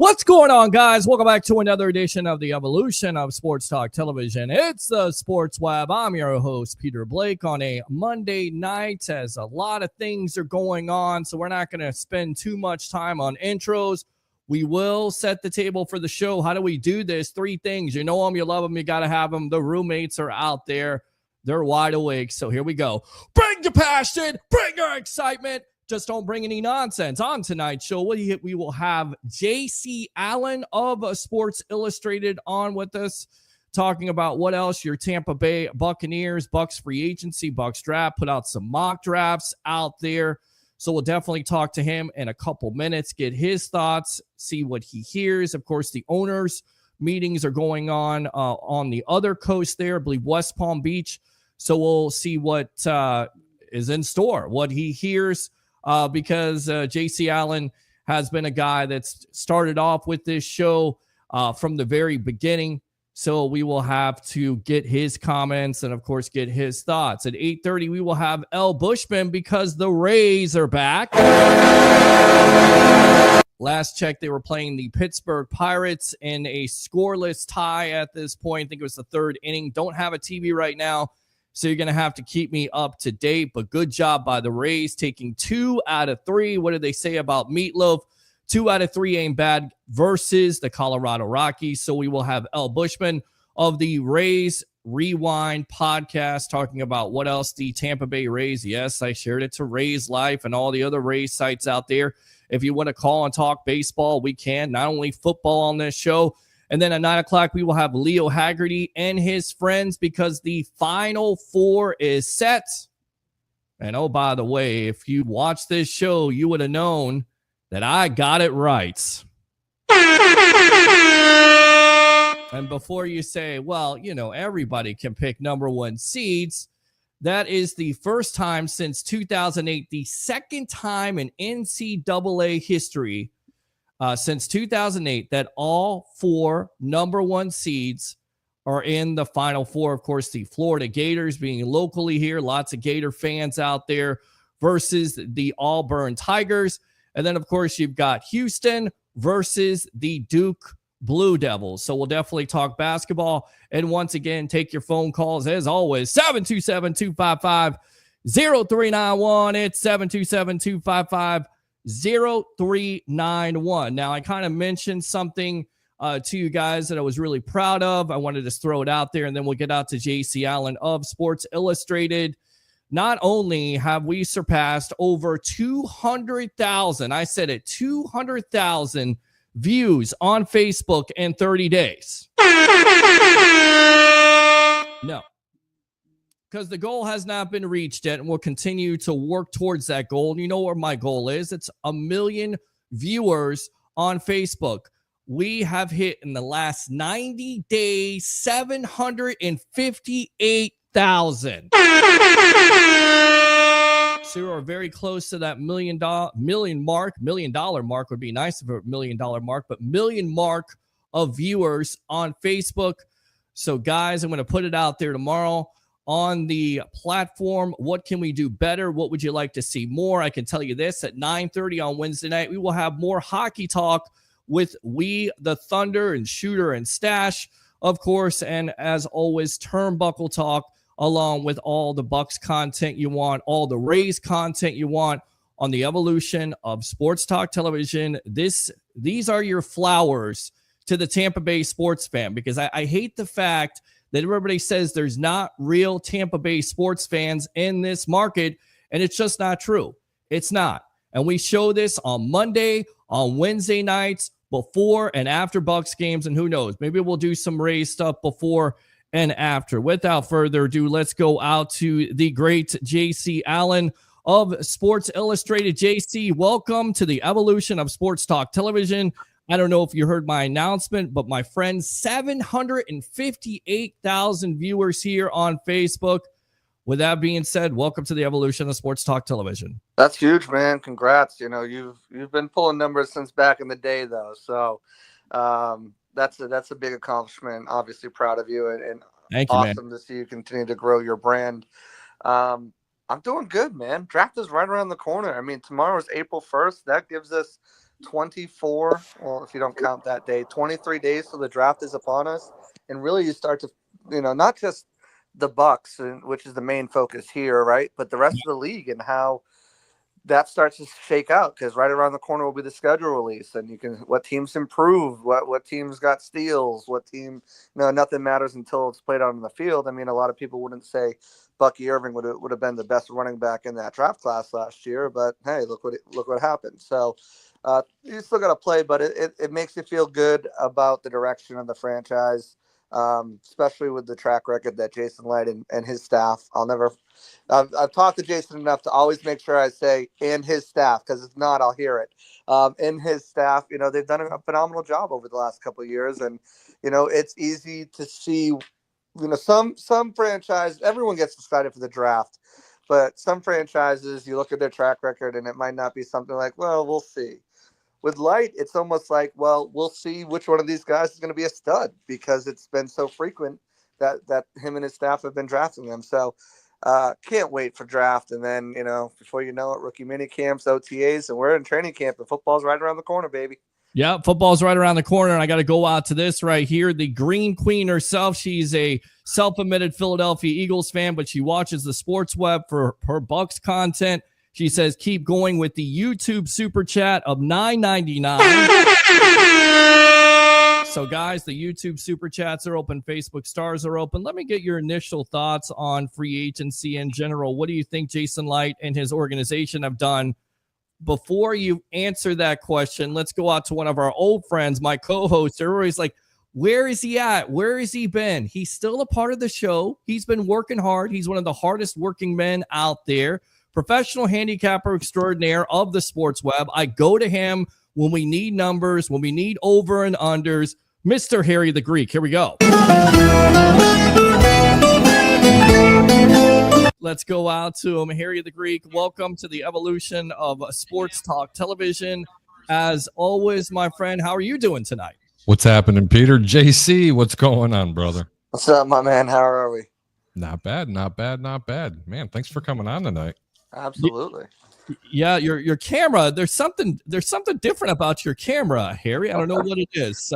What's going on, guys? Welcome back to another edition of the Evolution of Sports Talk Television. It's the Sports Web. I'm your host, Peter Blake, on a Monday night, as a lot of things are going on, so we're not going to spend too much time on intros. We will set the table for the show. How do we do this? Three things. You know them, you love them, you got to have them. The roommates are out there. They're wide awake, so here we go. Bring your passion, bring your excitement. Just don't bring any nonsense. On tonight's show, we will have J.C. Allen of Sports Illustrated on with us, talking about what else your Tampa Bay Buccaneers, Bucs free agency, Bucs draft, put out some mock drafts out there. So we'll definitely talk to him in a couple minutes, get his thoughts, see what he hears. Of course, the owners' meetings are going on the other coast there, I believe West Palm Beach. So we'll see what is in store, what he hears. Because J.C. Allen has been a guy that's started off with this show from the very beginning. So we will have to get his comments and, of course, get his thoughts. At 8:30, we will have Bushman because the Rays are back. Last check, they were playing the Pittsburgh Pirates in a scoreless tie at this point. I think it was the third inning. Don't have a TV right now, so you're going to have to keep me up to date. But good job by the Rays, taking 2 out of 3. What did they say about Meatloaf? 2 out of 3 ain't bad versus the Colorado Rockies. So we will have Bushman of the Rays Rewind podcast talking about what else the Tampa Bay Rays. Yes, I shared it to Rays Life and all the other Rays sites out there. If you want to call and talk baseball, we can. Not only football on this show. And then at 9 o'clock, we will have Leo Haggerty and his friends because the Final Four is set. And oh, by the way, if you watched this show, you would have known that I got it right. And before you say, well, you know, everybody can pick number one seeds, that is the first time since 2008, the second time in NCAA history since 2008 that all 4 number one seeds are in the Final Four. Of course, the Florida Gators being locally here, lots of Gator fans out there, versus the Auburn Tigers. And then, of course, you've got Houston versus the Duke Blue Devils. So we'll definitely talk basketball. And once again, take your phone calls as always, 727-255-0391. It's 727-255-0391. Now, I kind of mentioned something to you guys that I was really proud of. I wanted to throw it out there, and then we'll get out to J.C. Allen of Sports Illustrated. Not only have we surpassed over 200,000, I said it, 200,000 views on Facebook in 30 days. No. Because the goal has not been reached yet, and we'll continue to work towards that goal. And you know what my goal is? It's 1 million viewers on Facebook. We have hit in the last 90 days 758,000. So we're very close to that million dollar mark. $1 million mark would be nice if it were $1 million mark, but million mark of viewers on Facebook. So guys, I'm going to put it out there tomorrow on the platform. What can we do better? What would you like to see more? I can tell you this, at 9:30 on Wednesday night, we will have more hockey talk with We the Thunder and Shooter and Stash, of course, and as always, Turnbuckle talk, along with all the Bucs content you want, all the Rays content you want on the Evolution of Sports Talk Television. These are your flowers to the Tampa Bay sports fan, because I hate the fact that everybody says there's not real Tampa Bay sports fans in this market, and it's just not true. It's not. And we show this on Monday, on Wednesday nights, before and after Bucs games, and who knows, maybe we'll do some Rays stuff before and after. Without further ado, let's go out to the great J.C. Allen of Sports Illustrated. J.C., welcome to the Evolution of Sports Talk Television. I don't know if you heard my announcement, but my friends, 758,000 viewers here on Facebook. With that being said, welcome to the Evolution of Sports Talk Television. That's huge, man. Congrats. You know, you've been pulling numbers since back in the day, though. So that's a big accomplishment. Obviously proud of you, and Thank you, awesome man. to see you continue to grow your brand. I'm doing good, man. Draft is right around the corner. I mean, tomorrow is April 1st. That gives us 24, well, if you don't count that day, 23 days till the draft is upon us. And really you start to, not just the Bucs, which is the main focus here, right? But the rest of the league and how that starts to shake out, because right around the corner will be the schedule release, and you can what teams improved, what teams got steals, what team nothing matters until it's played out on the field. I mean, a lot of people wouldn't say Bucky Irving would have been the best running back in that draft class last year, but hey, look what happened. So you still got to play, but it makes you feel good about the direction of the franchise, especially with the track record that Jason Light and his staff. I've talked to Jason enough to always make sure I say "and his staff," because if not, I'll hear it. And his staff, they've done a phenomenal job over the last couple of years, and it's easy to see. Some franchise, everyone gets excited for the draft, but some franchises, you look at their track record, and it might not be something like, well, we'll see. With Light, it's almost like, well, we'll see which one of these guys is going to be a stud, because it's been so frequent that him and his staff have been drafting them. So can't wait for draft. And then, before you know it, rookie mini camps, OTAs, and we're in training camp, and football's right around the corner, baby. Yeah, football's right around the corner, and I got to go out to this right here. The Green Queen herself. She's a self-admitted Philadelphia Eagles fan, but she watches the Sports Web for her Bucs content. She says, keep going with the YouTube super chat of $9.99. So, guys, the YouTube super chats are open. Facebook stars are open. Let me get your initial thoughts on free agency in general. What do you think Jason Light and his organization have done? Before you answer that question, let's go out to one of our old friends, my co-host. They're always like, where is he at? Where has he been? He's still a part of the show. He's been working hard. He's one of the hardest working men out there. Professional handicapper extraordinaire of the Sports Web. I go to him when we need numbers, when we need over and unders. Mr. Harry the Greek. Here we go. Let's go out to him. Harry the Greek, welcome to the evolution of Sports Talk Television. As always, my friend, how are you doing tonight? What's happening, Peter? JC, what's going on, brother? What's up, my man? How are we? Not bad. Man, thanks for coming on tonight. Absolutely. Yeah, your camera, there's something different about your camera, Harry. I don't know what it is.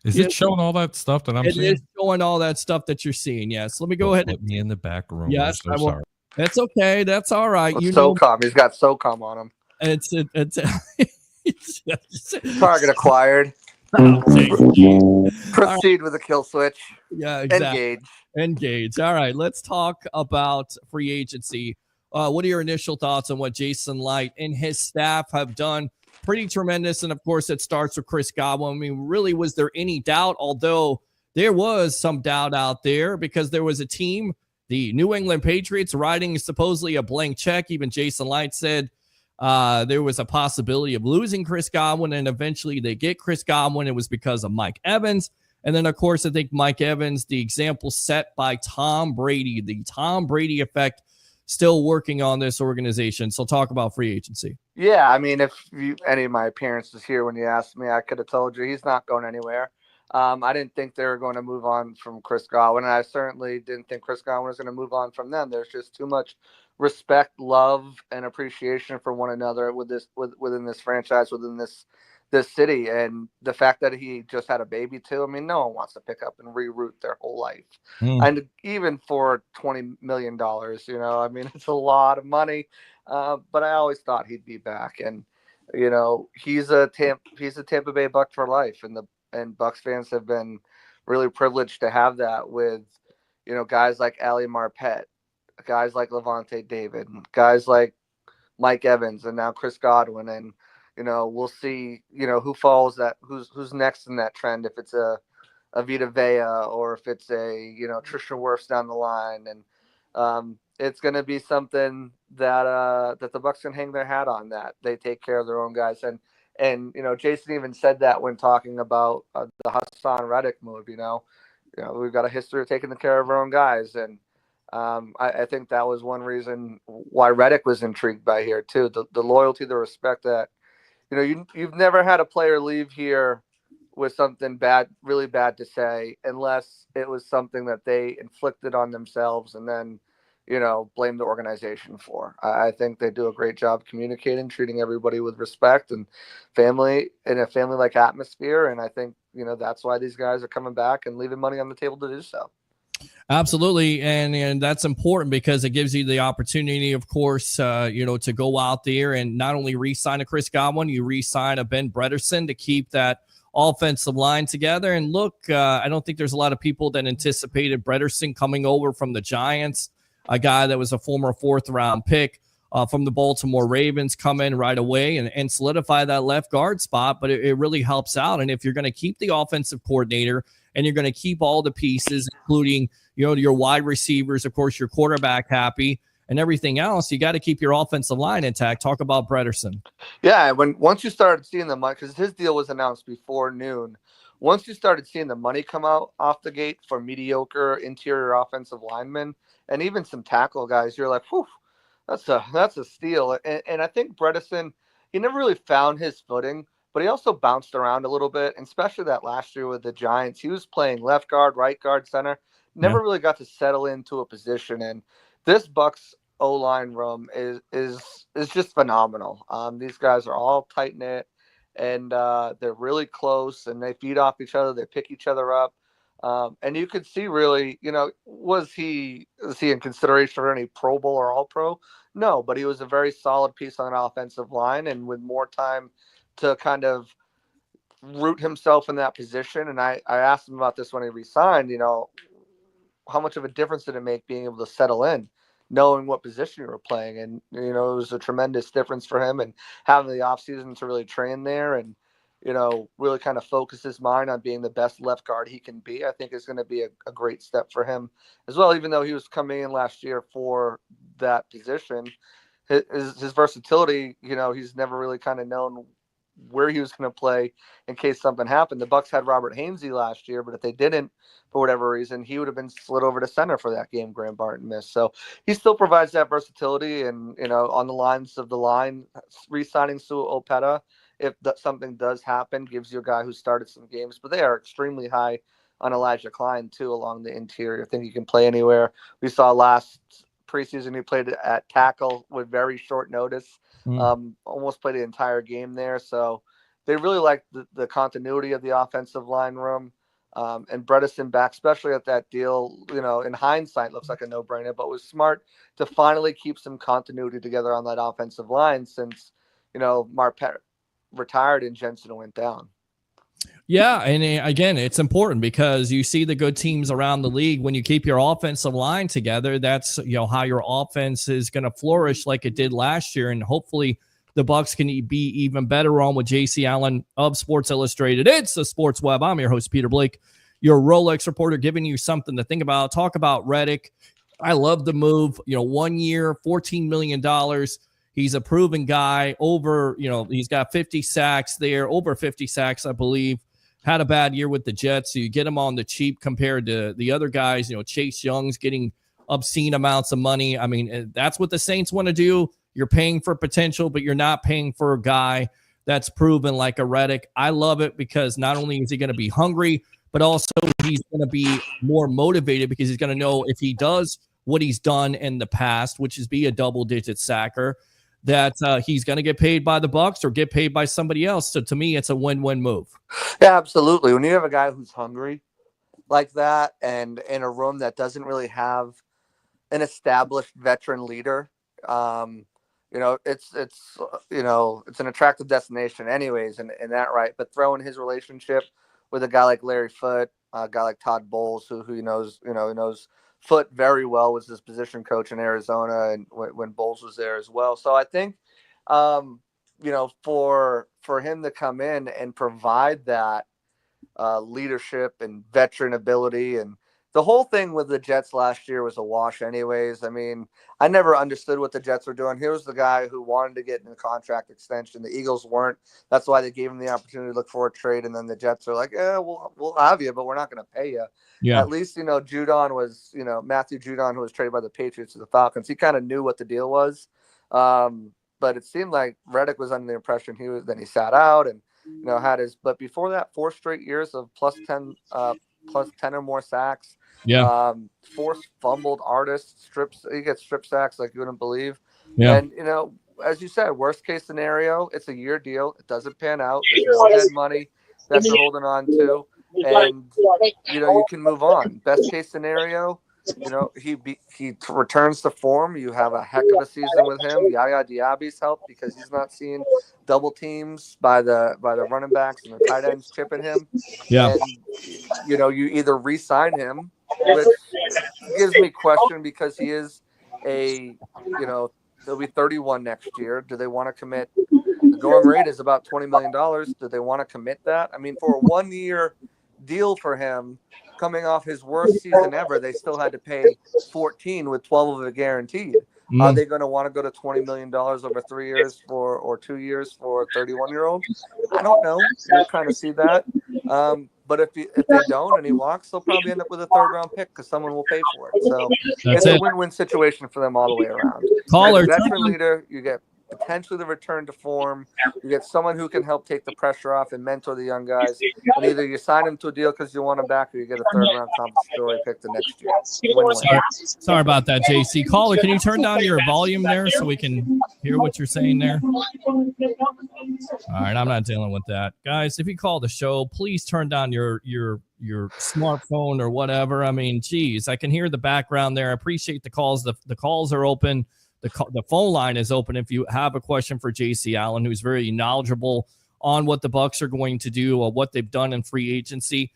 Is it showing all that stuff that I'm seeing? It is showing all that stuff that you're seeing, yes. Let me go ahead and put me in the back room. Yes, I'm so sorry. That's okay. That's all right. SOCOM. He's got SOCOM on him. It's target acquired. Proceed with the kill switch. Yeah, exactly. Engage. All right, let's talk about free agency. What are your initial thoughts on what Jason Light and his staff have done? Pretty tremendous. And of course, it starts with Chris Godwin. I mean, really, was there any doubt? Although there was some doubt out there, because there was a team, the New England Patriots, writing supposedly a blank check. Even Jason Light said there was a possibility of losing Chris Godwin, and eventually they get Chris Godwin. It was because of Mike Evans. And then, of course, I think Mike Evans, the example set by Tom Brady, the Tom Brady effect, still working on this organization. So talk about free agency. Yeah, I mean, if any of my parents was here when you asked me, I could have told you he's not going anywhere. I didn't think they were going to move on from Chris Godwin, and I certainly didn't think Chris Godwin was going to move on from them. There's just too much respect, love, and appreciation for one another within this franchise, within this city, and the fact that he just had a baby too. I mean, no one wants to pick up and reroute their whole life, and even for $20 million, I mean, it's a lot of money. But I always thought he'd be back, and he's a Tampa Bay Buck for life, and Bucs fans have been really privileged to have that with guys like Ali Marpet, guys like Levante David, guys like Mike Evans, and now Chris Godwin, and we'll see, who follows that, who's next in that trend, if it's a Vita Vea or if it's a, Tristan Wirfs down the line. And it's going to be something that the Bucs can hang their hat on, that they take care of their own guys. And Jason even said that when talking about the Hassan Reddick move, we've got a history of taking care of our own guys. And I think that was one reason why Reddick was intrigued by here too. The loyalty, the respect that, you've never had a player leave here with something bad, really bad to say, unless it was something that they inflicted on themselves. And then, blame the organization for. I think they do a great job communicating, treating everybody with respect and family in a family-like atmosphere. And I think, that's why these guys are coming back and leaving money on the table to do so. Absolutely. And that's important because it gives you the opportunity, of course, to go out there and not only re-sign a Chris Godwin, you re-sign a Ben Bredeson to keep that offensive line together. And look, I don't think there's a lot of people that anticipated Bredeson coming over from the Giants, a guy that was a former 4th-round pick from the Baltimore Ravens, come in right away and solidify that left guard spot. But it really helps out. And if you're going to keep the offensive coordinator and you're going to keep all the pieces, including your wide receivers, of course, your quarterback happy, and everything else, you got to keep your offensive line intact. Talk about Bredeson. Yeah, once you started seeing the money, because his deal was announced before noon, once you started seeing the money come out off the gate for mediocre interior offensive linemen and even some tackle guys, you're like, whew, that's a steal. And I think Bredeson, he never really found his footing, but he also bounced around a little bit, and especially that last year with the Giants. He was playing left guard, right guard, center. Never really got to settle into a position. And this Bucs O-line room is just phenomenal. These guys are all tight knit, and they're really close, and they feed off each other. They pick each other up, and you could see really, was he in consideration for any Pro Bowl or All Pro? No, but he was a very solid piece on an offensive line, and with more time to kind of root himself in that position. And I asked him about this when he resigned. How much of a difference did it make being able to settle in, knowing what position you were playing? And, it was a tremendous difference for him, and having the offseason to really train there and, really kind of focus his mind on being the best left guard he can be, I think is going to be a great step for him as well. Even though he was coming in last year for that position, his versatility, he's never really kind of known where he was going to play in case something happened. The Bucs had Robert Hainsey last year, but if they didn't, for whatever reason, he would have been slid over to center for that game Graham Barton missed. So he still provides that versatility, and, on the lines of the line, re-signing Sua Opeta, if something does happen, gives you a guy who started some games, but they are extremely high on Elijah Klein too, along the interior. I think he can play anywhere. We saw last preseason he played at tackle with very short notice. Almost played the entire game there. So they really like the continuity of the offensive line room. And Bredeson back, especially at that deal, in hindsight, looks like a no-brainer, but was smart to finally keep some continuity together on that offensive line since, Marpet retired and Jensen went down. Yeah, and again, it's important because you see the good teams around the league. When you keep your offensive line together, that's how your offense is going to flourish like it did last year, and hopefully the Bucs can be even better on with J.C. Allen of Sports Illustrated. It's the Sports Web. I'm your host, Peter Blake, your Rolex reporter, giving you something to think about. Talk about Reddick. I love the move. 1 year, $14 million. He's a proven guy. He's got 50 sacks there, over 50 sacks, I believe. Had a bad year with the Jets, so you get him on the cheap compared to the other guys. Chase Young's getting obscene amounts of money. I mean, that's what the Saints want to do. You're paying for potential, but you're not paying for a guy that's proven like a Reddick. I love it because not only is he going to be hungry, but also he's going to be more motivated because he's going to know if he does what he's done in the past, which is be a double-digit sacker, that he's going to get paid by the Bucs or get paid by somebody else. So to me, it's a win-win move. Yeah, absolutely. When you have a guy who's hungry like that and in a room that doesn't really have an established veteran leader, it's an attractive destination anyways, and that right. But throwing his relationship with a guy like Larry Foote, a guy like Todd Bowles, who knows Foote very well, was his position coach in Arizona, and when Bowles was there as well. So I think, for him to come in and provide that leadership and veteran ability, and the whole thing with the Jets last year was a wash anyways. I mean, I never understood what the Jets were doing. Here was the guy who wanted to get in a contract extension. The Eagles weren't. That's why they gave him the opportunity to look for a trade. And then the Jets are like, yeah, we'll have you, but we're not going to pay you. Yeah. At least, Judon was, Matthew Judon, who was traded by the Patriots to the Falcons. He kind of knew what the deal was. But it seemed like Reddick was under the impression he sat out and, had his, but before that, 4 straight years of plus 10 plus 10 or more sacks. Yeah. Forced fumbled artists, he gets strip sacks like you wouldn't believe. Yeah. And, as you said, worst case scenario, it's a year deal. It doesn't pan out. There's no dead money that you're holding on to. And, you can move on. Best case scenario, he returns to form. You have a heck of a season with him. Yaya Diaby's helped because he's not seeing double teams by the running backs and the tight ends chipping him. Yeah. And, you either re-sign him, which gives me question because he is he'll be 31 next year. Do they want to commit? The going rate is about $20 million. Do they want to commit that? I mean, for a 1-year deal for him, coming off his worst season ever, they still had to pay 14 with 12 of it guaranteed. Are they going to want to go to $20 million over 3 years or 2 years for a 31-year-old? I don't know. We'll kind of see that. But if they don't and he walks, they'll probably end up with a 3rd-round pick because someone will pay for it. So it's a win-win situation for them all the way around. Caller, veteran leader, you get potentially the return to form. You get someone who can help take the pressure off and mentor the young guys. And either you sign them to a deal because you want them back, or you get a 3rd-round compensatory pick the next year. Sorry about that, JC. Caller, can you turn down your volume there so we can hear what you're saying there? All right, I'm not dealing with that. Guys, if you call the show, please turn down your smartphone or whatever. I mean, geez, I can hear the background there. I appreciate the calls. The calls are open. The phone line is open if you have a question for JC Allen, who's very knowledgeable on what the Bucs are going to do or what they've done in free agency.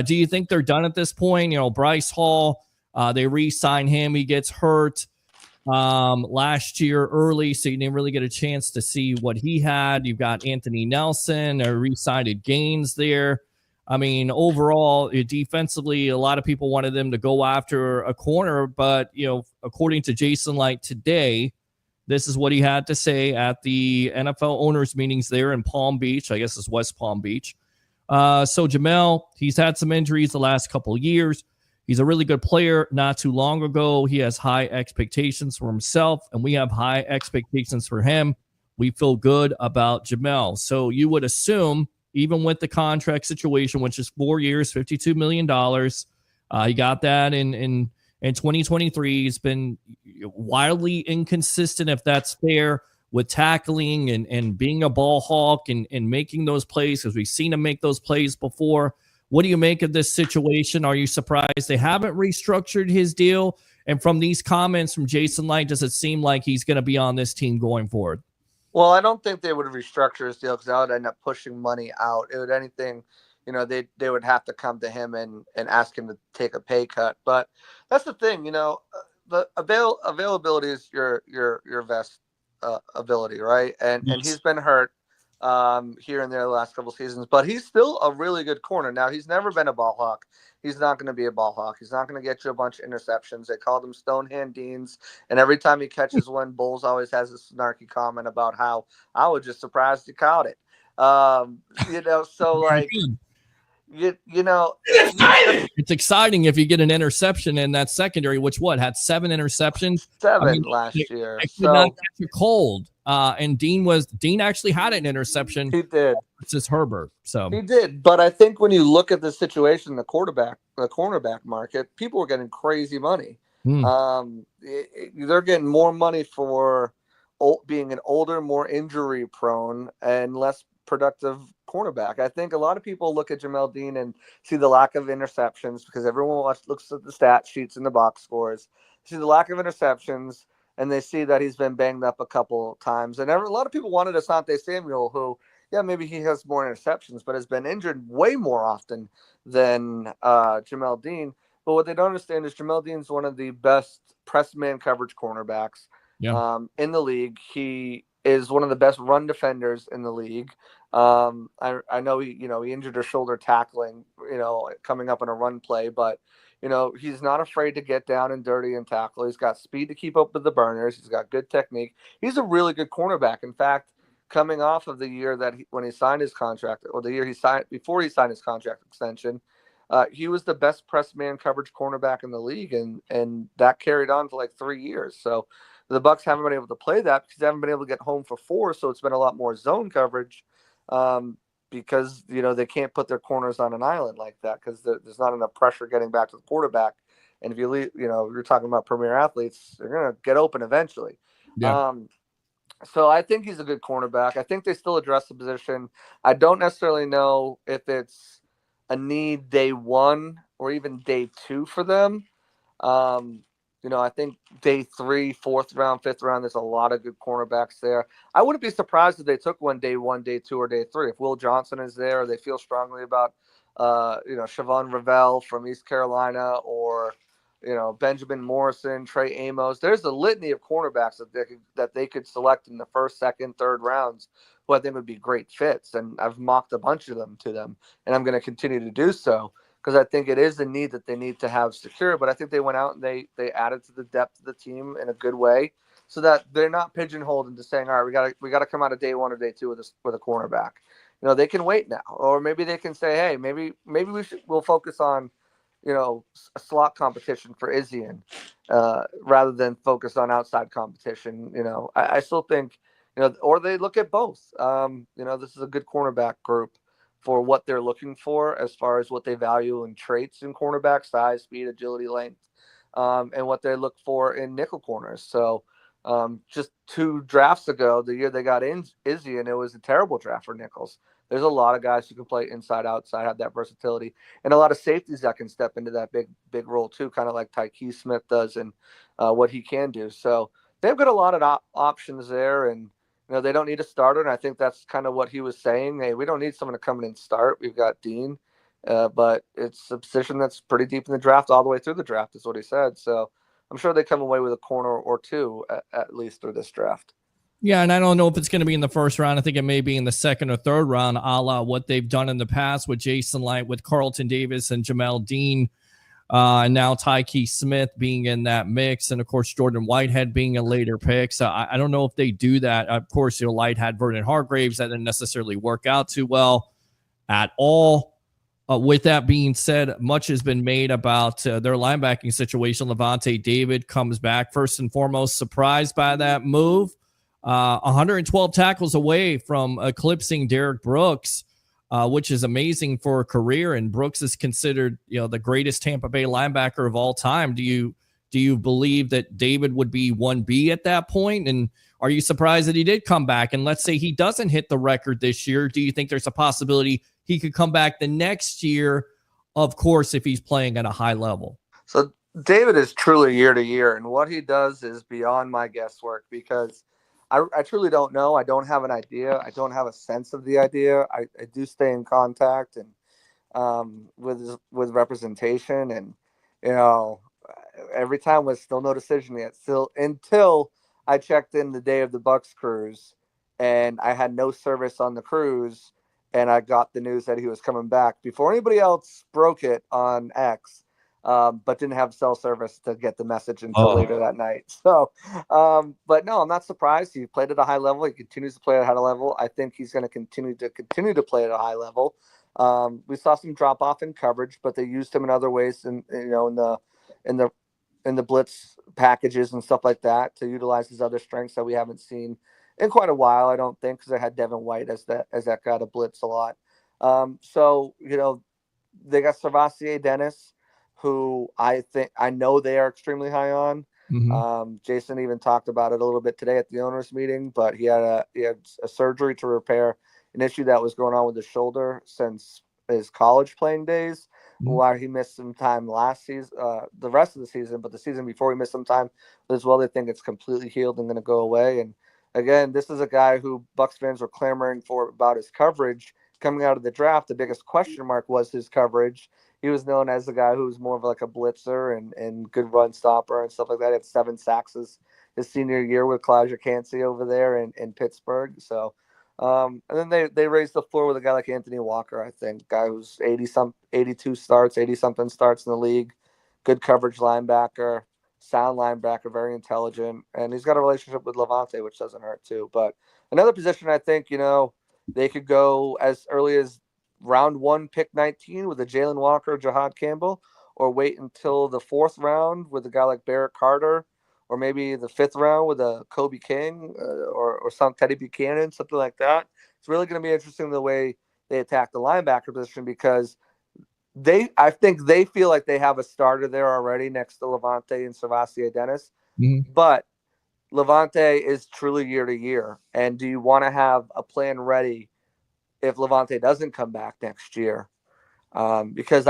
Do you think they're done at this point? Bryce Hall, they re-sign him. He gets hurt last year early, so you didn't really get a chance to see what he had. You've got Anthony Nelson, re-signed Gaines there. I mean, overall, defensively, a lot of people wanted them to go after a corner, but, according to Jason Light today, this is what he had to say at the NFL owners meetings there in Palm Beach. I guess it's West Palm Beach. So Jamel, he's had some injuries the last couple of years. He's a really good player. Not too long ago, he has high expectations for himself, and we have high expectations for him. We feel good about Jamel. So you would assume, even with the contract situation, which is 4 years, $52 million, he got that in 2023. He's been wildly inconsistent, if that's fair, with tackling and being a ball hawk and making those plays, because we've seen him make those plays before. What do you make of this situation? Are you surprised they haven't restructured his deal? And from these comments from Jason Light, does it seem like he's going to be on this team going forward? Well, I don't think they would restructure his deal because that would end up pushing money out. It would anything, they would have to come to him and ask him to take a pay cut. But that's the thing, the availability is your best ability, right? And he's been hurt here and there the last couple seasons, but he's still a really good corner. Now, he's never been a ball hawk. He's not going to be a ball hawk. He's not going to get you a bunch of interceptions. They called him Stonehand Deans, and every time he catches one, Bulls always has a snarky comment about how I was just surprised he caught it. So like, it's exciting if you get an interception in that secondary, which had 7 interceptions? Last year. It could not catch you cold. And Dean actually had an interception. He did. It's just Herbert. So he did. But I think when you look at the situation, the cornerback market, people are getting crazy money. They're getting more money for being an older, more injury prone and less productive cornerback. I think a lot of people look at Jamel Dean and see the lack of interceptions because everyone looks at the stat sheets and the box scores, see the lack of interceptions, and they see that he's been banged up a couple times. And a lot of people wanted Asante Samuel, who, maybe he has more interceptions, but has been injured way more often than Jamel Dean. But what they don't understand is Jamel Dean's one of the best press man coverage cornerbacks in the league. He is one of the best run defenders in the league. I know he injured his shoulder tackling, coming up on a run play, but he's not afraid to get down and dirty and tackle. He's got speed to keep up with the burners. He's got good technique. He's a really good cornerback. In fact, coming off of the year that when he signed his contract, or the year before he signed his contract extension, he was the best press man coverage cornerback in the league, and that carried on for like 3 years. So the Bucs haven't been able to play that because they haven't been able to get home for 4, so it's been a lot more zone coverage because, they can't put their corners on an island like that because there's not enough pressure getting back to the quarterback. And if you leave, you're talking about premier athletes, they're going to get open eventually. Yeah. So I think he's a good cornerback. I think they still address the position. I don't necessarily know if it's a need day one or even day two for them. I think day 3, 4th round, 5th round, there's a lot of good cornerbacks there. I wouldn't be surprised if they took one day 1, day 2, or day 3. If Will Johnson is there, or they feel strongly about, Siobhan Ravel from East Carolina, or, Benjamin Morrison, Trey Amos. There's a litany of cornerbacks that they could select in the 1st, 2nd, 3rd rounds who I think would be great fits. And I've mocked a bunch of them to them, and I'm going to continue to do so, because I think it is a need that they need to have secure. But I think they went out and they added to the depth of the team in a good way, so that they're not pigeonholed into saying, all right, we got to come out of day 1 or day 2 with a cornerback. They can wait now, or maybe they can say, hey, maybe we'll focus on, a slot competition for Izzian, rather than focus on outside competition. I still think, or they look at both. This is a good cornerback group for what they're looking for as far as what they value in traits in cornerback: size, speed, agility, length, and what they look for in nickel corners. So just 2 drafts ago, the year they got in Izzy, and it was a terrible draft for nickels. There's a lot of guys who can play inside, outside, have that versatility, and a lot of safeties that can step into that big role too, kind of like Tyke Smith does, and what he can do. So they've got a lot of options there, and they don't need a starter, and I think that's kind of what he was saying. Hey, we don't need someone to come in and start. We've got Dean, but it's a position that's pretty deep in the draft, all the way through the draft, is what he said. So I'm sure they come away with a corner or 2 at least through this draft. Yeah, and I don't know if it's going to be in the 1st round. I think it may be in the 2nd or 3rd round, a la what they've done in the past with Jason Light, with Carlton Davis and Jamel Dean, and now Tyke Smith being in that mix, and of course Jordan Whitehead being a later pick. So I don't know if they do that. Of course, Light had Vernon Hargraves. That didn't necessarily work out too well at all. With that being said, much has been made about their linebacking situation. Levante David comes back. First and foremost, surprised by that move. 112 tackles away from eclipsing Derek Brooks, which is amazing for a career. And Brooks is considered, the greatest Tampa Bay linebacker of all time. Do you believe that David would be 1B at that point? And are you surprised that he did come back? And let's say he doesn't hit the record this year. Do you think there's a possibility he could come back the next year? Of course, if he's playing at a high level. So David is truly year to year, and what he does is beyond my guesswork, because I truly don't know. I don't have an idea. I don't have a sense of the idea. I do stay in contact and with representation, and every time was still no decision yet. Still, until I checked in the day of the Bucs cruise, and I had no service on the cruise, and I got the news that he was coming back before anybody else broke it on X. But didn't have cell service to get the message until later that night. So, but no, I'm not surprised. He played at a high level. He continues to play at a high level. I think he's going to continue to play at a high level. We saw some drop off in coverage, but they used him in other ways, in the blitz packages and stuff like that, to utilize his other strengths that we haven't seen in quite a while. I don't think, because I had Devin White as that guy to blitz a lot. So they got Servassier Dennis, who I know they are extremely high on. Mm-hmm. Jason even talked about it a little bit today at the owners meeting, but he had a surgery to repair an issue that was going on with his shoulder since his college playing days, why he missed some time last season, the rest of the season, but the season before he missed some time as well. They think it's completely healed and going to go away. And again, this is a guy who Bucs fans were clamoring for about his coverage coming out of the draft. The biggest question mark was his coverage. He was known as the guy who was more of like a blitzer and good run stopper and stuff like that. He had 7 sacks his senior year with Claudia Cansey over there in Pittsburgh. So, and then they raised the floor with a guy like Anthony Walker, I think, guy who's 80 something starts in the league, good coverage linebacker, sound linebacker, very intelligent, and he's got a relationship with Levante, which doesn't hurt too. But another position, I think, they could go as early as round 1, pick 19 with a Jalen Walker, Jahad Campbell, or wait until the 4th round with a guy like Barrett Carter, or maybe the 5th round with a Kobe King or some Teddy Buchanan, something like that. It's really going to be interesting the way they attack the linebacker position because I think they feel like they have a starter there already next to Levante and Savasi Dennis. Mm-hmm. But Levante is truly year to year. And do you want to have a plan ready if Levante doesn't come back next year? Because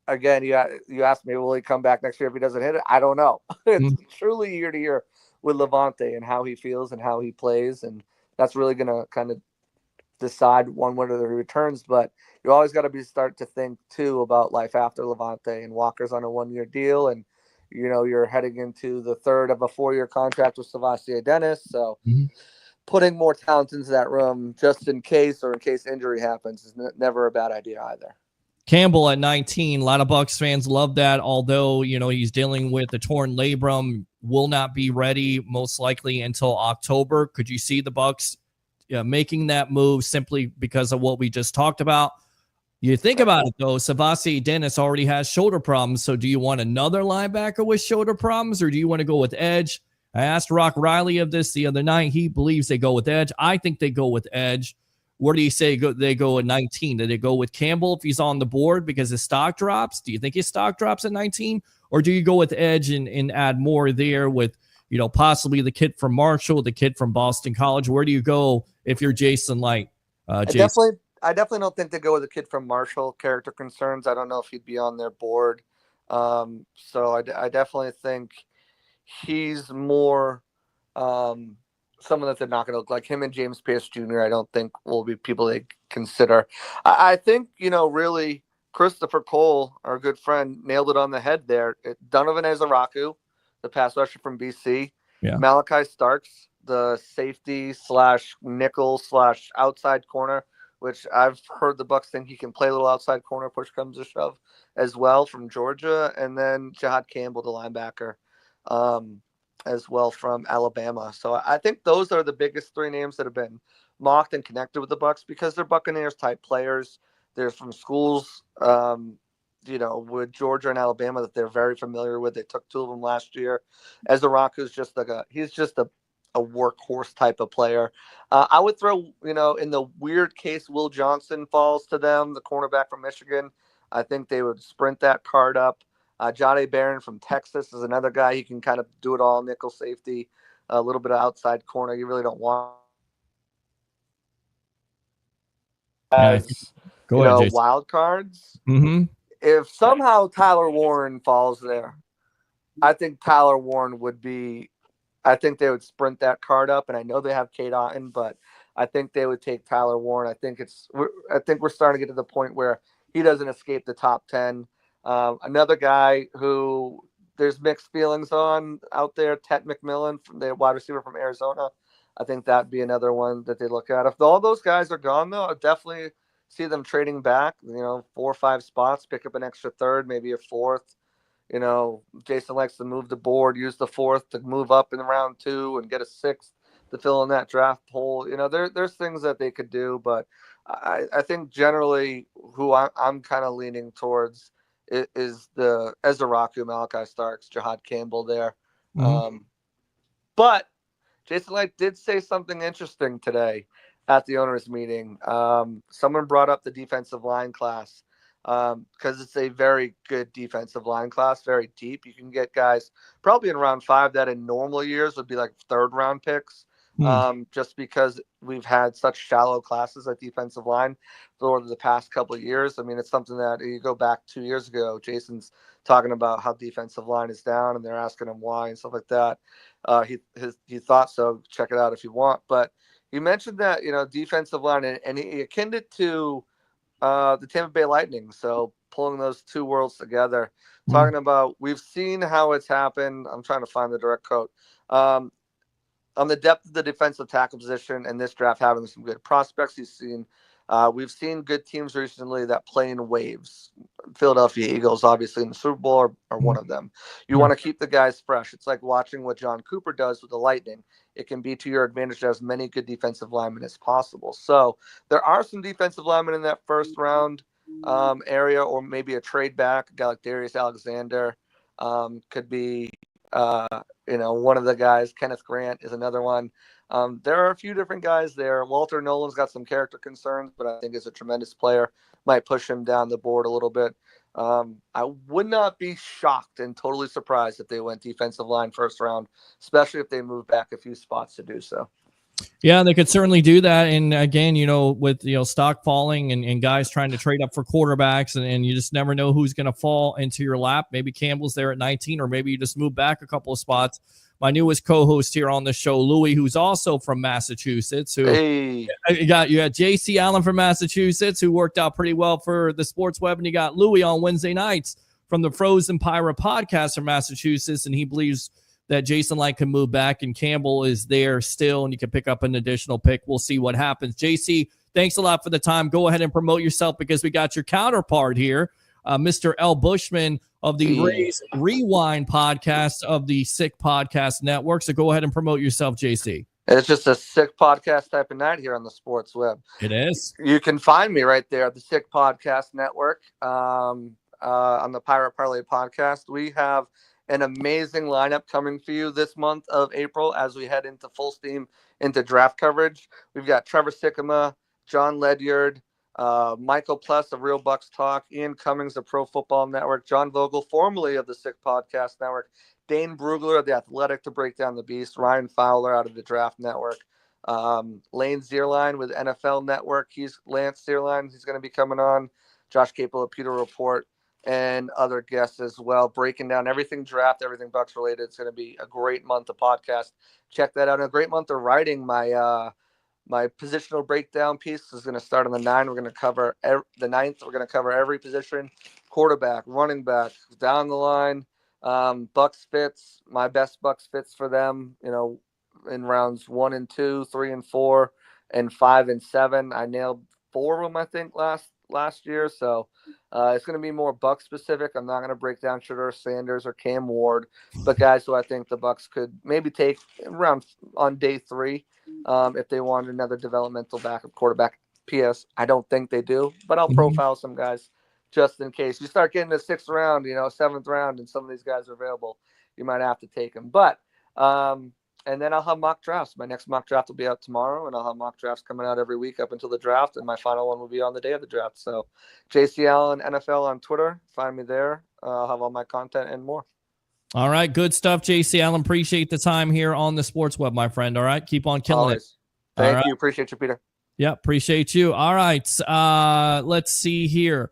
again, you asked me, will he come back next year if he doesn't hit it? I don't know. It's truly year to year with Levante and how he feels and how he plays. And that's really going to kind of decide whether he returns. But you always got to start to think too about life after Levante, and Walker's on a 1-year deal, and you're heading into the third of a 4-year contract with Savasi Dennis. So putting more talent into that room just in case injury happens is never a bad idea either. Campbell at 19, a lot of Bucs fans love that, although, he's dealing with a torn labrum, will not be ready most likely until October. Could you see the Bucs making that move simply because of what we just talked about? You think about it, though, Savasi Dennis already has shoulder problems, so do you want another linebacker with shoulder problems, or do you want to go with edge? I asked Rock Riley of this the other night. He believes they go with edge. I think they go with edge. Where do you say they go at 19? Do they go with Campbell if he's on the board because his stock drops? Do you think his stock drops at 19? Or do you go with edge and add more there with, possibly the kid from Marshall, the kid from Boston College? Where do you go if you're Jason Light? Jason? I definitely don't think they go with a kid from Marshall. Character concerns. I don't know if he'd be on their board. So I definitely think he's more someone that they're not going to look like. Him and James Pierce Jr. I don't think will be people they consider. I think, really Christopher Cole, our good friend, nailed it on the head there. Donovan Ezaraku, the pass rusher from BC. Yeah. Malachi Starks, the safety / nickel / outside corner, which I've heard the Bucs think he can play a little outside corner, push comes to shove as well, from Georgia. And then Jahad Campbell, the linebacker, as well from Alabama. So I think those are the biggest 3 names that have been mocked and connected with the Bucs because they're Buccaneers type players. They're from schools, with Georgia and Alabama that they're very familiar with. They took 2 of them last year. Ezaraku's just he's just a workhorse type of player. I would throw, in the weird case, Will Johnson falls to them, the cornerback from Michigan. I think they would sprint that card up. Jahdae Barron from Texas is another guy. He can kind of do it all, nickel safety, a little bit of outside corner. You really don't want Go ahead, Jason. wild cards. Mm-hmm. If somehow Tyler Warren falls there, I think Tyler Warren would be – I think they would sprint that card up. And I know they have Kate Otten, but I think they would take Tyler Warren. I think we're starting to get to the point where he doesn't escape the top 10. Another guy who there's mixed feelings on out there, Tet McMillan, the wide receiver from Arizona. I think that'd be another one that they look at. If all those guys are gone, though, I definitely see them trading back, 4 or 5 spots, pick up an extra third, maybe a fourth. Jason likes to move the board, use the 4th to move up in round 2 and get a 6th to fill in that draft hole. There's things that they could do, but I think generally who I'm kind of leaning towards is the Ezaraku, Malachi Starks, Jahad Campbell there. Mm-hmm. But Jason Light did say something interesting today at the owners' meeting. Someone brought up the defensive line class because it's a very good defensive line class, very deep. You can get guys probably in round 5 that in normal years would be like 3rd-round picks. Just because we've had such shallow classes at defensive line for the past couple of years. I mean, it's something that you go back 2 years ago, Jason's talking about how defensive line is down and they're asking him why and stuff like that. He thought so. Check it out if you want. But he mentioned that, defensive line, and he akined it to the Tampa Bay Lightning. So pulling those 2 worlds together, talking about, we've seen how it's happened. I'm trying to find the direct quote. On the depth of the defensive tackle position and this draft having some good prospects we've seen good teams recently that play in waves. Philadelphia Eagles, obviously, in the Super Bowl are one of them. You want to keep the guys fresh. It's like watching what John Cooper does with the Lightning. It can be to your advantage to have as many good defensive linemen as possible. So there are some defensive linemen in that 1st round area, or maybe a trade back. A guy like Darius Alexander could be one of the guys. Kenneth Grant is another one. There are a few different guys there. Walter Nolan's got some character concerns, but I think is a tremendous player. Might push him down the board a little bit. I would not be shocked and totally surprised if they went defensive line first round, especially if they move back a few spots to do so. Yeah, they could certainly do that. And again, with stock falling and guys trying to trade up for quarterbacks, and you just never know who's going to fall into your lap. Maybe Campbell's there at 19, or maybe you just move back a couple of spots. My newest co-host here on the show, Louie, who's also from Massachusetts. You got JC Allen from Massachusetts, who worked out pretty well for the Sports Web, and you got Louie on Wednesday nights from the Frozen Pirate podcast from Massachusetts, and he believes that Jason Light can move back, and Campbell is there still, and you can pick up an additional pick. We'll see what happens. JC, thanks a lot for the time. Go ahead and promote yourself, because we got your counterpart here, Mr. L. Bushman of the Rays Rewind podcast of the Sick Podcast Network. So go ahead and promote yourself, JC. It's just a sick podcast type of night here on the Sports Web. It is. You can find me right there at the Sick Podcast Network on the Pirate Parlay podcast. We have an amazing lineup coming for you this month of April as we head into full steam into draft coverage. We've got Trevor Sikkema, John Ledyard, Michael Pless of Real Bucs Talk, Ian Cummings of Pro Football Network, John Vogel, formerly of the Sick Podcast Network, Dane Brugler of The Athletic to break down the beast, Ryan Fowler out of the Draft Network, Lane Zierlein with NFL Network. Lance Zierlein. He's going to be coming on. Josh Capel of Pewter Report, and other guests as well, breaking down everything draft, everything Bucs related. It's going to be a great month of podcast. Check that out. And a great month of writing. My positional breakdown piece is going to start on the 9th. We're going to cover the 9th. We're going to cover every position: quarterback, running back, down the line. Bucs fits, my best Bucs fits for them. In rounds 1 and 2, 3 and 4, and 5 and 7. I nailed 4 of them, I think, last year. So it's going to be more Bucs specific. I'm not going to break down Shedeur Sanders or Cam Ward, but guys who I think the Bucs could maybe take around on day 3 if they wanted another developmental backup quarterback. P.S. I don't think they do, but I'll profile some guys just in case. You start getting the 6th round, 7th round, and some of these guys are available, you might have to take them. But and then I'll have mock drafts. My next mock draft will be out tomorrow, and I'll have mock drafts coming out every week up until the draft, and my final one will be on the day of the draft. So JC Allen NFL on Twitter. Find me there. I'll have all my content and more. All right. Good stuff, JC Allen. Appreciate the time here on the Sports Web, my friend. All right. Keep on killing it. Thank you. Appreciate you, Peter. Yeah, appreciate you. All right. Let's see here.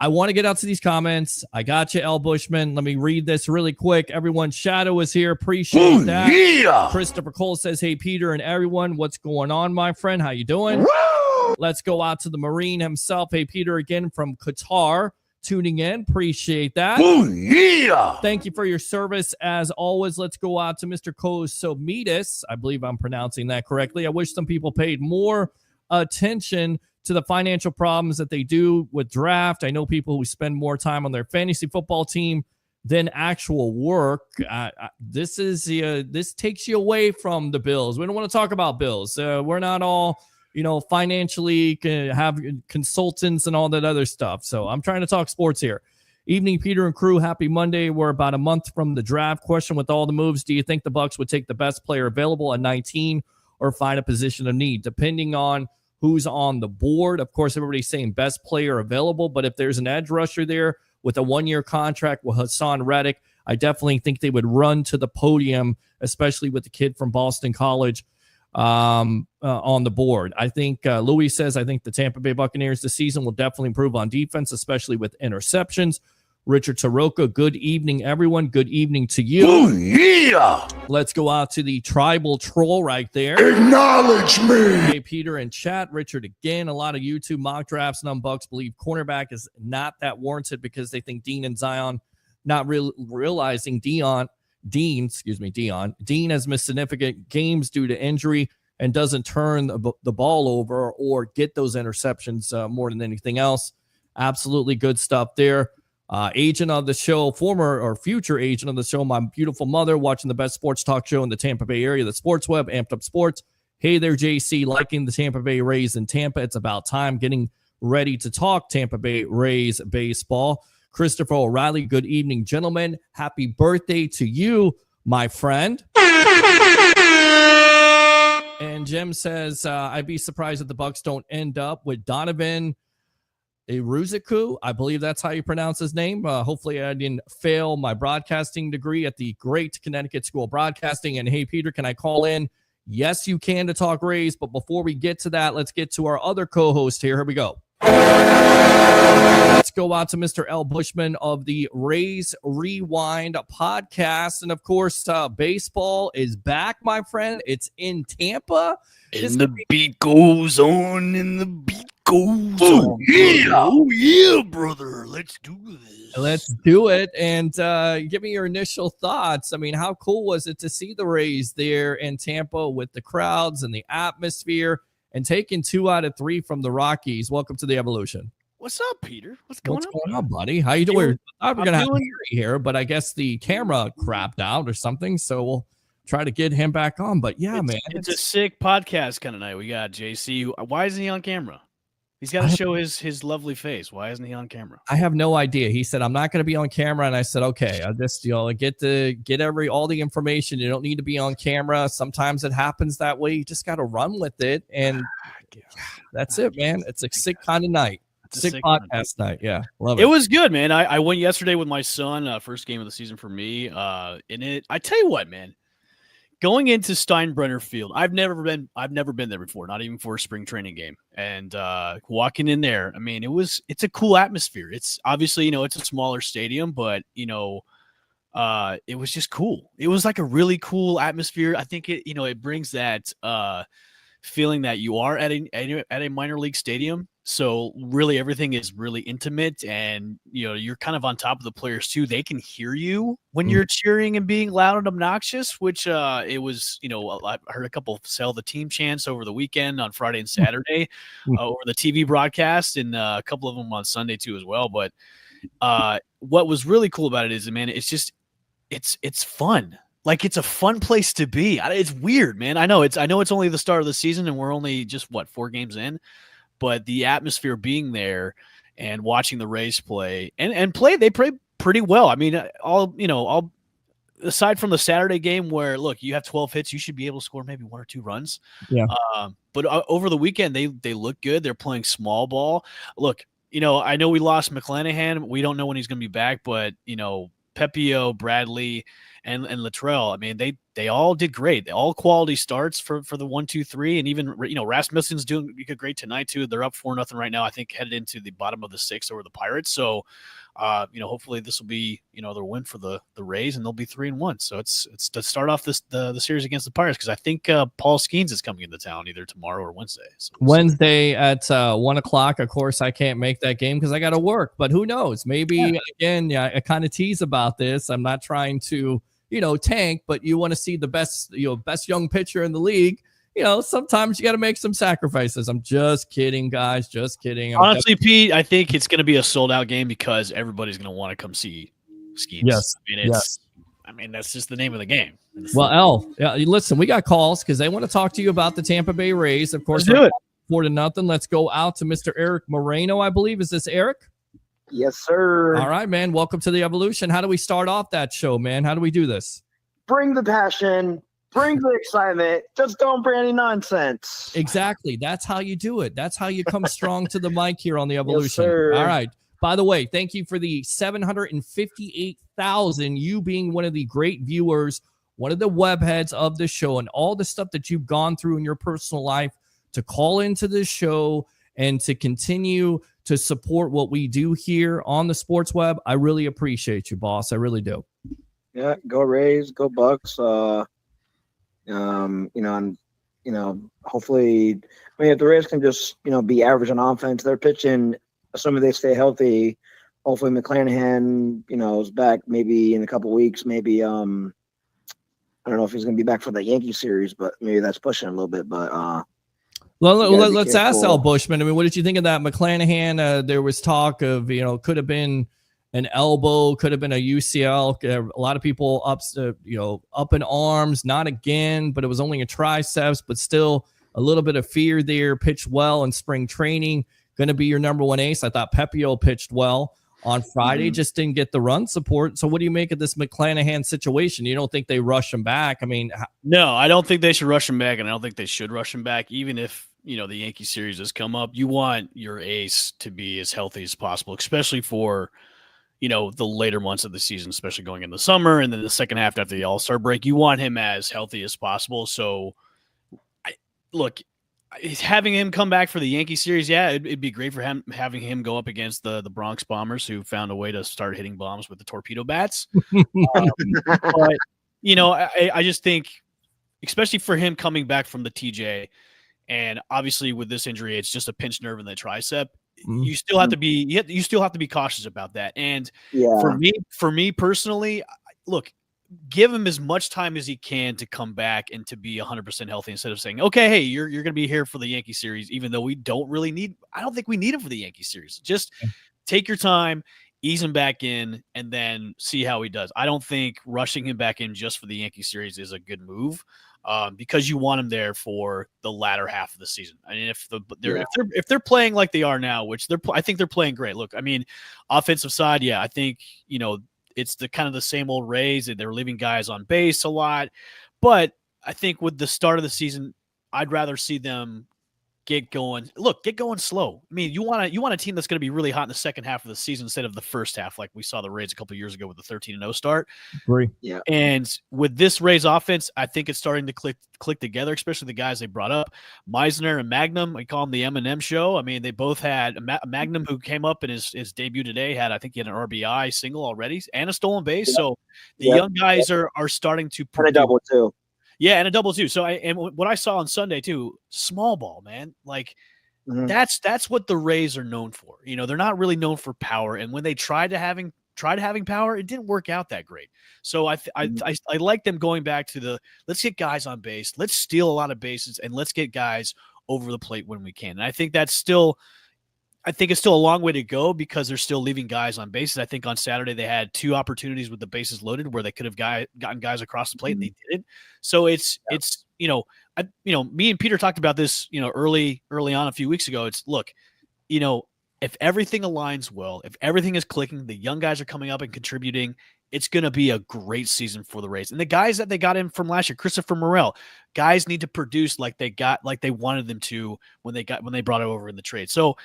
I want to get out to these comments. I got you, L. Bushman. Let me read this really quick. Everyone, Shadow is here. Appreciate that. Yeah. Christopher Cole says, hey, Peter and everyone, what's going on, my friend? How you doing? Woo! Let's go out to the Marine himself. Hey, Peter, again from Qatar, tuning in. Appreciate that. Ooh, yeah. Thank you for your service. As always, let's go out to Mr. Kosomitis. I believe I'm pronouncing that correctly. I wish some people paid more attention to the financial problems that they do with draft. I know people who spend more time on their fantasy football team than actual work. This takes you away from the Bills. We don't want to talk about Bills. We're not all, financially have consultants and all that other stuff. So I'm trying to talk sports here. Evening, Peter and crew. Happy Monday. We're about a month from the draft. Question: with all the moves, do you think the Bucs would take the best player available at 19 or find a position of need, depending on who's on the board? Of course, everybody's saying best player available, but if there's an edge rusher there with a 1-year contract with Hassan Reddick, I definitely think they would run to the podium, especially with the kid from Boston College on the board. I think Louis says, I think the Tampa Bay Buccaneers this season will definitely improve on defense, especially with interceptions. Richard Taroka, good evening, everyone. Good evening to you. Ooh, yeah. Let's go out to the tribal troll right there. Acknowledge me. Hey, Peter in chat. Richard again. A lot of YouTube mock drafts. None Bucs believe cornerback is not that warranted because they think Dean and Zion, not realizing Dean has missed significant games due to injury and doesn't turn the ball over or get those interceptions more than anything else. Absolutely good stuff there. Agent of the show, former or future agent of the show, my beautiful mother, watching the best sports talk show in the Tampa Bay area, the Sports Web, Amped Up Sports. Hey there, JC, liking the Tampa Bay Rays in Tampa. It's about time, getting ready to talk Tampa Bay Rays baseball. Christopher O'Reilly, good evening, gentlemen. Happy birthday to you. my friend. And Jim says, I'd be surprised if the Bucs don't end up with Donovan Iruzuku. I believe that's how you pronounce his name. Hopefully I didn't fail my broadcasting degree at the great Connecticut School of Broadcasting. And hey, Peter, can I call in? Yes, you can, to talk Rays. But before we get to that, let's get to our other co-host here. Here we go. Let's go out to Mr. L. Bushman of the Rays Rewind podcast. And of course, baseball is back, my friend. It's in Tampa. And the beat goes on, and the beat goes on. Yeah. Oh, yeah, brother. Let's do this. Let's do it. And give me your initial thoughts. I mean, how cool was it to see the Rays there in Tampa with the crowds and the atmosphere and taking 2 out of 3 from the Rockies? Welcome to the Evolution. What's up, Peter? What's going on, buddy? How you doing? We're going to have Harry here, but I guess the camera crapped out or something, so we'll try to get him back on. But yeah, man. It's a sick podcast kind of night. We got JC. Why isn't he on camera? He's got to show his lovely face. Why isn't he on camera? I have no idea. He said, I'm not going to be on camera. And I said, okay, I'll just, get all the information. You don't need to be on camera. Sometimes it happens that way. You just got to run with it. And that's it, man. It's a sick kind of night. Sick podcast night. Yeah. Love it. It was good, man. I went yesterday with my son, first game of the season for me. I tell you what, man, going into Steinbrenner Field, I've never been there before, not even for a spring training game. And walking in there, I mean, it's a cool atmosphere. It's obviously, it's a smaller stadium, but it was just cool. It was like a really cool atmosphere. I think it brings that feeling that you are at a minor league stadium. So really everything is really intimate, and you're kind of on top of the players too. They can hear you when you're cheering and being loud and obnoxious, which it was, I heard a couple sell the team chants over the weekend on Friday and Saturday over the TV broadcast, and a couple of them on Sunday too as well. But what was really cool about it is, man, it's fun. Like, it's a fun place to be. It's weird, man. I know it's only the start of the season and we're only just 4 games in. But the atmosphere being there and watching the Rays play and play, they play pretty well. I mean, all aside from the Saturday game where, look, you have 12 hits, you should be able to score maybe 1 or 2 runs. Yeah. But over the weekend, they look good. They're playing small ball. Look, I know we lost McClanahan. We don't know when he's going to be back, but Pepio, Bradley, and Luttrell, I mean, they all did great. They all quality starts for the 1, 2, 3, and even Rasmussen's doing great tonight too. They're up 4-0 right now. I think headed into the bottom of the 6th over the Pirates. So, hopefully this will be their win for the Rays, and they'll be 3-1. So it's to start off the series against the Pirates, because I think Paul Skeens is coming into town either tomorrow or Wednesday. So Wednesday at 1:00. Of course, I can't make that game because I got to work. But who knows? Maybe again, I kind of tease about this. I'm not trying to tank, but you want to see the best young pitcher in the league. Sometimes you got to make some sacrifices. I'm just kidding, guys. Just kidding. Honestly, Pete, I think it's going to be a sold out game because everybody's going to want to come see Skeens. Yes. I mean, that's just the name of the game. Well, listen, we got calls because they want to talk to you about the Tampa Bay Rays. Of course, let's do it. 4-0. Let's go out to Mr. Eric Moreno, I believe. Is this Eric? Yes, sir. All right, man. Welcome to the Evolution. How do we start off that show, man? How do we do this? Bring the passion. Bring the excitement. Just don't bring any nonsense. Exactly. That's how you do it. That's how you come strong to the mic here on the Evolution. Yes, sir. All right. By the way, thank you for the 758,000, you being one of the great viewers, one of the web heads of the show, and all the stuff that you've gone through in your personal life to call into this show and to continue to support what we do here on the Sports Web. I really appreciate you, boss. I really do. Yeah, go Rays, go Bucks. Hopefully, if the Rays can just, be average on offense, they're pitching, assuming they stay healthy. Hopefully McClanahan, is back maybe in a couple weeks. Maybe, I don't know if he's going to be back for the Yankee series, but maybe that's pushing a little bit. But, let's ask Al Bushman. I mean, what did you think of that McClanahan? There was talk of, could have been an elbow, could have been a UCL. A lot of people up in arms, not again, but it was only a triceps, but still a little bit of fear there. Pitched well in spring training. Going to be your number 1 ace. I thought Pepio pitched well. on Friday, just didn't get the run support. So what do you make of this McClanahan situation? You don't think they rush him back? I mean, no, I don't think they should rush him back, and I don't think they should rush him back, even if the Yankee series has come up. You want your ace to be as healthy as possible, especially for the later months of the season, especially going in the summer and then the second half after the All-Star break. You want him as healthy as possible. So, look, having him come back for the Yankee series, yeah, it'd be great for him, having him go up against the Bronx Bombers, who found a way to start hitting bombs with the torpedo bats. But I just think, especially for him coming back from the TJ, and obviously with this injury, it's just a pinched nerve in the tricep. You still have to be cautious about that. And for me personally, look, give him as much time as he can to come back and to be 100% healthy, instead of saying, okay, hey, you're going to be here for the Yankee series, even though I don't think we need him for the Yankee series. Just take your time, ease him back in, and then see how he does. I don't think rushing him back in just for the Yankee series is a good move. Because you want them there for the latter half of the season. I mean, if they're playing like they are now, which I think they're playing great. Look, I mean, offensive side, yeah, I think it's the kind of the same old Rays, and they're leaving guys on base a lot. But I think with the start of the season, I'd rather see them get going slow. I mean, you want a team that's going to be really hot in the second half of the season instead of the first half, like we saw the Rays a couple of years ago with the 13-0 start. Agree. Yeah. And with this Rays offense, I think it's starting to click together, especially the guys they brought up, Meisner and Magnum. We call them the M&M show. I mean, they both had Magnum, who came up in his debut today, had an RBI single already and a stolen base. So the young guys are starting to produce. And a double too. Yeah, and a double too. So what I saw on Sunday too, small ball, man. Like that's what the Rays are known for. They're not really known for power, and when they tried having power, it didn't work out that great. So I like them going back to let's get guys on base, let's steal a lot of bases, and let's get guys over the plate when we can. And I think it's still a long way to go, because they're still leaving guys on bases. I think on Saturday they had 2 opportunities with the bases loaded where they could have gotten guys across the plate, and they didn't. So it's me and Peter talked about this, early on a few weeks ago. It's look, if everything aligns well, if everything is clicking, the young guys are coming up and contributing, it's going to be a great season for the Rays. And the guys that they got in from last year, Christopher Morel, guys need to produce like they wanted them to when they brought it over in the trade. So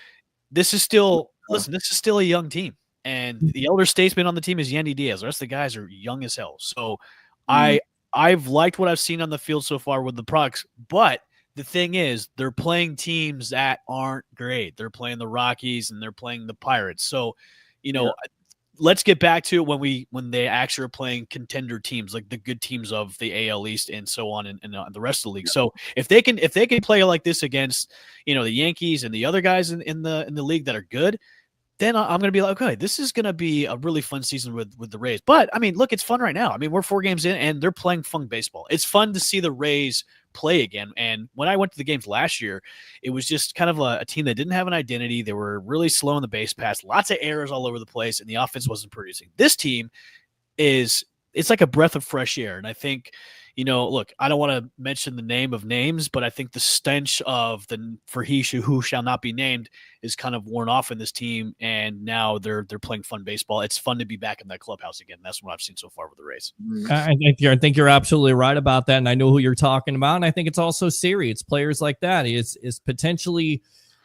this is still a young team, and the elder statesman on the team is Yandy Diaz. The rest of the guys are young as hell. So I've liked what I've seen on the field so far with the products, but the thing is, they're playing teams that aren't great. They're playing the Rockies and they're playing the Pirates. So, let's get back to it when they actually are playing contender teams, like the good teams of the AL East and so on, and the rest of the league. So if they can play like this against the Yankees and the other guys in the league that are good, then I'm going to be like, okay, this is going to be a really fun season with the Rays. But I mean, look, it's fun right now. I mean, we're 4 games in and they're playing fun baseball. It's fun to see the Rays play again. And when I went to the games last year, it was just kind of a team that didn't have an identity. They were really slow in the base pass, lots of errors all over the place, and the offense wasn't producing. This team it's like a breath of fresh air. And I think, look, I don't want to mention the name of names, but I think the stench of who shall not be named is kind of worn off in this team. And now they're playing fun baseball. It's fun to be back in that clubhouse again. That's what I've seen so far with the Rays. I think you're absolutely right about that. And I know who you're talking about. And I think it's also Siri. It's players like that. Is potentially,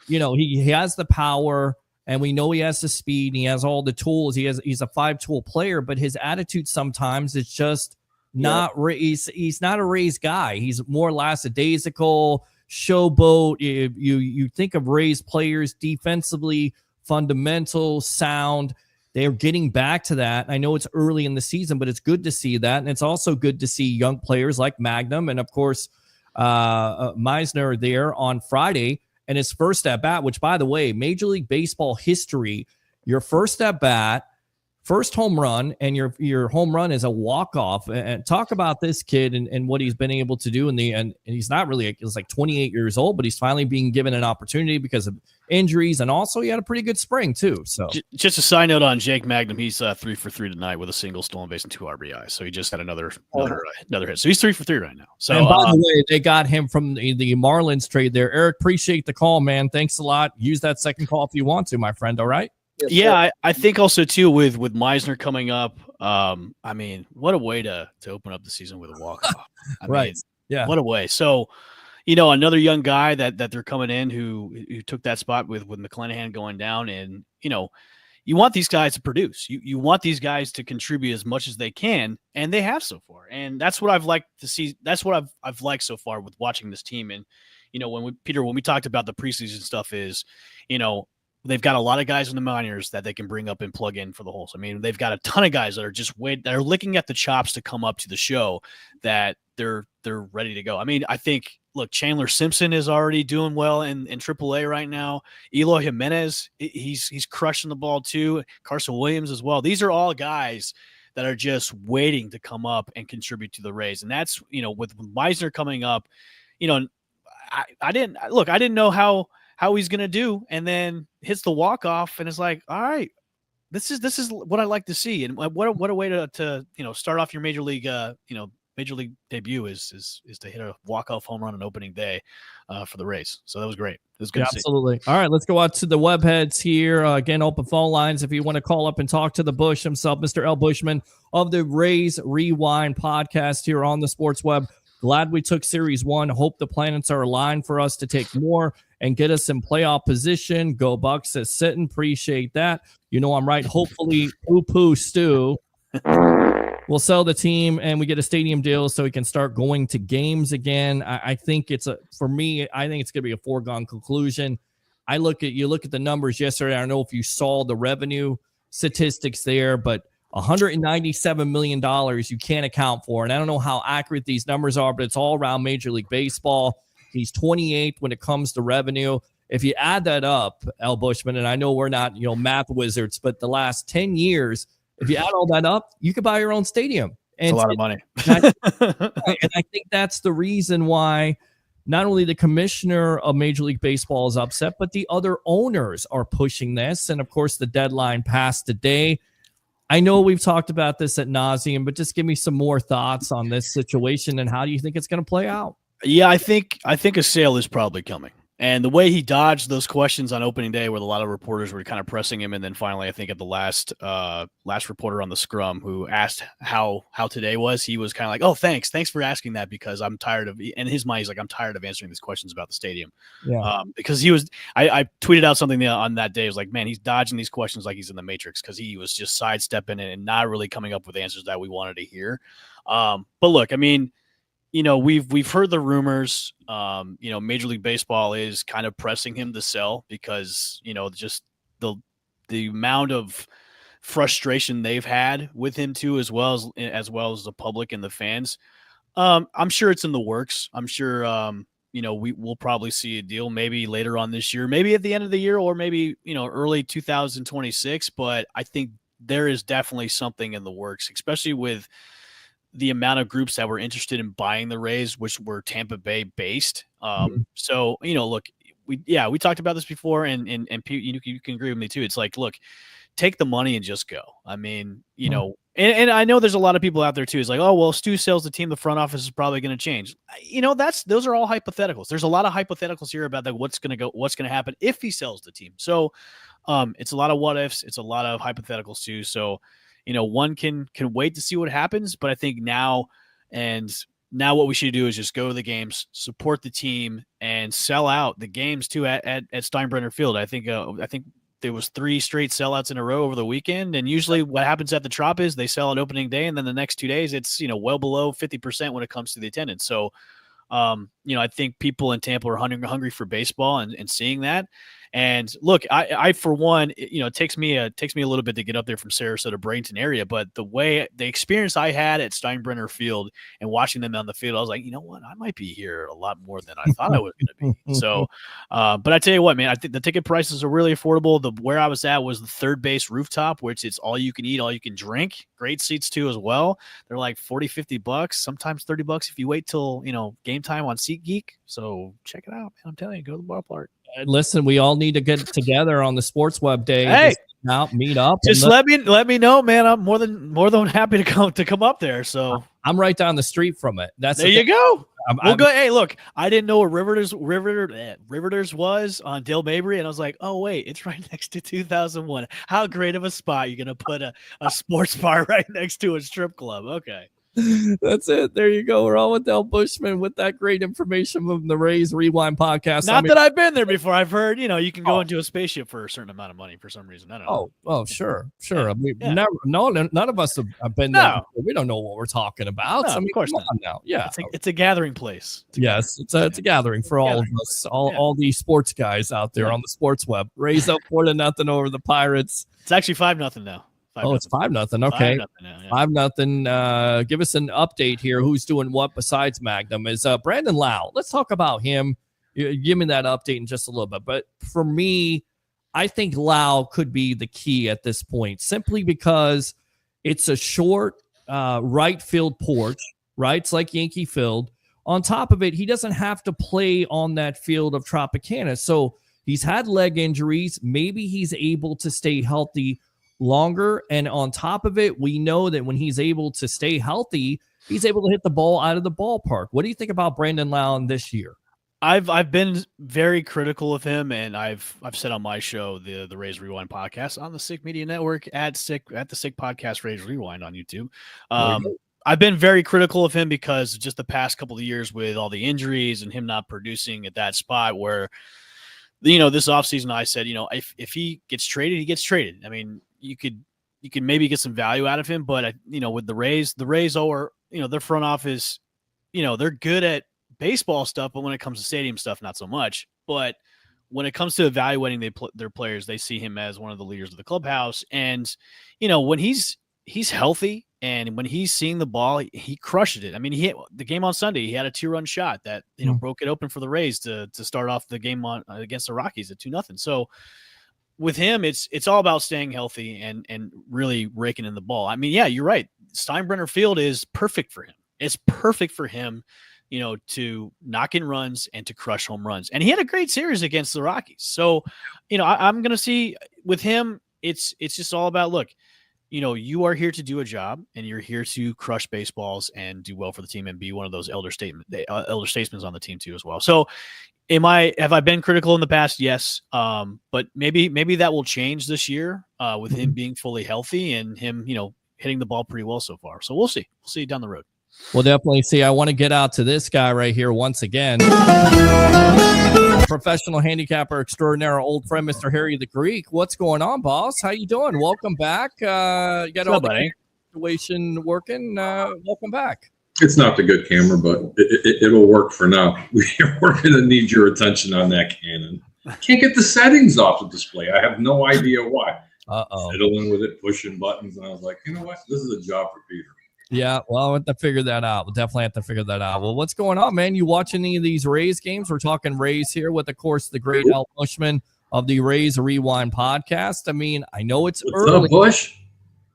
he has the power, and we know he has the speed, and he has all the tools. He's a 5-tool player, but his attitude sometimes is just he's not a Rays guy. He's more lackadaisical, showboat. You think of Rays players defensively, fundamental, sound. They're getting back to that. I know it's early in the season, but it's good to see that. And it's also good to see young players like Magnum and, of course, Meisner there on Friday. And his first at bat, which, by the way, Major League Baseball history, your first at bat, first home run, and your home run is a walk-off. And talk about this kid and what he's been able to do in the end. And he's not really, he's like 28 years old, but he's finally being given an opportunity because of injuries. And also he had a pretty good spring too. So just a side note on Jake Magnum, he's 3 for 3 tonight with a single, stolen base, and 2 RBIs. So he just had another hit. So he's 3 for 3 right now. So, and by the way, they got him from the Marlins trade there. Eric, appreciate the call, man. Thanks a lot. Use that second call if you want to, my friend. All right. Yes, Yeah, sir. I think also too with Meisner coming up. I mean, what a way to open up the season with a walk off. I Right. mean, Yeah. what a way. So, another young guy that they're coming in who took that spot with McClanahan going down, and you want these guys to produce. You want these guys to contribute as much as they can, and they have so far. And that's what I've liked to see. That's what I've liked so far with watching this team. And when we talked about the preseason stuff, is they've got a lot of guys in the minors that they can bring up and plug in for the holes. I mean, they've got a ton of guys that are that are licking at the chops to come up to the show, that they're ready to go. I mean, I think, look, Chandler Simpson is already doing well in AAA right now. Eloy Jimenez, he's crushing the ball too. Carson Williams as well. These are all guys that are just waiting to come up and contribute to the Rays. And that's, with Meisner coming up, I didn't know how he's going to do, and then hits the walk-off, and it's like, all right, this is what I like to see. And what a way to start off your major league debut is to hit a walk-off home run on opening day for the Rays. So that was great. It was good to see. Absolutely. All right, let's go out to the web heads here. Again, open phone lines if you want to call up and talk to the Bush himself, Mr. L. Bushman of the Rays Rewind podcast here on the Sports Web. Glad we took Series 1. Hope the planets are aligned for us to take more and get us in playoff position. Go Bucs is sitting. Appreciate that. I'm right. Hopefully, poo-poo Stu will sell the team and we get a stadium deal so we can start going to games again. I think for me, I think it's going to be a foregone conclusion. You look at the numbers yesterday. I don't know if you saw the revenue statistics there, but $197 million you can't account for. And I don't know how accurate these numbers are, but it's all around Major League Baseball. He's 28th when it comes to revenue. If you add that up, L. Bushman, and I know we're not math wizards, but the last 10 years, if you add all that up, you could buy your own stadium. And it's a lot of money. And I think that's the reason why not only the commissioner of Major League Baseball is upset, but the other owners are pushing this. And of course, the deadline passed today. I know we've talked about this ad nauseum, but just give me some more thoughts on this situation and how do you think it's going to play out? Yeah, I think a sale is probably coming. And the way he dodged those questions on opening day, where a lot of reporters were kind of pressing him, and then finally, I think at the last reporter on the scrum who asked how today was, he was kind of like, "Oh, thanks for asking that, because I'm tired of." In his mind, he's like, "I'm tired of answering these questions about the stadium." Yeah. Because I tweeted out something on that day. It was like, man, he's dodging these questions like he's in the Matrix, because he was just sidestepping it and not really coming up with answers that we wanted to hear. But look, I mean, we've heard the rumors. Major League Baseball is kind of pressing him to sell because, just the amount of frustration they've had with him too, as well as the public and the fans. I'm sure it's in the works. I'm sure, we'll probably see a deal maybe later on this year, maybe at the end of the year, or maybe, early 2026. But I think there is definitely something in the works, especially with the amount of groups that were interested in buying the Rays, which were Tampa Bay based. So, look, we talked about this before, and you can agree with me too. It's like, look, take the money and just go. I mean, and I know there's a lot of people out there too. It's like, oh, well, Stu sells the team, the front office is probably going to change. Those are all hypotheticals. There's a lot of hypotheticals here about what's going to happen if he sells the team. So, it's a lot of what ifs. It's a lot of hypotheticals too. So, one can wait to see what happens, but I think now what we should do is just go to the games, support the team, and sell out the games too at Steinbrenner Field. I think there was 3 straight sellouts in a row over the weekend, and usually what happens at the Trop is they sell on opening day, and then the next 2 days it's well below 50% when it comes to the attendance. So I think people in Tampa are hungry for baseball and seeing that. And look, I for one, it takes me a little bit to get up there from Sarasota, Bradenton area, but the experience I had at Steinbrenner Field and watching them on the field, I was like, you know what, I might be here a lot more than I thought I was going to be. So, but I tell you what, man, I think the ticket prices are really affordable. Where I was at was the third base rooftop, which it's all you can eat, all you can drink. Great seats too as well. They're like $40-$50, sometimes $30 if you wait till game time on SeatGeek. So check it out, man. I'm telling you, go to the ballpark. Listen, we all need to get together on the Sports Web Day. Hey, meet up. Just let me know, man. I'm more than happy to come up there. So I'm right down the street from it. There you go. We'll go. Hey, look, I didn't know what Riveters was on Dale Mabry, and I was like, oh wait, it's right next to 2001. How great of a spot! You're gonna put a sports bar right next to a strip club. Okay. That's it. There you go. We're all with Del Bushman with that great information from the Rays Rewind podcast. Not that I've been there before. I've heard, you can go into a spaceship for a certain amount of money for some reason. I don't know. Oh, sure. Yeah. I mean, Yeah. none of us have been there. No. We don't know what we're talking about. No, I mean, of course come not. on now. Yeah. It's a gathering place. It's a gathering for all of us, all these sports guys out there on the sports web. Rays up 4-0 over the Pirates. It's actually 5-0 now. It's 5-0. Okay. 5-0 now, 5-0. Give us an update here. Who's doing what besides Magnum? Is Brandon Lau. Let's talk about him. Give me that update in just a little bit. But for me, I think Lau could be the key at this point, simply because it's a short right field porch, right? It's like Yankee Field. On top of it, he doesn't have to play on that field of Tropicana. So he's had leg injuries. Maybe he's able to stay healthy longer. And on top of it, we know that when he's able to stay healthy, he's able to hit the ball out of the ballpark. What do you think about Brandon Lau this year? I've been very critical of him, and I've said on my show, the Rays Rewind podcast on the Sick Media Network at the Sick Podcast Rays Rewind on YouTube. I've been very critical of him because just the past couple of years with all the injuries and him not producing at that spot where, this offseason I said, if he gets traded, he gets traded. I mean, you could maybe get some value out of him, but with the Rays are, their front office, they're good at baseball stuff, but when it comes to stadium stuff, not so much. But when it comes to evaluating their players, they see him as one of the leaders of the clubhouse. And, when he's healthy and when he's seeing the ball, he crushed it. I mean, he hit the game on Sunday. He had a 2-run shot that, broke it open for the Rays to start off the game against the Rockies at 2-0. So with him, it's all about staying healthy and really raking in the ball. I mean, yeah, you're right. Steinbrenner Field is perfect for him. It's perfect for him, to knock in runs and to crush home runs. And he had a great series against the Rockies. So, I'm going to see with him, it's just all about, look, you are here to do a job and you're here to crush baseballs and do well for the team and be one of those elder statesmen on the team too as well. So have I been critical in the past? Yes. But maybe that will change this year with him being fully healthy and him, hitting the ball pretty well so far. So we'll see. We'll see down the road. We'll definitely see. I want to get out to this guy right here once again. Professional handicapper extraordinaire, our old friend, Mr. Harry the Greek. What's going on, boss? How you doing? Welcome back. You got all the situation working. Welcome back. It's not the good camera, but it'll work for now. We're going to need your attention on that Canon. I can't get the settings off the display. I have no idea why. Fiddling with it, pushing buttons, and I was like, you know what? This is a job for Peter. Yeah, well, I'll have to figure that out. We'll definitely have to figure that out. Well, what's going on, man? You watching any of these Rays games? We're talking Rays here with, of course, the great Al Bushman of the Rays Rewind podcast. I mean, I know it's early. What's up, Bush?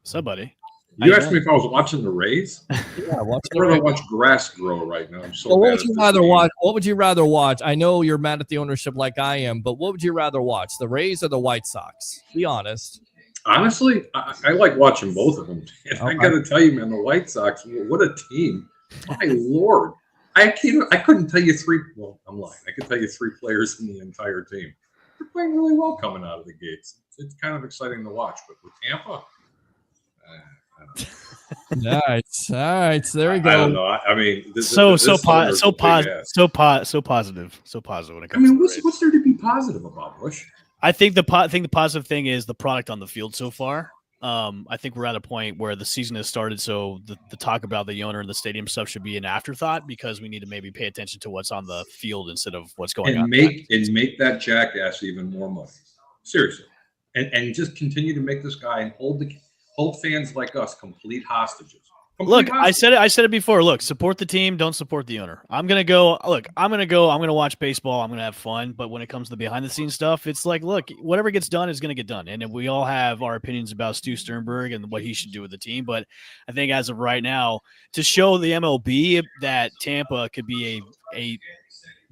What's up, buddy? You asked me if I was watching the Rays? Yeah, watching the Rays. I watch grass grow right now. I'm so well, what would you rather watch? What would you rather watch? I know you're mad at the ownership like I am, but what would you rather watch, the Rays or the White Sox? Be honest. Honestly, I like watching both of them. And I got to tell you, man, the White Sox, what a team. My Lord. I couldn't tell you three. Well, I'm lying. I could tell you three players in the entire team. They're playing really well coming out of the gates. It's kind of exciting to watch. But with Tampa, Nice. All right. So there we go. I don't know. I mean, so positive. So positive when it comes. I mean, to what's there to be positive about, Bush? I think the positive thing is the product on the field so far. I think we're at a point where the season has started, so the talk about the owner and the stadium stuff should be an afterthought because we need to maybe pay attention to what's on the field instead of what's going on. Make that jackass even more money. Seriously, and just continue to make this guy and hold fans like us complete hostages. Look, I said it before. Look, support the team, don't support the owner. I'm going to watch baseball. I'm going to have fun. But when it comes to the behind the scenes stuff, it's like, look, whatever gets done is going to get done. And we all have our opinions about Stu Sternberg and what he should do with the team. But I think as of right now, to show the MLB that Tampa could be a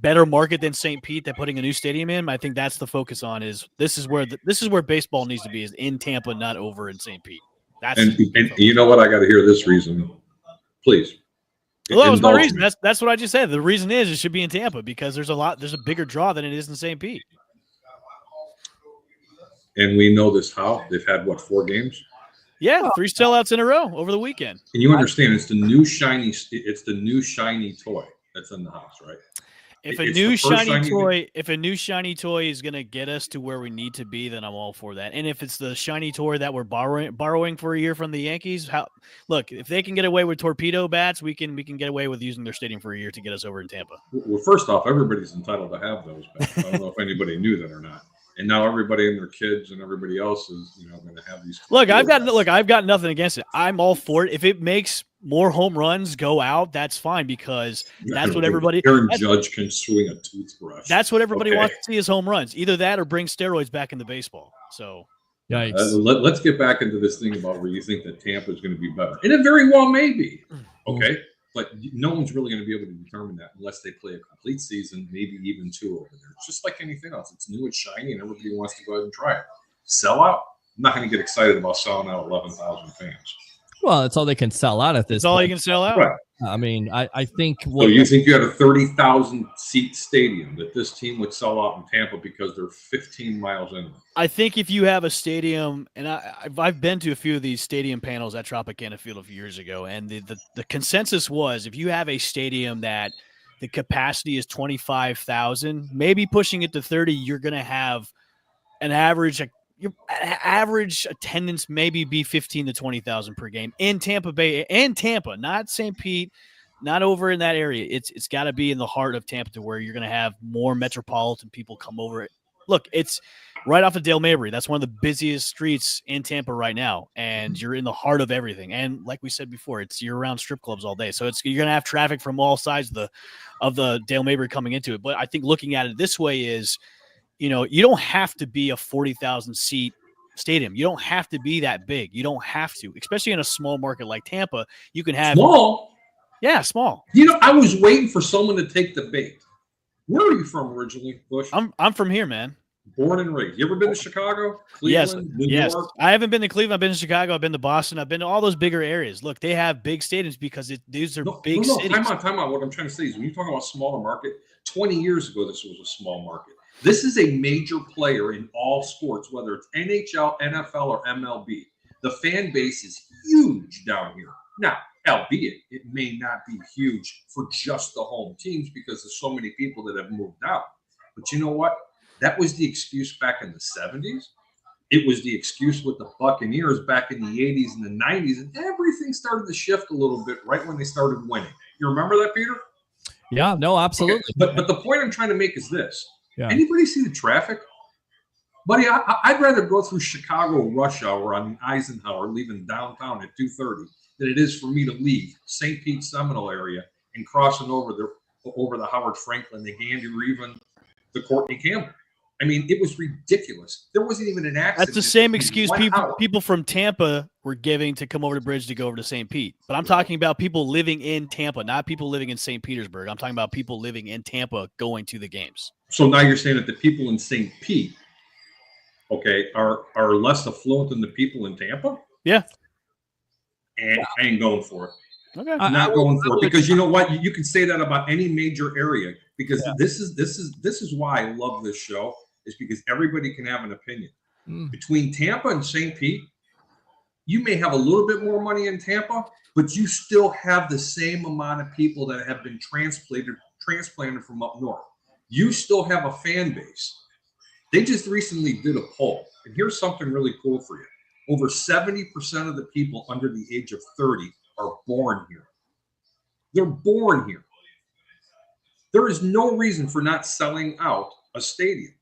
better market than St. Pete that putting a new stadium in, I think that's the focus on this is where baseball needs to be, is in Tampa, not over in St. Pete. And you know what? I got to hear this reason, please. Well, that was my Indulge reason. me. That's what I just said. The reason is it should be in Tampa because there's a bigger draw than it is in St. Pete. And we know this how they've had 4 games. Yeah, 3 sellouts in a row over the weekend. And you understand it's the new shiny toy that's in the house, right? If It's a new the first shiny toy is going to get us to where we need to be, then I'm all for that. And if it's the shiny toy that we're borrowing for a year from the Yankees, look, if they can get away with torpedo bats, we can get away with using their stadium for a year to get us over in Tampa. Well, first off, everybody's entitled to have those bats. I don't know if anybody knew that or not. And now everybody and their kids and everybody else is, going to have these. Look, I've got nothing against it. I'm all for it. If it makes more home runs go out, that's fine because that's what everybody. Aaron Judge can swing a toothbrush. That's what everybody wants to see is home runs. Either that or bring steroids back into baseball. So, yikes. Let's get back into this thing about where you think that Tampa is going to be better, and it very well may be. Okay. But no one's really going to be able to determine that unless they play a complete season, maybe even 2 over there. It's just like anything else. It's new, it's shiny, and everybody wants to go ahead and try it. Sell out. I'm not going to get excited about selling out 11,000 fans. Well, that's all they can sell out at this That's all point. you can sell out. Right. I mean, I think. So you think you had a 30,000 seat stadium that this team would sell out in Tampa because they're 15 miles in? I think if you have a stadium, and I've been to a few of these stadium panels at Tropicana Field a few years ago, and the consensus was if you have a stadium that the capacity is 25,000, maybe pushing it to 30, you're going to have an average. Your average attendance maybe be 15 to 20,000 per game in Tampa Bay and Tampa, not St. Pete, not over in that area. It's got to be in the heart of Tampa to where you're going to have more metropolitan people come over it. Look, it's right off of Dale Mabry. That's one of the busiest streets in Tampa right now, and you're in the heart of everything. And like we said before, it's year-round strip clubs all day, so you're going to have traffic from all sides of the Dale Mabry coming into it. But I think looking at it this way is, you don't have to be a 40,000 seat stadium. You don't have to be that big. You don't have to, especially in a small market like Tampa. You can have small. Yeah, small. I was waiting for someone to take the bait. Where are you from originally, Bush? I'm from here, man. Born and raised. You ever been to Chicago? Cleveland, New York? I haven't been to Cleveland. I've been to Chicago. I've been to Boston. I've been to all those bigger areas. Look, they have big stadiums because these are big cities. Time out. What I'm trying to say is when you talk about smaller market, 20 years ago, this was a small market. This is a major player in all sports, whether it's NHL, NFL, or MLB. The fan base is huge down here. Now, albeit it may not be huge for just the home teams because there's so many people that have moved out. But you know what? That was the excuse back in the 70s. It was the excuse with the Buccaneers back in the 80s and the 90s. And everything started to shift a little bit right when they started winning. You remember that, Peter? Yeah, no, absolutely. Okay. But the point I'm trying to make is this. Yeah. Anybody see the traffic? Buddy, I'd rather go through Chicago rush hour on the Eisenhower leaving downtown at 2:30 than it is for me to leave St. Pete Seminole area and crossing over the Howard Franklin, the Gandy, or even the Courtney Campbell. I mean, it was ridiculous. There wasn't even an accident. That's the same excuse people from Tampa were giving to come over the bridge to go over to St. Pete. But I'm talking about people living in Tampa, not people living in St. Petersburg. I'm talking about people living in Tampa going to the games. So now you're saying that the people in St. Pete, are less affluent than the people in Tampa? Yeah. And I ain't going for it. Okay. I'm not going for it because you know what? You can say that about any major area because this is why I love this show is because everybody can have an opinion. Between Tampa and St. Pete, you may have a little bit more money in Tampa, but you still have the same amount of people that have been transplanted from up north. You still have a fan base. They just recently did a poll, and here's something really cool for you. Over 70% of the people under the age of 30 are born here. They're born here. There is no reason for not selling out a stadium.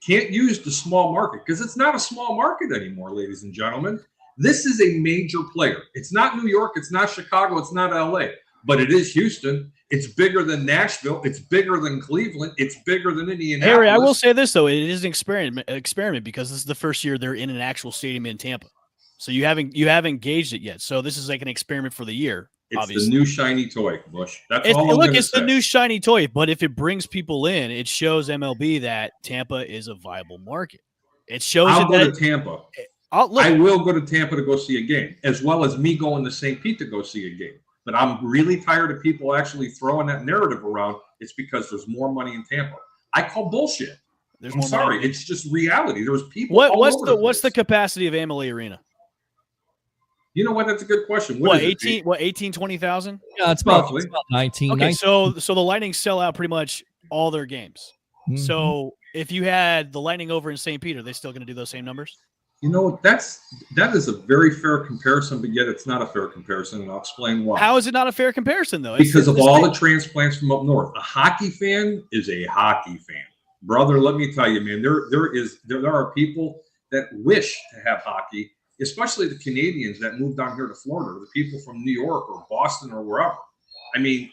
Can't use the small market because it's not a small market anymore, ladies and gentlemen. This is a major player. It's not New York. It's not Chicago. It's not LA, but it is Houston. It's bigger than Nashville. It's bigger than Cleveland. It's bigger than Indianapolis. Harry, I will say this, though. It is an experiment because this is the first year they're in an actual stadium in Tampa. So you haven't gauged it yet. So this is like an experiment for the year. It's obviously the new shiny toy, Bush. That's all I'm look, gonna it's say. the new shiny toy, but if it brings people in, it shows MLB that Tampa is a viable market. It shows I'll go that to Tampa. I will go to Tampa to go see a game, as well as me going to St. Pete to go see a game. But I'm really tired of people actually throwing that narrative around. It's because there's more money in Tampa. I call bullshit. I'm sorry. Money. It's just reality. There's people. What's the capacity of Amalie Arena? You know what? That's a good question. What 20,000? Yeah, it's about 19. Okay, 19. So the Lightning sell out pretty much all their games. Mm-hmm. So if you had the Lightning over in St. Peter, they still going to do those same numbers? You know, that is a very fair comparison, but yet it's not a fair comparison, and I'll explain why. How is it not a fair comparison, though? Because of all the transplants from up north. A hockey fan is a hockey fan. Brother, let me tell you, man, there are people that wish to have hockey, especially the Canadians that moved down here to Florida, or the people from New York or Boston or wherever. I mean,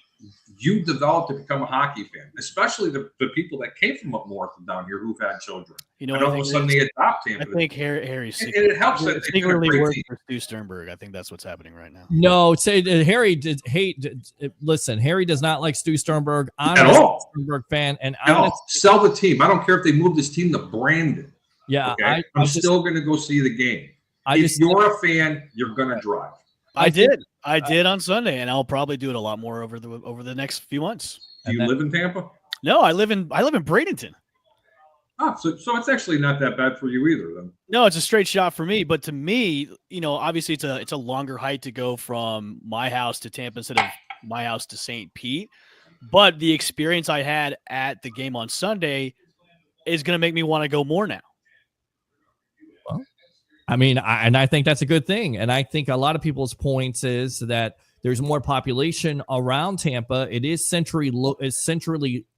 you develop to become a hockey fan, especially the people that came from up north and down here who've had children. You know, and all of a sudden they adopt Tampa. I think Harry's it helps that they secretly work for Stu Sternberg. I think that's what's happening right now. No, say Harry did hate. Listen, Harry does not like Stu Sternberg. I'm at a all. Sternberg fan, and sell the team. I don't care if they move this team to Brandon. Yeah, okay? I'm still going to go see the game. If you're a fan, you're going to drive. I did on Sunday, and I'll probably do it a lot more over the next few months. Do you live in Tampa? No, I live in Bradenton. Ah, so it's actually not that bad for you either, then. No, it's a straight shot for me. But to me, you know, obviously it's a longer hike to go from my house to Tampa instead of my house to St. Pete. But the experience I had at the game on Sunday is going to make me want to go more now. I mean, I think that's a good thing. And I think a lot of people's points is that there's more population around Tampa. It is centrally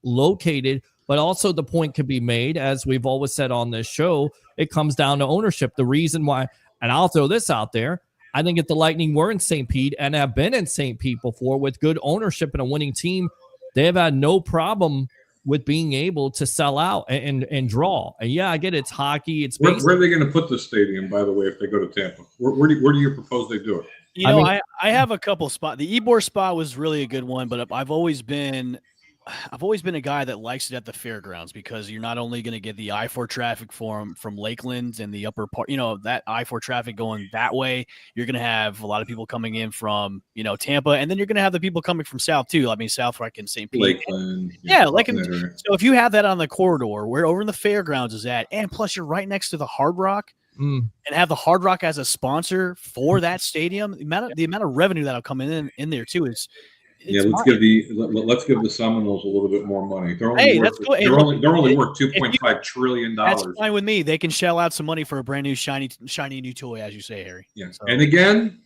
located, but also the point could be made, as we've always said on this show, it comes down to ownership. The reason why, and I'll throw this out there, I think if the Lightning were in St. Pete and have been in St. Pete before with good ownership and a winning team, they have had no problem with being able to sell out and draw. And yeah, I get it's hockey. It's where are they going to put the stadium, by the way, if they go to Tampa? Where do you propose they do it? You know, I have a couple spots. The Ybor spot was really a good one, but I've always been a guy that likes it at the fairgrounds because you're not only going to get the I-4 traffic from Lakeland and the upper part, you know, that I-4 traffic going that way. You're going to have a lot of people coming in from, you know, Tampa, and then you're going to have the people coming from south too. I mean, South like in St. Pete. Lakeland. Yeah, Lakeland. So if you have that on the corridor where over in the fairgrounds is at, and plus you're right next to the Hard Rock, and have the Hard Rock as a sponsor for that stadium, the amount of revenue that'll come in there too is. Let's give the Seminoles a little bit more money. They're only worth $2.5 trillion. That's fine with me. They can shell out some money for a brand new shiny new toy, as you say, Harry. Yeah. So. And again,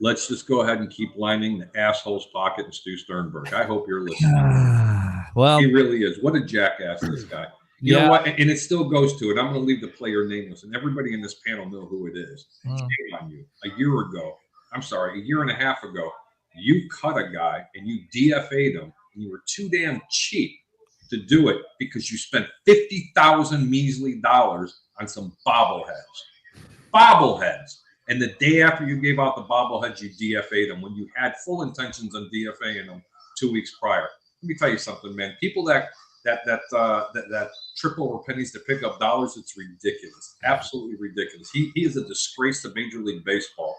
let's just go ahead and keep lining the asshole's pocket and Stu Sternberg. I hope you're listening. Well, he really is. What a jackass, this guy. You know what? And it still goes to it. I'm going to leave the player nameless, and everybody in this panel know who it is. Shame on you. A year and a half ago, you cut a guy and you DFA'd him, and you were too damn cheap to do it because you spent $50,000 measly dollars on some bobbleheads. And the day after you gave out the bobbleheads, you DFA'd them when you had full intentions on DFAing them 2 weeks prior. Let me tell you something, man. People that trip over pennies to pick up dollars, it's ridiculous. Absolutely ridiculous. He is a disgrace to Major League Baseball.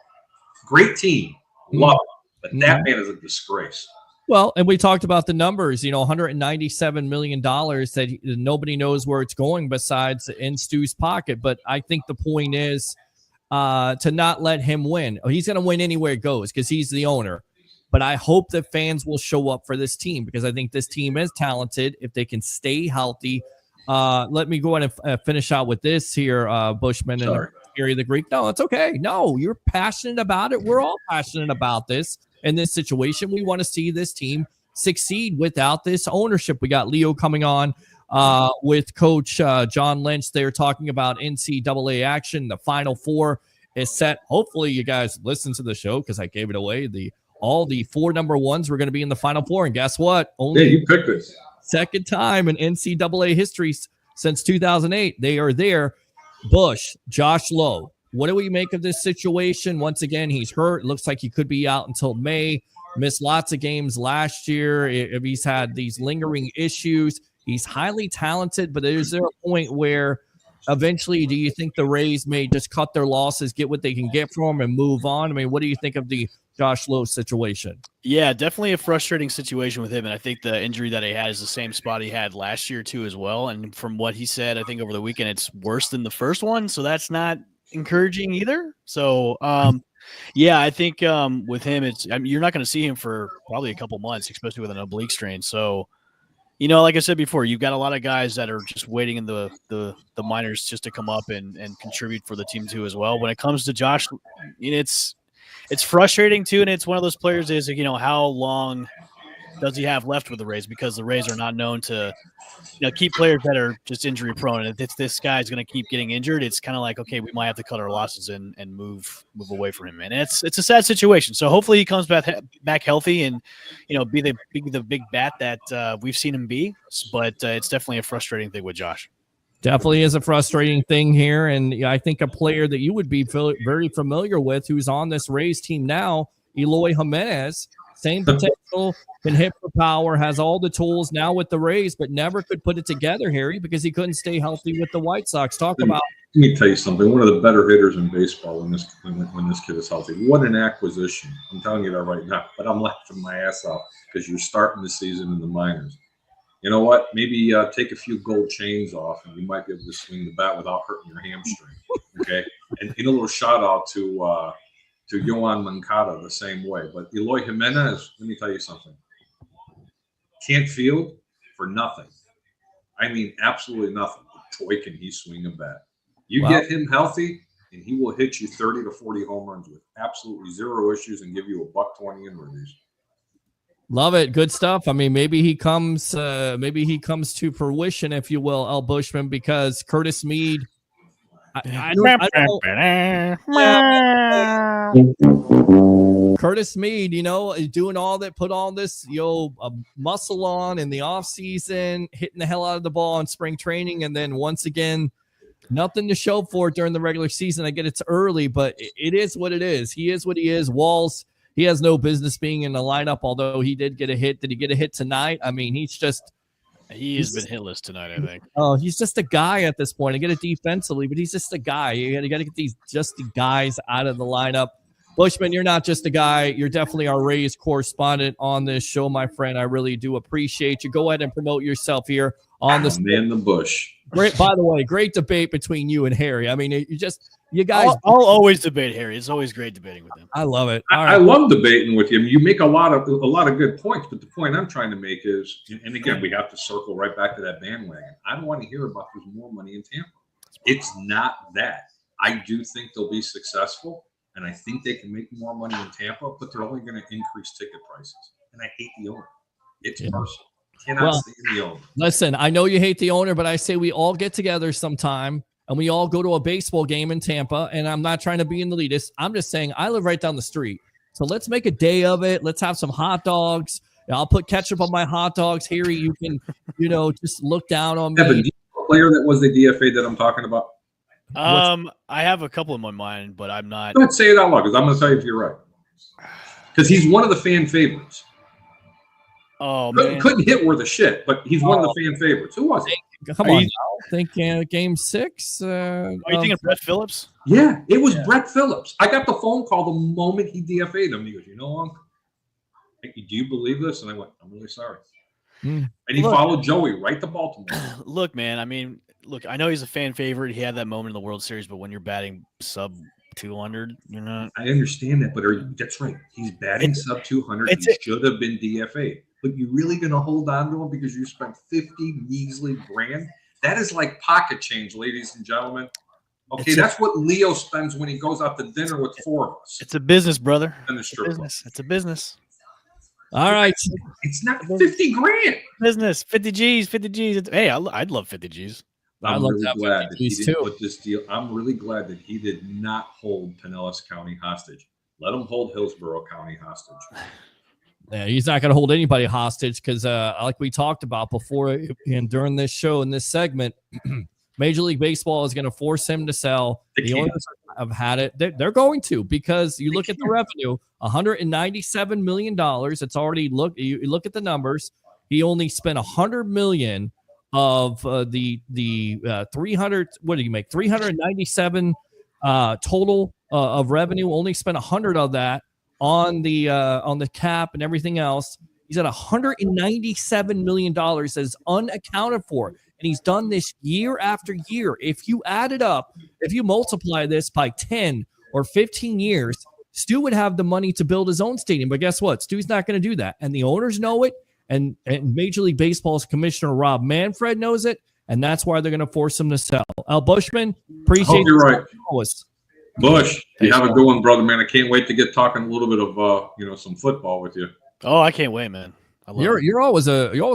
Great team. Love him. But that man is a disgrace. Well, and we talked about the numbers, you know, $197 million that nobody knows where it's going besides in Stu's pocket. But I think the point is to not let him win. He's going to win anywhere it goes because he's the owner. But I hope that fans will show up for this team because I think this team is talented if they can stay healthy. Let me go ahead and finish out with this here, Bushman and Gary the Greek. No, it's okay. No, you're passionate about it. We're all passionate about this. In this situation, we want to see this team succeed without this ownership. We got Leo coming on with Coach John Lynch. They're talking about NCAA action. The Final Four is set. Hopefully, you guys listen to the show because I gave it away. All the 4 number ones were going to be in the Final Four, and guess what? Only you picked this. Second time in NCAA history since 2008. They are there. Bush, Josh Lowe. What do we make of this situation? Once again, he's hurt. It looks like he could be out until May. Missed lots of games last year. If he's had these lingering issues, he's highly talented, but is there a point where eventually do you think the Rays may just cut their losses, get what they can get from him, and move on? I mean, what do you think of the Josh Lowe's situation. Yeah, definitely a frustrating situation with him. And I think the injury that he had is the same spot he had last year too as well. And from what he said, I think over the weekend, it's worse than the first one. So that's not encouraging either. So, yeah, I think with him, you're not going to see him for probably a couple months, especially with an oblique strain. So, like I said before, you've got a lot of guys that are just waiting in the minors just to come up and contribute for the team too as well. When it comes to Josh, it's frustrating too, and it's one of those players is, how long does he have left with the Rays, because the Rays are not known to keep players that are just injury prone. And if this guy's going to keep getting injured, it's kind of like, okay, we might have to cut our losses and move away from him. And it's a sad situation. So hopefully he comes back healthy and, be the big bat that we've seen him be. But it's definitely a frustrating thing with Josh. Definitely is a frustrating thing here. And I think a player that you would be very familiar with who's on this Rays team now, Eloy Jimenez, same potential, can hit for power, has all the tools now with the Rays, but never could put it together, Harry, because he couldn't stay healthy with the White Sox. Let me tell you something. One of the better hitters in baseball when this kid is healthy. What an acquisition. I'm telling you that right now. But I'm laughing my ass off because you're starting the season in the minors. You know what? Maybe take a few gold chains off, and you might be able to swing the bat without hurting your hamstring. Okay? And a little shout-out to Yohan Moncada the same way. But Eloy Jimenez, let me tell you something. Can't field for nothing. I mean, absolutely nothing. Boy, can he swing a bat. You get him healthy, and he will hit you 30 to 40 home runs with absolutely zero issues and give you $120 in release. Love it. Good stuff. I mean, maybe he comes to fruition, if you will, El Bushman, because Curtis Mead. Curtis Mead, doing all that, put all this, muscle on in the off season, hitting the hell out of the ball in spring training, and then once again, nothing to show for it during the regular season. I get it's early, but it is what it is. He is what he is. Walls, he has no business being in the lineup, although he did get a hit. Did he get a hit tonight? I mean, he has been hitless tonight, I think. Oh, he's just a guy at this point. I get it defensively, but he's just a guy. You got to get the guys out of the lineup. Bushman, you're not just a guy. You're definitely our Rays correspondent on this show, my friend. I really do appreciate you. Go ahead and promote yourself here on the Man the Bush. Great, by the way, great debate between you and Harry. I mean, you guys. I'll always debate Harry. It's always great debating with him. I love it. I love debating with you. I mean, you make a lot of good points, but the point I'm trying to make is, and again, we have to circle right back to that bandwagon. I don't want to hear about there's more money in Tampa. It's not that. I do think they'll be successful, and I think they can make more money in Tampa, but they're only going to increase ticket prices. And I hate the owner. It's personal. Cannot stand the owner. Listen, I know you hate the owner, but I say we all get together sometime and we all go to a baseball game in Tampa. And I'm not trying to be an elitist. I'm just saying I live right down the street. So let's make a day of it. Let's have some hot dogs. I'll put ketchup on my hot dogs. Harry, you can, just look down on me. Have a player that was the DFA that I'm talking about? I have a couple in my mind, but I'm not. Don't say it out loud because I'm going to tell you if you're right. Because he's one of the fan favorites. Oh, man. Couldn't hit worth a shit, but he's one of the fan favorites. Who was it? Come on. I think game 6. Are you thinking Brett Phillips? Yeah, it was Brett Phillips. I got the phone call the moment he DFA'd him. He goes, Uncle, do you believe this? And I went, I'm really sorry. And he followed Joey right to Baltimore. Look, man, I mean, I know he's a fan favorite. He had that moment in the World Series, but when you're batting sub 200, you're not. I understand that, but that's right. He's batting sub 200. He should have been DFA'd. But you're really going to hold on to him because you spent 50 measly grand? That is like pocket change, ladies and gentlemen. Okay, that's what Leo spends when he goes out to dinner with 4 of us. It's a business, brother. It's a business. All right. It's not 50 grand. Business, 50 G's. Hey, I'd love 50 G's. I'm really glad that he didn't put this deal. I'm really glad that he did not hold Pinellas County hostage. Let him hold Hillsborough County hostage. Yeah, he's not going to hold anybody hostage because, like we talked about before and during this show in this segment, Major League Baseball is going to force him to sell. The owners have had it. They're going to, because you look at the revenue, $197 million. It's already you look at the numbers. He only spent $100 million of the 300. What did he make? 397 total of revenue. Only spent 100 of that on the cap and everything else. He's at $197 million that is unaccounted for. And he's done this year after year. If you add it up, if you multiply this by 10 or 15 years, Stu would have the money to build his own stadium. But guess what? Stu's not going to do that. And the owners know it. And Major League Baseball's commissioner, Rob Manfred, knows it. And that's why they're going to force him to sell. Bushman, appreciate Hope you're right. Always. Bush, you have a good one, brother, man. I can't wait to get talking a little bit of some football with you. Oh, I can't wait, man. I love it. You're always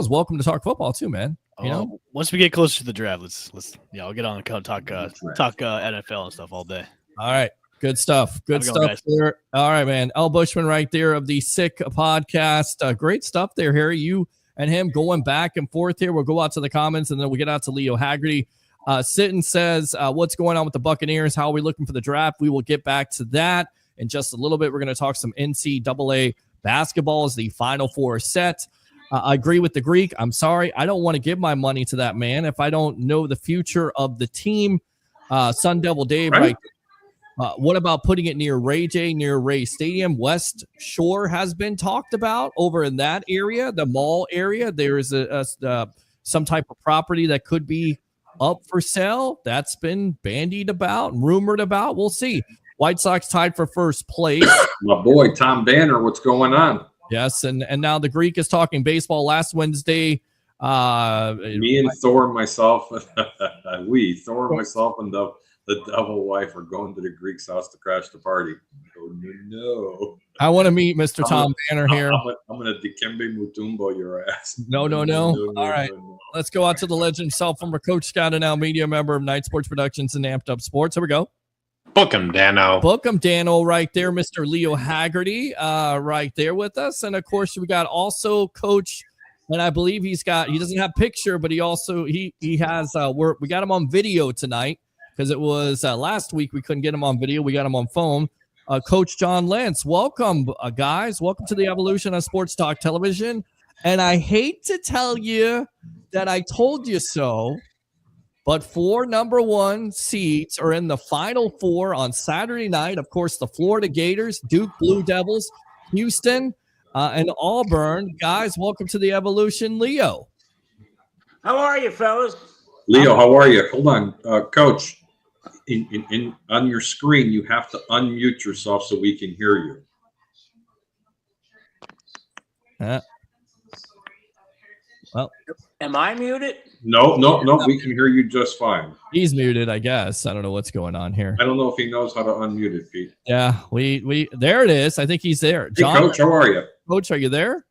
welcome to talk football too, man. You know, once we get closer to the draft, let's I'll get on and talk NFL and stuff all day. All right. Good stuff. Good stuff there. All right, man. L. Bushman right there of the Sick podcast. Great stuff there, Harry. You and him going back and forth here. We'll go out to the comments and then we'll get out to Leo Haggerty. Sitton says, what's going on with the Buccaneers? How are we looking for the draft? We will get back to that in just a little bit. We're going to talk some NCAA basketball as the Final Four set. I agree with the Greek. I'm sorry. I don't want to give my money to that man if I don't know the future of the team. Sun Devil Dave, right? What about putting it near Ray J, near Ray Stadium? West Shore has been talked about over in that area, the mall area. There is some type of property that could be up for sale. That's been bandied about, rumored about. We'll see. White Sox tied for first place. My boy, Tom Banner, what's going on? Yes, and now the Greek is talking baseball. Last Wednesday, me and Thor and myself, Thor and myself and the devil wife are going to the Greek's house to crash the party. Oh, no. I want to meet Mr. Tom Banner here. I'm going to Dikembe Mutombo your ass. No. All right. Let's go out to the legend himself, former Coach Scout and now media member of Night Sports Productions and Amped Up Sports. Here we go. Book him, Dano. Book him, Dano, right there. Mr. Leo Haggerty right there with us. And, of course, we got also Coach, and I believe he doesn't have picture, but he has we got him on video tonight because it was last week we couldn't get him on video. We got him on phone. Coach John Lentz, welcome, guys. Welcome to the evolution of Sports Talk Television. And I hate to tell you that I told you so, but 4 number 1 seeds are in the Final Four on Saturday night. Of course, the Florida Gators, Duke Blue Devils, Houston, and Auburn. Guys, welcome to the evolution. Leo. How are you, fellas? Leo, how are you? Hold on. Coach, on your screen, you have to unmute yourself so we can hear you. Well, am I muted? No. We can hear you just fine. He's muted, I guess. I don't know what's going on here. I don't know if he knows how to unmute it, Pete. Yeah, we there it is. I think he's there. Hey, John, Coach, how are you? Coach, are you there?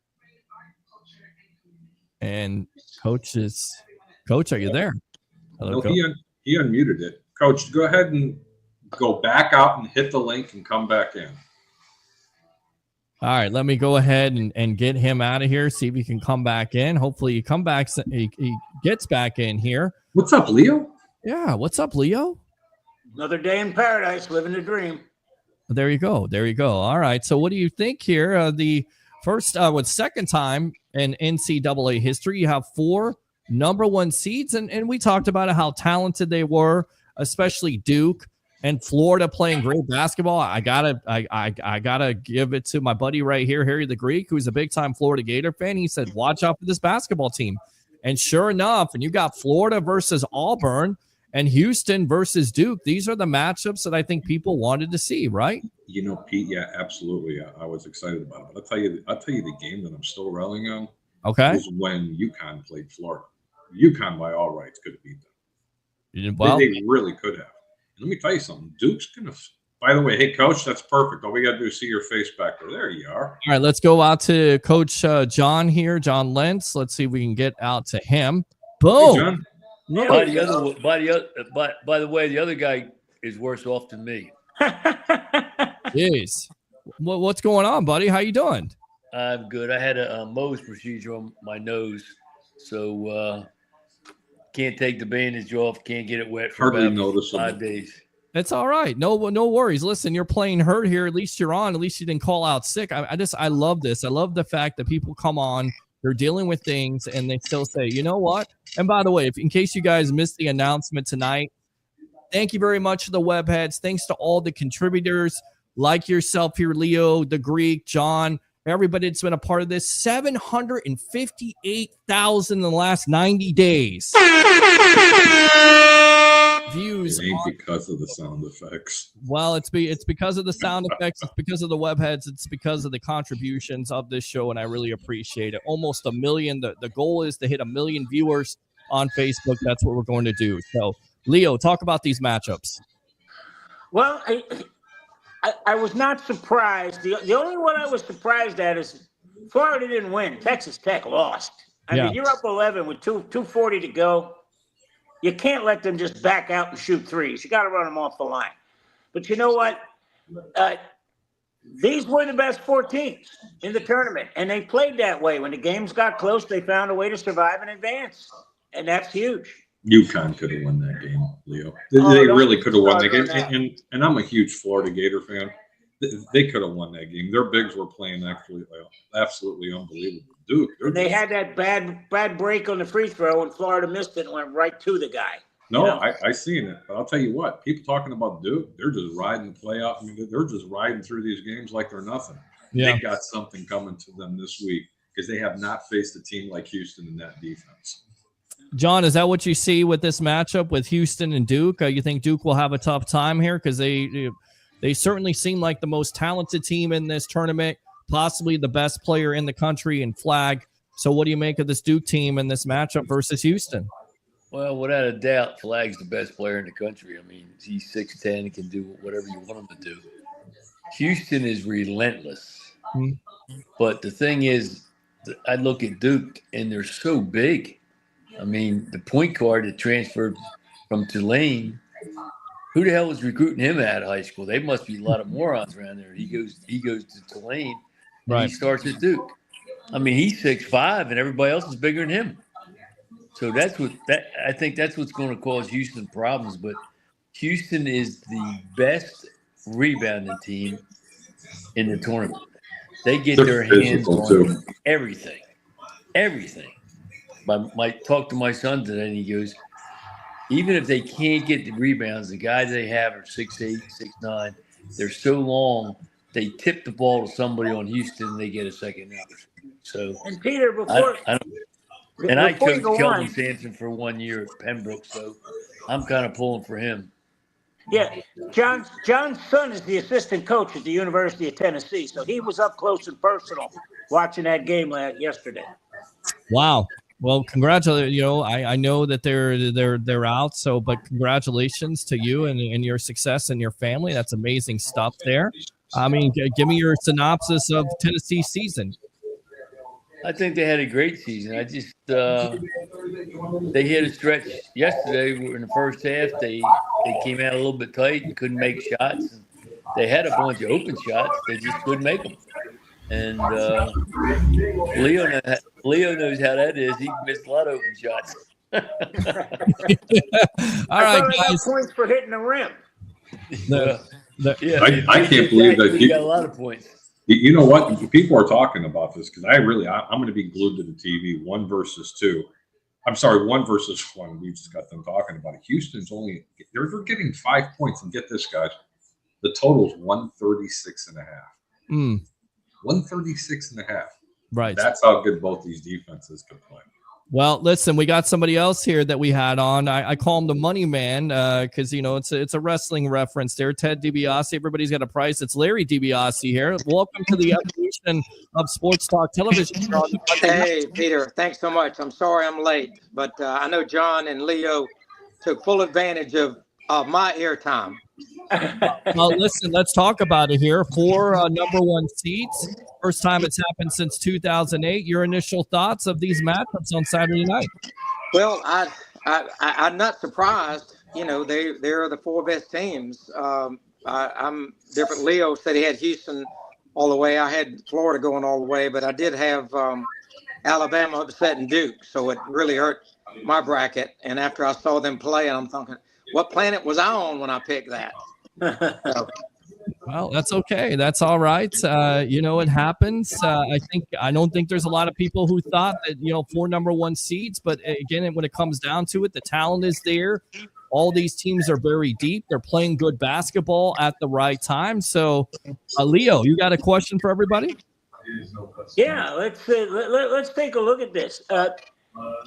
And Coach, are you there? Hello, No, Coach. he unmuted it. Coach, go ahead and go back out and hit the link and come back in. All right, let me go ahead and get him out of here, see if he can come back in. Hopefully he gets back in here. What's up, Leo? Yeah, what's up, Leo? Another day in paradise, living the dream. There you go. All right, so what do you think here? The second time in NCAA history, you have 4 number 1 seeds, and we talked about how talented they were, especially Duke and Florida playing great basketball. I gotta give it to my buddy right here, Harry the Greek, who's a big time Florida Gator fan. He said, watch out for this basketball team. And sure enough, and you got Florida versus Auburn and Houston versus Duke. These are the matchups that I think people wanted to see, right? You know, Pete, yeah, absolutely. I was excited about it. But I'll tell you the game that I'm still rallying on. Okay. Was when UConn played Florida. UConn by all rights could have beat them. Well, they really could have. Let me tell you something. Duke's going to – by the way, hey, Coach, that's perfect. All we got to do is see your face back there. There you are. All right, let's go out to Coach John here, John Lentz. Let's see if we can get out to him. Boom. Hey, John. By the way, the other guy is worse off than me. Jeez. What's going on, buddy? How you doing? I'm good. I had a Mohs procedure on my nose, so can't take the bandage off, can't get it wet for Hardly about noticeable. 5 days. It's all right. No worries. Listen, you're playing hurt here. At least you're on. At least you didn't call out sick. I love this. I love the fact that people come on, they're dealing with things, and they still say, you know what? And by the way, in case you guys missed the announcement tonight, thank you very much to the webheads. Thanks to all the contributors like yourself here, Leo, the Greek, John, everybody that's been a part of this, 758,000 in the last 90 days. Views. It ain't because of the sound effects. Well, it's because of the sound effects. It's because of the web heads. It's because of the contributions of this show, and I really appreciate it. Almost 1 million. The goal is to hit 1 million viewers on Facebook. That's what we're going to do. So, Leo, talk about these matchups. Well, I was not surprised. The only one I was surprised at is Florida didn't win. Texas Tech lost. I mean, you're up 11 with 2:40 to go. You can't let them just back out and shoot threes. You got to run them off the line. But you know what? These were the best 4 teams in the tournament, and they played that way. When the games got close, they found a way to survive and advance, and that's huge. UConn could have won that game, Leo. They really could have won that game. And I'm a huge Florida Gator fan. They could have won that game. Their bigs were playing absolutely unbelievable. Duke. They had that bad break on the free throw, and Florida missed it and went right to the guy. No, you know? I seen it. But I'll tell you what, people talking about Duke, they're just riding the playoff. I mean, they're just riding through these games like they're nothing. Yeah. They got something coming to them this week because they have not faced a team like Houston in that defense. John, is that what you see with this matchup with Houston and Duke? You think Duke will have a tough time here? Because they certainly seem like the most talented team in this tournament, possibly the best player in the country in Flag. So what do you make of this Duke team in this matchup versus Houston? Well, without a doubt, Flag's the best player in the country. I mean, he's 6'10", and can do whatever you want him to do. Houston is relentless. Mm-hmm. But the thing is, I look at Duke, and they're so big. I mean, the point guard that transferred from Tulane, who the hell was recruiting him out of high school? They must be a lot of morons around there. He goes to Tulane, and right. He starts at Duke. I mean, he's 6'5", and everybody else is bigger than him. So I think that's what's going to cause Houston problems. But Houston is the best rebounding team in the tournament. They get their hands on everything. I talked to my son today, and he goes, even if they can't get the rebounds, the guys they have are 6'8", 6'9". They're so long, they tip the ball to somebody on Houston, and they get a second out. So, and Peter, before I coached Kelvin Sampson for 1 year at Pembroke, so I'm kind of pulling for him. Yeah, John's son is the assistant coach at the University of Tennessee, so he was up close and personal watching that game yesterday. Wow. Well, congratulations. You know, I know that they're out. So, but congratulations to you and your success and your family. That's amazing stuff there. I mean, give me your synopsis of Tennessee's season. I think they had a great season. I just they hit a stretch yesterday in the first half. They came out a little bit tight and couldn't make shots. They had a bunch of open shots. They just couldn't make them. And Leo knows how that is. He missed a lot of open shots. All right, guys. Points for hitting the rim. I can't believe that he got a lot of points. You know what? People are talking about this because I'm going to be glued to the TV. 1 versus 2. I'm sorry, 1 versus 1. We just got them talking about it. Houston's they're getting 5 points, and get this, guys. The total's 136.5. 136.5. Right. That's how good both these defenses can play. Well, listen, we got somebody else here that we had on. I call him the money man because, you know, it's a wrestling reference there. Ted DiBiase. Everybody's got a price. It's Larry DiBiase here. Welcome to the evolution of Sports Talk Television. Hey, Peter. Thanks so much. I'm sorry I'm late, but I know John and Leo took full advantage of my airtime. Well, listen, let's talk about it here. 4 number 1 seeds. First time it's happened since 2008. Your initial thoughts of these matchups on Saturday night? Well, I'm not surprised. You know, they're the 4 best teams. I'm different. Leo said he had Houston all the way. I had Florida going all the way, but I did have Alabama upsetting Duke, so it really hurt my bracket. And after I saw them play, I'm thinking, what planet was I on when I picked that? Well, that's okay. That's all right. You know, it happens. I don't think there's a lot of people who thought that, you know, 4 number 1 seeds. But again, when it comes down to it, the talent is there. all these teams are very deep. They're playing good basketball at the right time. So, Leo, you got a question for everybody? Yeah, let's take a look at this.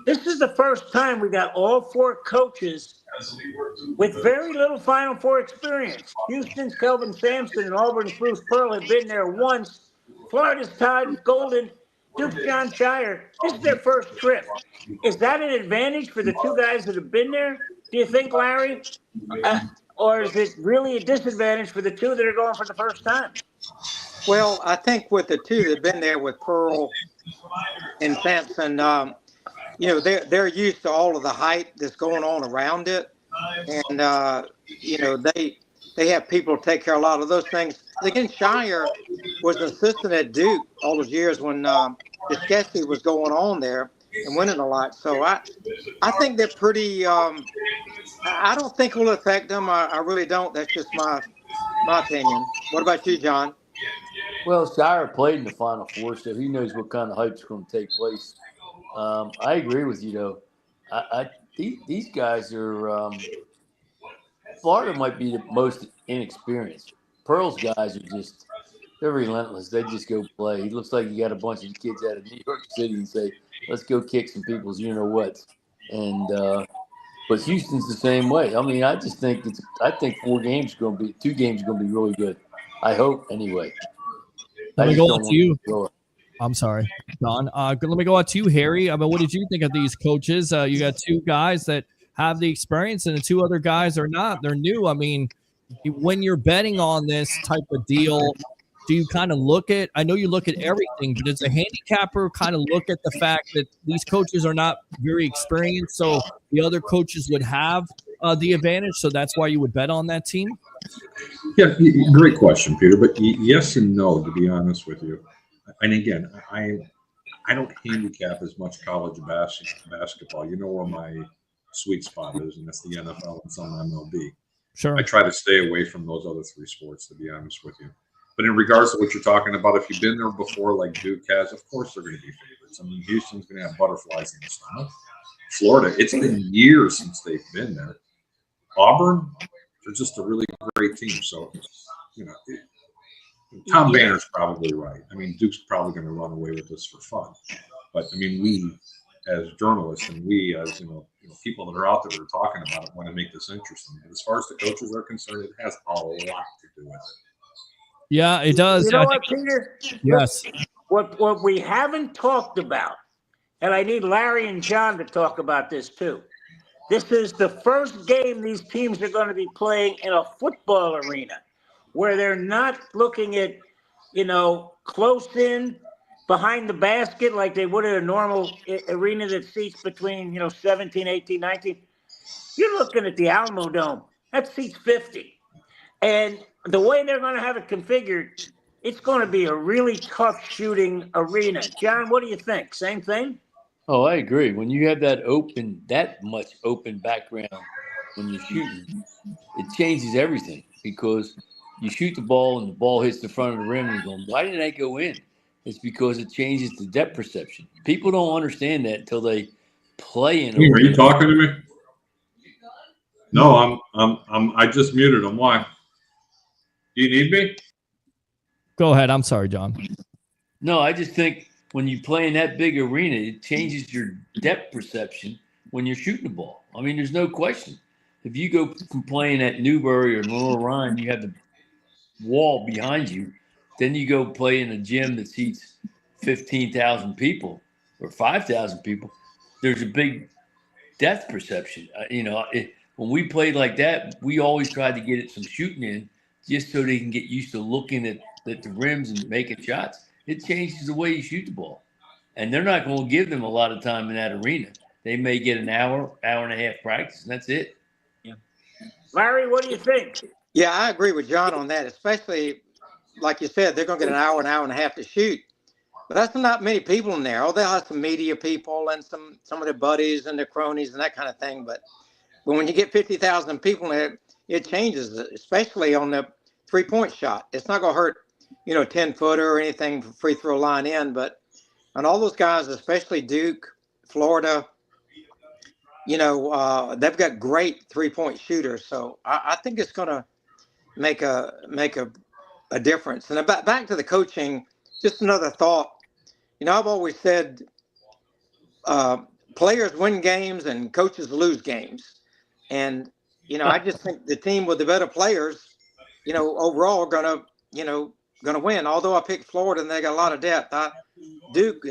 This is the first time we got all 4 coaches with very little Final Four experience. Houston's Kelvin Sampson and Auburn's Bruce Pearl have been there once. Florida's Todd Golden, Duke's John Shire. This is their first trip. Is that an advantage for the 2 guys that have been there, do you think, Larry? Or is it really a disadvantage for the 2 that are going for the first time? Well, I think with the 2 that have been there with Pearl and Sampson, they're used to all of the hype that's going on around it, and they have people to take care of a lot of those things. Again, Shire was an assistant at Duke all those years when Disketti was going on there and winning a lot. So I think they're pretty. I don't think it will affect them. I really don't. That's just my opinion. What about you, John? Well, Shire played in the Final Four, so he knows what kind of hype's going to take place. I agree with you, though. These guys are Florida might be the most inexperienced. Pearl's guys are they're relentless. They just go play. He looks like you got a bunch of kids out of New York City and say, let's go kick some people's you-know-whats. And but Houston's the same way. I mean, I think 2 games are going to be really good. I hope, anyway. Let me go on to you. I'm sorry, Don. Let me go on to you, Harry. I mean, what did you think of these coaches? You got 2 guys that have the experience and the 2 other guys are not. They're new. I mean, when you're betting on this type of deal, do you kind of look at – I know you look at everything, but does a handicapper kind of look at the fact that these coaches are not very experienced, so the other coaches would have the advantage, so that's why you would bet on that team? Yeah, great question, Peter. But yes and no, to be honest with you. And again, I don't handicap as much college basketball. You know where my sweet spot is, and that's the NFL and some MLB. Sure. I try to stay away from those other 3 sports, to be honest with you. But in regards to what you're talking about, if you've been there before, like Duke has, of course they're going to be favorites. I mean, Houston's going to have butterflies in the stomach. Florida, it's been years since they've been there. Auburn, they're just a really great team. So, Tom Banner's probably right. I mean, Duke's probably going to run away with this for fun. But, I mean, we as journalists and we as, people that are out there that are talking about it want to make this interesting. And as far as the coaches are concerned, it has a lot to do with it. Yeah, it does. You know what, Peter? Yes. What we haven't talked about, and I need Larry and John to talk about this too. This is the first game these teams are going to be playing in a football arena where they're not looking at, close in behind the basket like they would in a normal arena that seats between, 17, 18, 19. You're looking at the Alamo Dome. That seats 50. And the way they're going to have it configured, it's going to be a really tough shooting arena. John, what do you think? Same thing? Oh, I agree. When you have that much open background when you're shooting, it changes everything because you shoot the ball and the ball hits the front of the rim and you're going, why didn't I go in? It's because it changes the depth perception. People don't understand that until they play in. Are you talking to me? No, I just muted him. Why? Do you need me? Go ahead. I'm sorry, John. No, I just think when you play in that big arena, it changes your depth perception when you're shooting the ball. I mean, there's no question. If you go from playing at Newbury or Monroe Ryan, you have the wall behind you. Then you go play in a gym that seats 15,000 people or 5,000 people. There's a big depth perception. When we played like that, we always tried to get it some shooting in just so they can get used to looking at the rims and making shots. It changes the way you shoot the ball. And they're not going to give them a lot of time in that arena. They may get an hour and a half practice, and that's it. Yeah. Larry, what do you think? Yeah, I agree with John on that, especially, like you said, they're going to get an hour and a half to shoot. But that's not many people in there. Oh, they'll have some media people and some of their buddies and their cronies and that kind of thing. But when you get 50,000 people in there, it changes, especially on the three-point shot. It's not going to hurt, 10-footer or anything for free throw line in. But on all those guys, especially Duke, Florida, they've got great 3-point shooters. So I think it's going to make a difference. And back to the coaching, just another thought. I've always said players win games and coaches lose games. And, I just think the team with the better players, overall going to win. Although I picked Florida and they got a lot of depth. Duke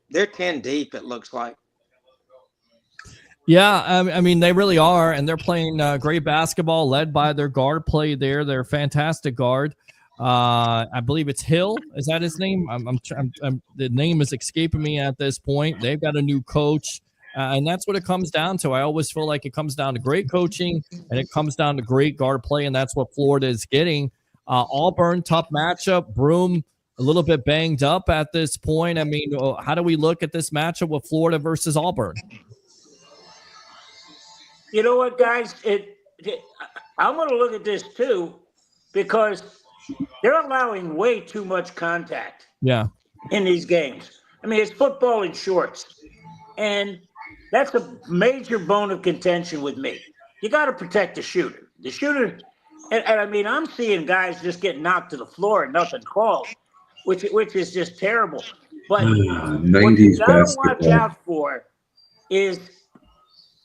they're 10 deep, it looks like. Yeah, I mean, they really are, and they're playing great basketball, led by their guard play there. They're a fantastic guard. I believe it's Hill. Is that his name? The name is escaping me at this point. They've got a new coach, and that's what it comes down to. I always feel like it comes down to great coaching, and it comes down to great guard play, and that's what Florida is getting. Auburn, tough matchup. Broome, a little bit banged up at this point. I mean, how do we look at this matchup with Florida versus Auburn? You know what, guys? I'm going to look at this too, because they're allowing way too much contact. Yeah. In these games. I mean, it's football in shorts, and that's a major bone of contention with me. You got to protect the shooter. The shooter, and I mean, I'm seeing guys just get knocked to the floor and nothing called, which is just terrible. But what you got to watch out for is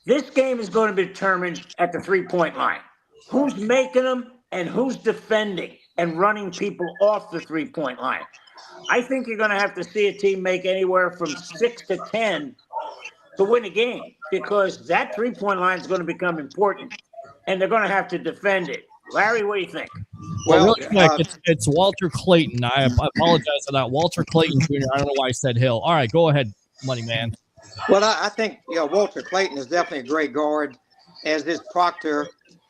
this game is going to be determined at the 3-point line. Who's making them and who's defending and running people off the 3-point line. I think you're going to have to see a team make anywhere from 6 to 10 to win a game, because that 3-point line is going to become important, and they're going to have to defend it. Larry, what do you think? Well, real quick, it's Walter Clayton. I apologize for that. Walter Clayton Jr. I don't know why I said Hill. All right, go ahead, Money Man. Well, I think Walter Clayton is definitely a great guard, as is Proctor,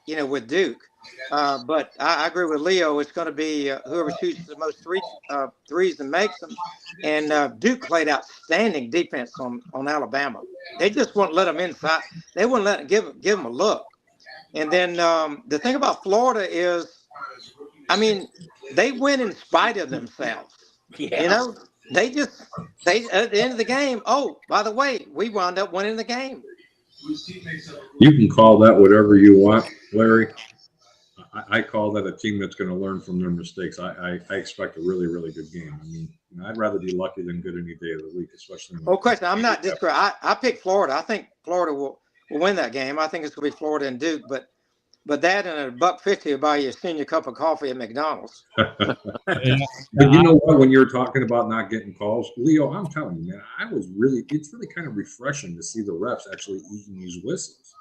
with Duke. But I agree with Leo. It's going to be whoever shoots the most threes and makes them. And Duke played outstanding defense on Alabama. They just wouldn't let them inside. They wouldn't let them give them a look. And then the thing about Florida is, I mean, they win in spite of themselves. Yeah. They at the end of the game. Oh, by the way, we wound up winning the game. You can call that whatever you want, Larry. I call that a team that's going to learn from their mistakes. I expect a really, really good game. I mean, I'd rather be lucky than good any day of the week, especially. Question. I'm not discouraged. I picked Florida. I think Florida will win that game. I think it's going to be Florida and Duke, but that and $1.50 will buy you a senior cup of coffee at McDonald's. But you know what? When you're talking about not getting calls, Leo, I'm telling you, man, it's really kind of refreshing to see the refs actually eating these whistles.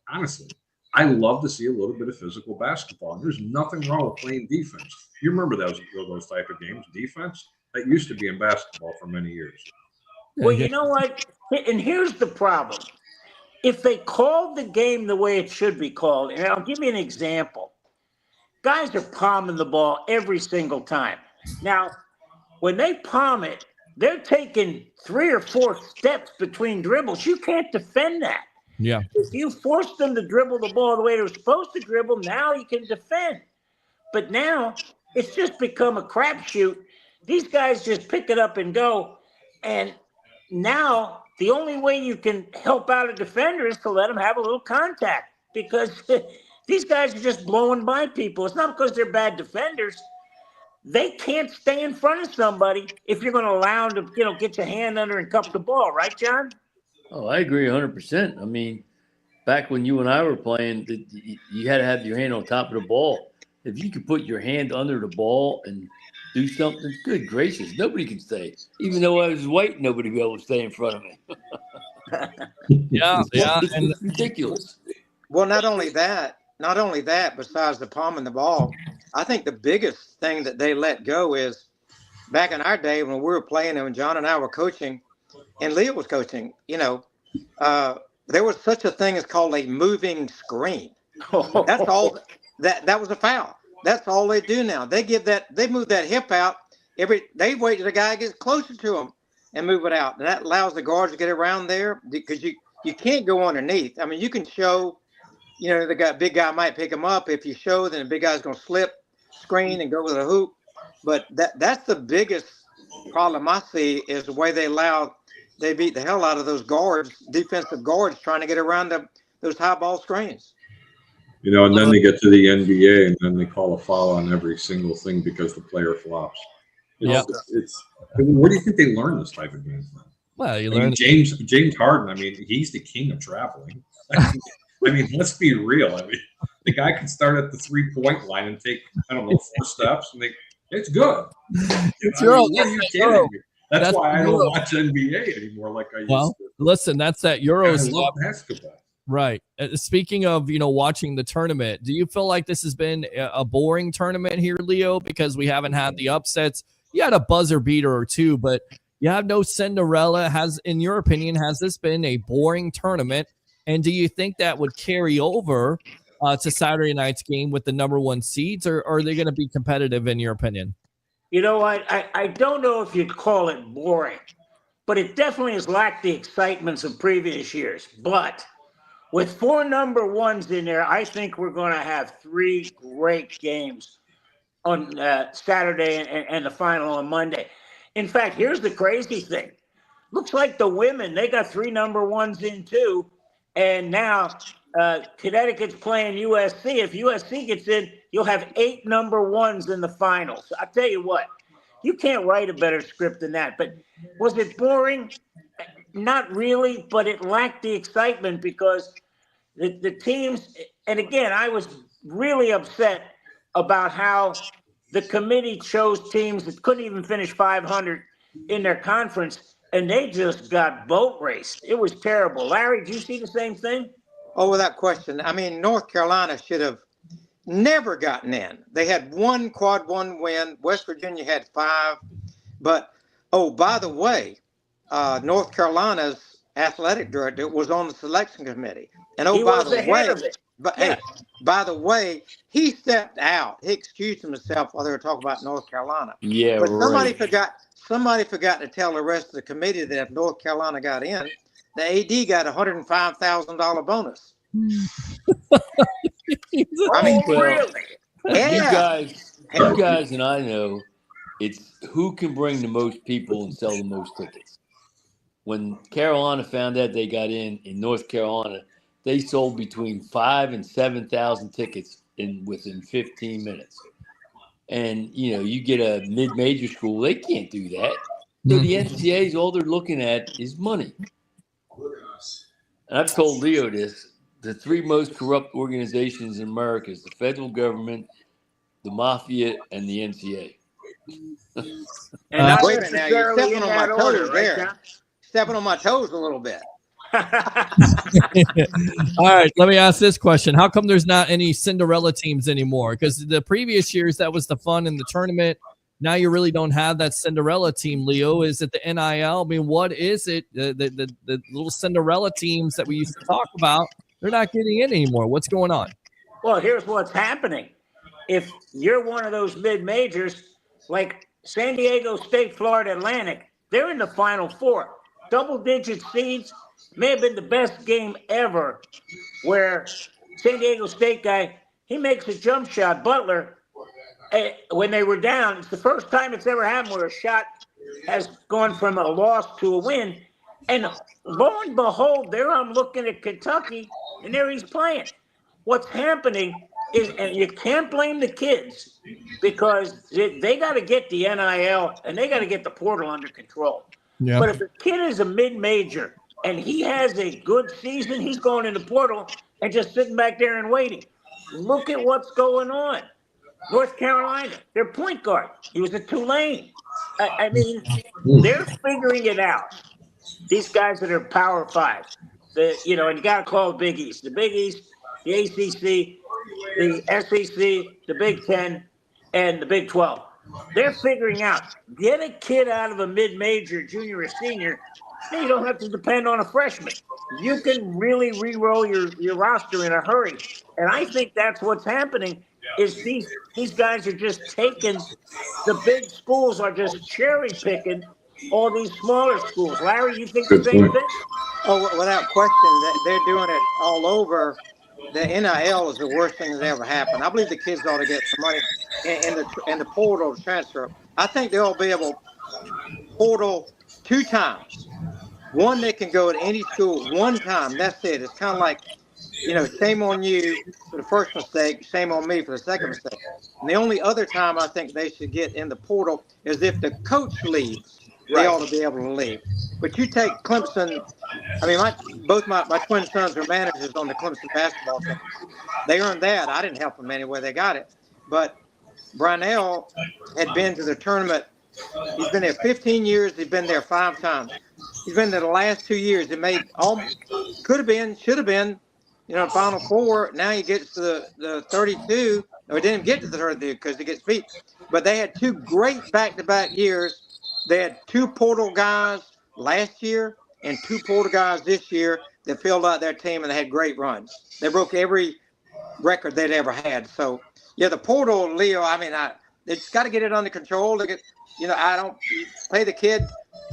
Honestly, I love to see a little bit of physical basketball, and there's nothing wrong with playing defense. You remember those type of games, defense? That used to be in basketball for many years. Well, you know what? And here's the problem. If they called the game the way it should be called, and I'll give you an example. Guys are palming the ball every single time. Now, when they palm it, they're taking 3 or 4 steps between dribbles. You can't defend that. Yeah. If you force them to dribble the ball the way they're supposed to dribble, now you can defend. But now it's just become a crapshoot. These guys just pick it up and go. And now the only way you can help out a defender is to let them have a little contact, because these guys are just blowing by people. It's not because they're bad defenders. They can't stay in front of somebody if you're going to allow them to, get your hand under and cup the ball. Right, John? Oh, I agree 100%. I mean, back when you and I were playing, you had to have your hand on top of the ball. If you could put your hand under the ball and do something, good gracious, nobody can stay. Even though I was white, nobody would be able to stay in front of me. Yeah. It's ridiculous. Well, not only that, besides the palming the ball, I think the biggest thing that they let go is, back in our day when we were playing and John and I were coaching, and Leo was coaching, there was such a thing as called a moving screen. That's all. That was a foul. That's all they do now. They move that hip out. They wait till the guy gets closer to them and move it out. And that allows the guards to get around there, because you can't go underneath. I mean, you can show, the big guy might pick him up. If you show, then the big guy's going to slip, screen, and go with a hoop. But that's the biggest problem I see, is the way they allow they beat the hell out of those defensive guards, trying to get around those high ball screens. And then they get to the NBA, and then they call a foul on every single thing because the player flops. It's where do you think they learn this type of game from? Well, you learn James Harden. I mean, he's the king of traveling. I mean, let's be real. I mean, the guy can start at the 3-point line and take 4 steps, and it's good. It's what are you kidding me? That's why I don't watch NBA anymore like I used to. Listen, that's that Euro I stuff. love basketball. Right. Speaking of, watching the tournament, do you feel like this has been a boring tournament here, Leo? Because we haven't had the upsets. You had a buzzer beater or two, but you have no Cinderella. In your opinion, has this been a boring tournament? And do you think that would carry over to Saturday night's game with the number 1 seeds, or are they going to be competitive in your opinion? You know what? I don't know if you'd call it boring, but it definitely has lacked the excitements of previous years. But with 4 number 1s in there, I think we're going to have 3 great games on Saturday and the final on Monday. In fact, here's the crazy thing. Looks like the women, they got 3 number 1s in too. And now Connecticut's playing USC. If USC gets in, you'll have 8 number 1s in the finals. I'll tell you what, you can't write a better script than that. But was it boring? Not really, but it lacked the excitement because the teams, and again, I was really upset about how the committee chose teams that couldn't even finish 500 in their conference, and they just got boat raced. It was terrible. Larry, do you see the same thing? Oh, without question. I mean, North Carolina should have never gotten in. They had 1 quad 1 win. West Virginia had 5. But, by the way, North Carolina's athletic director was on the selection committee. And by the way, he stepped out. He excused himself while they were talking about North Carolina. Yeah, but somebody right. Somebody forgot to tell the rest of the committee that if North Carolina got in, the AD got a $105,000 bonus. I mean, really? Yeah. You guys and I know it's who can bring the most people and sell the most tickets. When Carolina found out they got in North Carolina, they sold between 5,000 and 7,000 tickets within 15 minutes. And, you get a mid-major school, they can't do that. So the NCAAs, all they're looking at is money. And I've told Leo this, the 3 most corrupt organizations in America is the federal government, the mafia, and the NCAA. And not wait a minute, now you're stepping on my toes there. Stepping on my toes a little bit. All right, let me ask this question. How come there's not any Cinderella teams anymore? Because the previous years, that was the fun in the tournament. Now you really don't have that Cinderella team, Leo. Is it the NIL? I mean, what is it? The little Cinderella teams that we used to talk about, they're not getting in anymore. What's going on? Well, here's what's happening. If you're one of those mid-majors, like San Diego State, Florida Atlantic, they're in the Final Four. Double-digit seeds. May have been the best game ever where San Diego State guy, he makes a jump shot. Butler, when they were down, it's the first time it's ever happened where a shot has gone from a loss to a win. And lo and behold, there I'm looking at Kentucky, and there he's playing. What's happening is, and you can't blame the kids because they got to get the NIL and they got to get the portal under control. Yeah. But if a kid is a mid-major, and he has a good season, he's going in the portal and just sitting back there and waiting. Look at what's going on. North Carolina, their point guard, he was at Tulane. I mean, they're figuring it out. These guys that are Power 5, and you got to call it Big East. The Big East, the ACC, the SEC, the Big 10, and the Big 12. They're figuring out, get a kid out of a mid-major, junior or senior, and you don't have to depend on a freshman. You can really re-roll your roster in a hurry. And I think that's what's happening is these guys are just taking – the big schools are just cherry-picking all these smaller schools. Larry, you think the same thing? Oh, without question, they're doing it all over. The NIL is the worst thing that's ever happened. I believe the kids ought to get some money in the portal transfer. I think they'll be able to portal 2 times. One, they can go at any school one time. That's it. It's kind of like, shame on you for the first mistake, shame on me for the second mistake. And the only other time I think they should get in the portal is if the coach leaves. They ought to be able to leave. But you take Clemson. I mean, both my twin sons are managers on the Clemson basketball team. They earned that. I didn't help them anyway. They got it. But Brownell had been to the tournament. He's been there 15 years. He's been there 5 times. He's been there the last 2 years. It made could have been, should have been, Final Four. Now he gets to the 32. Or he didn't get to the 32 because he gets beat. But they had 2 great back-to-back years. They had 2 portal guys last year and 2 portal guys this year that filled out their team, and they had great runs. They broke every record they'd ever had. So, yeah, the portal, Leo, I mean, they just got to get it under control. I don't play the kid.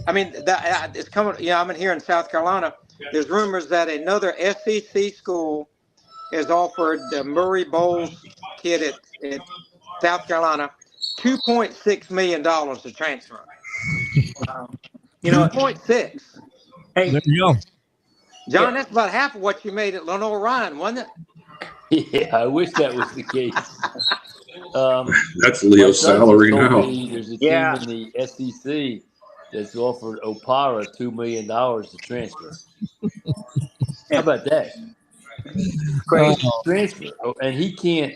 I mean, it's coming. I'm in here in South Carolina. There's rumors that another SEC school has offered the Murray Bowles kid at South Carolina $2.6 million to transfer. 2.6. Hey, There you go. John, that's about half of what you made at Lenore Ryan, wasn't it? Yeah, I wish that was the case. That's Leo's salary now. There's a team in the SEC that's offered Opara $2 million to transfer. How about that? Crazy transfer. And he can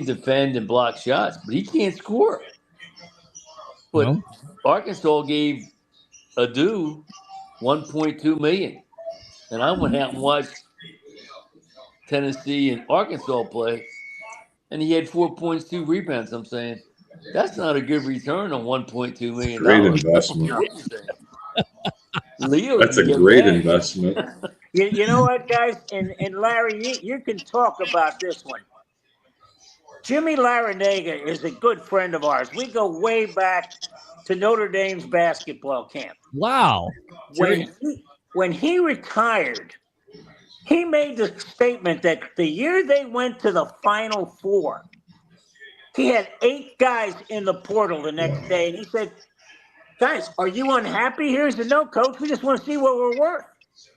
defend and block shots, but he can't score. But Arkansas gave Adu $1.2 million. And I went out and watched Tennessee and Arkansas play, and he had 4.2 rebounds. I'm saying that's not a good return on $1.2 million. Great investment. Leo, that's a great investment. You know what, guys? And Larry, you can talk about this one. Jimmy Larinaga is a good friend of ours. We go way back to Notre Dame's basketball camp. Wow. When he retired, he made the statement that the year they went to the Final Four, he had 8 guys in the portal the next day. And he said, guys, are you unhappy here? He said, no, coach, we just want to see what we're worth.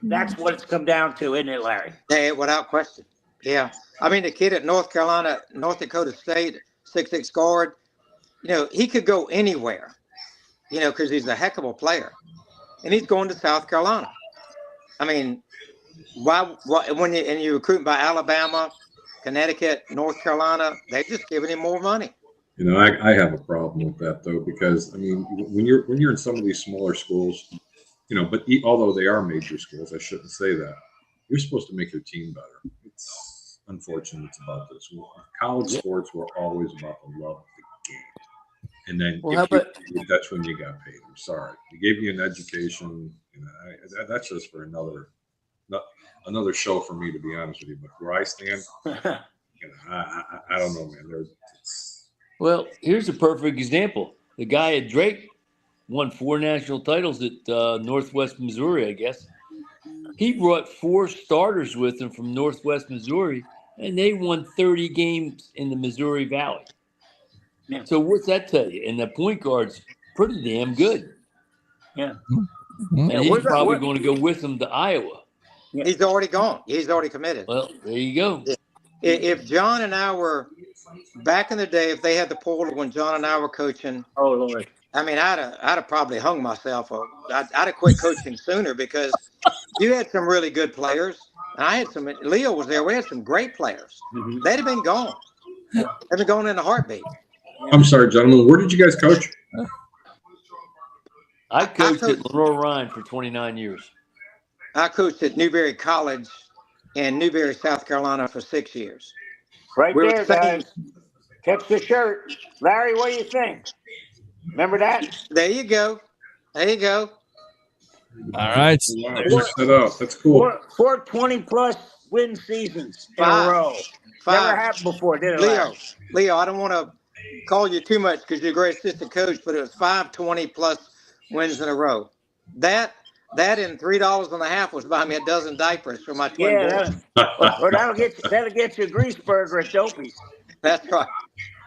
That's what it's come down to, isn't it, Larry? Hey, without question. Yeah. I mean, the kid at North Dakota State, 6'6" guard, he could go anywhere, because he's a heck of a player. And he's going to South Carolina. I mean, why when you're recruiting by Alabama, Connecticut, North Carolina, they're just giving him more money. I have a problem with that though, because I mean, when you're in some of these smaller schools, but although they are major schools, I shouldn't say that. You're supposed to make your team better. It's unfortunate it's about this. College sports were always about the love of the game. And then that's when you got paid. I'm sorry. They gave you an education. That's just for another show for me, to be honest with you. But where I stand, I don't know, man. Well, here's a perfect example. The guy at Drake won 4 national titles at Northwest Missouri, I guess. He brought 4 starters with him from Northwest Missouri, and they won 30 games in the Missouri Valley. Yeah. So what's that tell you? And the point guard's pretty damn good. Yeah. And he's probably going to go with him to Iowa. Yeah. He's already gone. He's already committed. Well, there you go. If John and I were back in the day, if they had the portal when John and I were coaching, oh Lord, I mean, I'd have probably hung myself. I'd have quit coaching sooner, because you had some really good players, and I had some. Leo was there. We had some great players. Mm-hmm. They'd have been gone. They'd been gone in a heartbeat. I'm sorry, gentlemen. Where did you guys coach? I coached at Lenore Ryan for 29 years. I coached at Newberry College in Newberry, South Carolina for 6 years. Right there, guys. Catch the shirt. Larry, what do you think? Remember that? There you go. There you go. All right. That's cool. 4 20-plus win seasons in a row. 5. Never happened before, did it, Leo, I don't want to call you too much because you're a great assistant coach, but it was 5 20-plus wins in a row. That and $3.50 was buying me a dozen diapers for my twin boys. Or that'll get you a grease burger at Dopey's. That's right.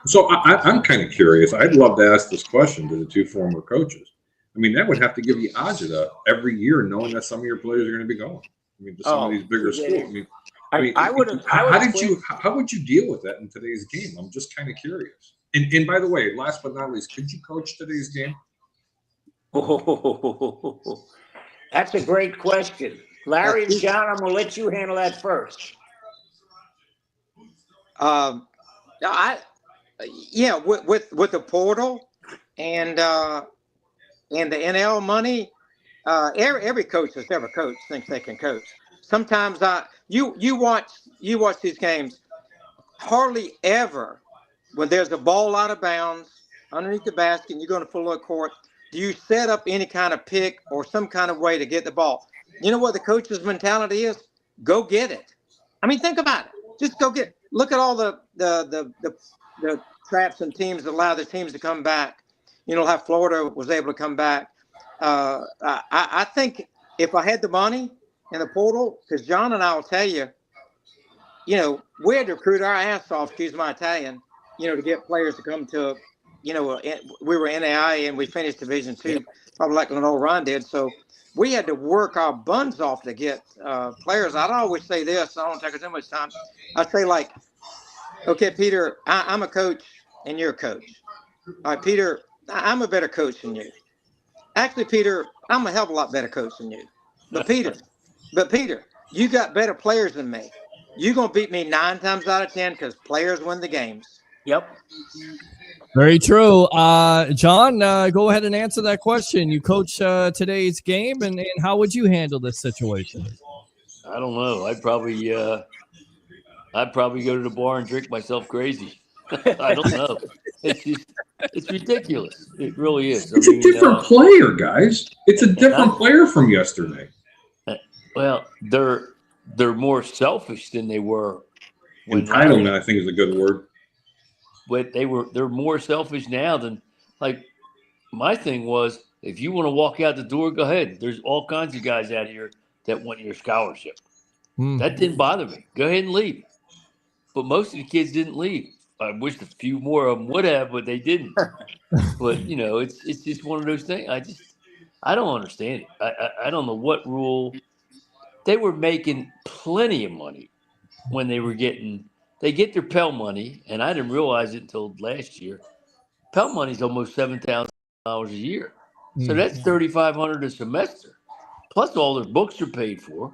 So I'm kind of curious. I'd love to ask this question to the 2 former coaches. I mean, that would have to give you agita every year, knowing that some of your players are going to be going. I mean, to some of these bigger schools. How would you deal with that in today's game? I'm just kind of curious. And by the way, last but not least, could you coach today's game? Oh, that's a great question. Larry and John, I'm going to let you handle that first. With the portal and the NL money, every coach that's ever coached thinks they can coach. Sometimes you watch these games, hardly ever when there's a ball out of bounds underneath the basket and you're going to full of court, do you set up any kind of pick or some kind of way to get the ball? You know what the coach's mentality is? Go get it. I mean, think about it. Just go get it. Look at all the traps and teams that allow the teams to come back. You know how Florida was able to come back. I think if I had the money in the portal, because John and I will tell you, we had to recruit our ass off, excuse my Italian, to get players to come to, we were NAIA and we finished Division II, probably like Lenore Ron did. So we had to work our buns off to get players. I'd always say this, I don't take too much time. I'd say like, okay, Peter, I'm a coach and you're a coach. All right, Peter, I'm a better coach than you. Actually, Peter, I'm a hell of a lot better coach than you. But Peter, you got better players than me. You're going to beat me 9 times out of 10 because players win the games. Yep. Very true. John, go ahead and answer that question. You coach today's game, and how would you handle this situation? I don't know. I'd probably go to the bar and drink myself crazy. I don't know. It's ridiculous. It really is. It's a different player, guys. It's a different player from yesterday. Well, they're more selfish than they were. Entitlement, I think, is a good word. But they're more selfish now than, like, my thing was, if you want to walk out the door, go ahead. There's all kinds of guys out here that want your scholarship. That didn't bother me. Go ahead and leave. But most of the kids didn't leave. I wish a few more of them would have, but they didn't. But it's just one of those things. I don't understand it. I don't know what rule. They were making plenty of money when they get their Pell money, and I didn't realize it until last year. Pell money is almost $7,000 a year, so that's $3,500 a semester, plus all their books are paid for.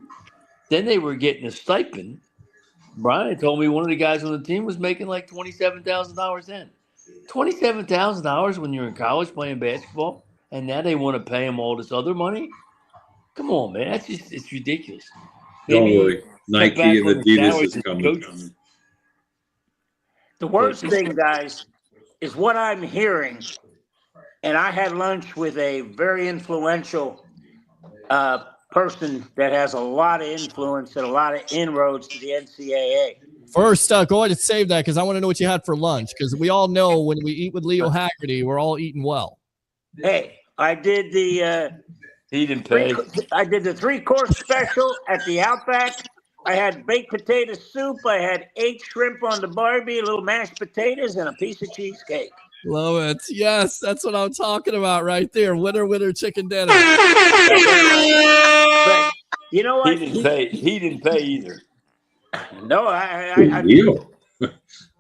Then they were getting a stipend. Brian told me one of the guys on the team was making like $27,000 then. $27,000 when you're in college playing basketball, and now they want to pay them all this other money? Come on, man. It's ridiculous. Don't worry. Nike and Adidas is coming. The worst thing, guys, is what I'm hearing. And I had lunch with a very influential person that has a lot of influence and a lot of inroads to the NCAA. First, go ahead and save that because I want to know what you had for lunch, because we all know when we eat with Leo Haggerty, we're all eating well. Hey, I did the he didn't pay. I did the 3-course special at the Outback. I had baked potato soup. I had 8 shrimp on the Barbie, a little mashed potatoes, and a piece of cheesecake. Love it. Yes, that's what I'm talking about right there. Winner, winner, chicken dinner. But you know what? He didn't pay either. No, Leo.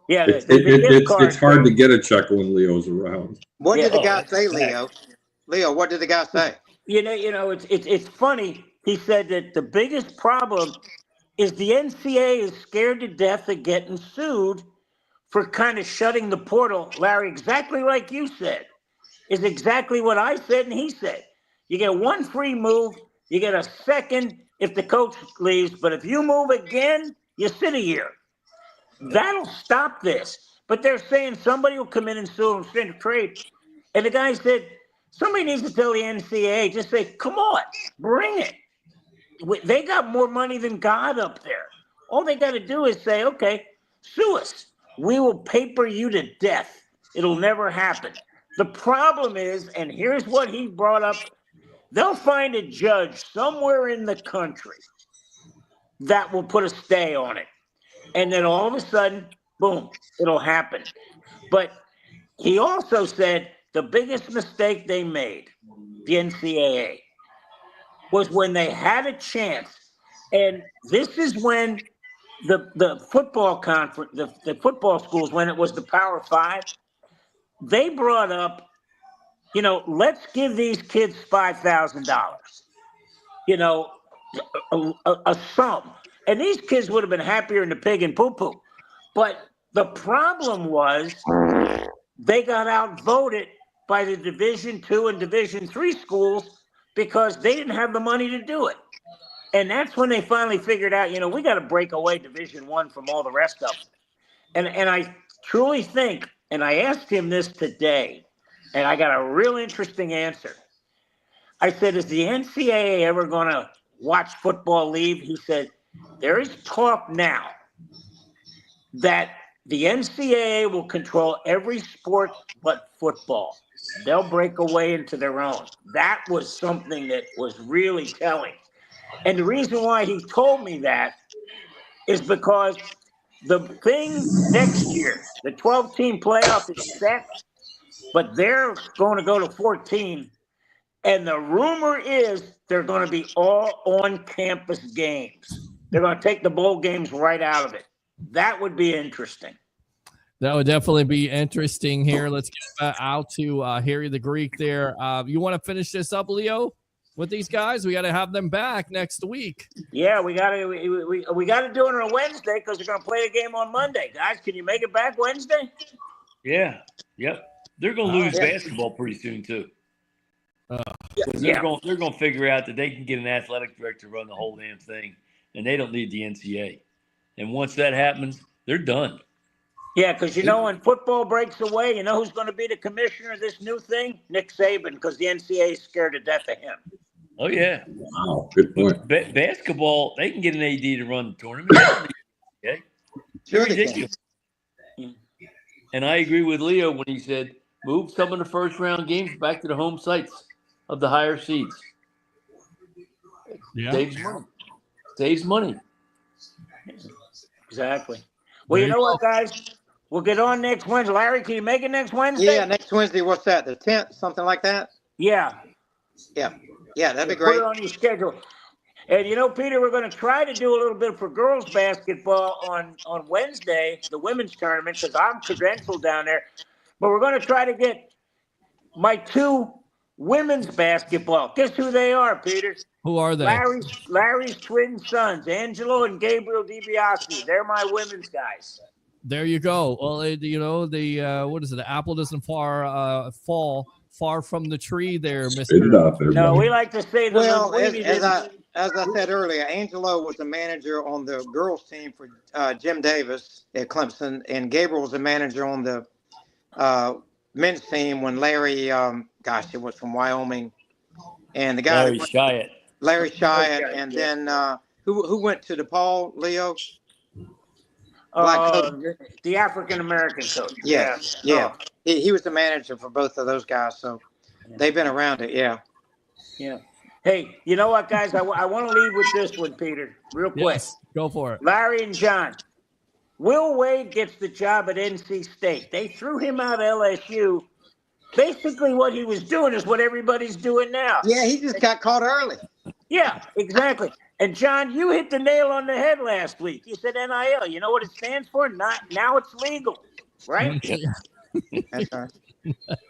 Yeah, it's hard to get a check when Leo's around. What did the guy say, Leo? Leo, what did the guy say? You know, it's funny. He said that the biggest problem is the NCAA is scared to death of getting sued for kind of shutting the portal. Larry, exactly like you said, is exactly what I said and he said. You get 1 free move, you get a second if the coach leaves, but if you move again, you sit a year. That'll stop this. But they're saying somebody will come in and sue them straight to trade. And the guy said, somebody needs to tell the NCAA, just say, come on, bring it. They got more money than God up there. All they got to do is say, okay, sue us. We will paper you to death. It'll never happen. The problem is, and here's what he brought up, they'll find a judge somewhere in the country that will put a stay on it. And then all of a sudden, boom, it'll happen. But he also said the biggest mistake they made, the NCAA was when they had a chance. And this is when the football conference, the football schools, when it was the Power Five, they brought up, let's give these kids $5,000, a sum. And these kids would have been happier in the pig and poo-poo. But the problem was they got outvoted by the Division II and Division III schools because they didn't have the money to do it. And that's when they finally figured out, we got to break away Division I from all the rest of them. And I truly think, and I asked him this today, and I got a real interesting answer. I said, is the NCAA ever going to watch football leave? He said, there is talk now that the NCAA will control every sport but football. They'll break away into their own. That was something that was really telling. And the reason why he told me that is because the thing next year, the 12-team playoff is set, but they're going to go to 14. And the rumor is they're going to be all on-campus games. They're going to take the bowl games right out of it. That would be interesting. That would definitely be interesting here. Let's get out to Harry the Greek there. You want to finish this up, Leo, with these guys? We got to have them back next week. Yeah, we got to do it on a Wednesday because they're going to play the game on Monday. Guys, can you make it back Wednesday? Yeah. Yep. They're going to lose basketball pretty soon too. They're going to figure out that they can get an athletic director to run the whole damn thing, and they don't need the NCAA. And once that happens, they're done. Yeah, because when football breaks away, you know who's going to be the commissioner of this new thing? Nick Saban, because the NCAA is scared to death of him. Oh, yeah. Wow, good point. Basketball, they can get an AD to run the tournament. Okay? Sure they can. And I agree with Leo when he said, move some of the first-round games back to the home sites of the higher seeds. Yeah. Saves money. Exactly. Well, you know what, guys? We'll get on next Wednesday. Larry, can you make it next Wednesday? Yeah, next Wednesday. What's that? The 10th, something like that? Yeah. Yeah, that'd be great. Put it on your schedule. And, Peter, we're going to try to do a little bit for girls basketball on Wednesday, the women's tournament, because I'm credentialed down there. But we're going to try to get my two women's basketball. Guess who they are, Peter? Who are they? Larry's twin sons, Angelo and Gabriel DiBiase. They're my women's guys. There you go. Well, what is it? The apple doesn't fall far from the tree there, Mr. No, we like to say the as I said earlier, Angelo was the manager on the girls team for Jim Davis at Clemson, and Gabriel was the manager on the men's team when Larry, it was from Wyoming, and the guy Larry Chiat, and then who went to DePaul, Leo? The African American coach. Yeah. He was the manager for both of those guys, so they've been around it. Yeah. Hey, you know what, guys? I want to leave with this one, Peter, real quick. Yes, go for it. Larry and John. Will Wade gets the job at NC State. They threw him out of LSU. Basically, what he was doing is what everybody's doing now. Yeah, he just got caught early. Yeah, exactly. And, John, you hit the nail on the head last week. You said NIL. You know what it stands for? Now it's legal, right? That's right.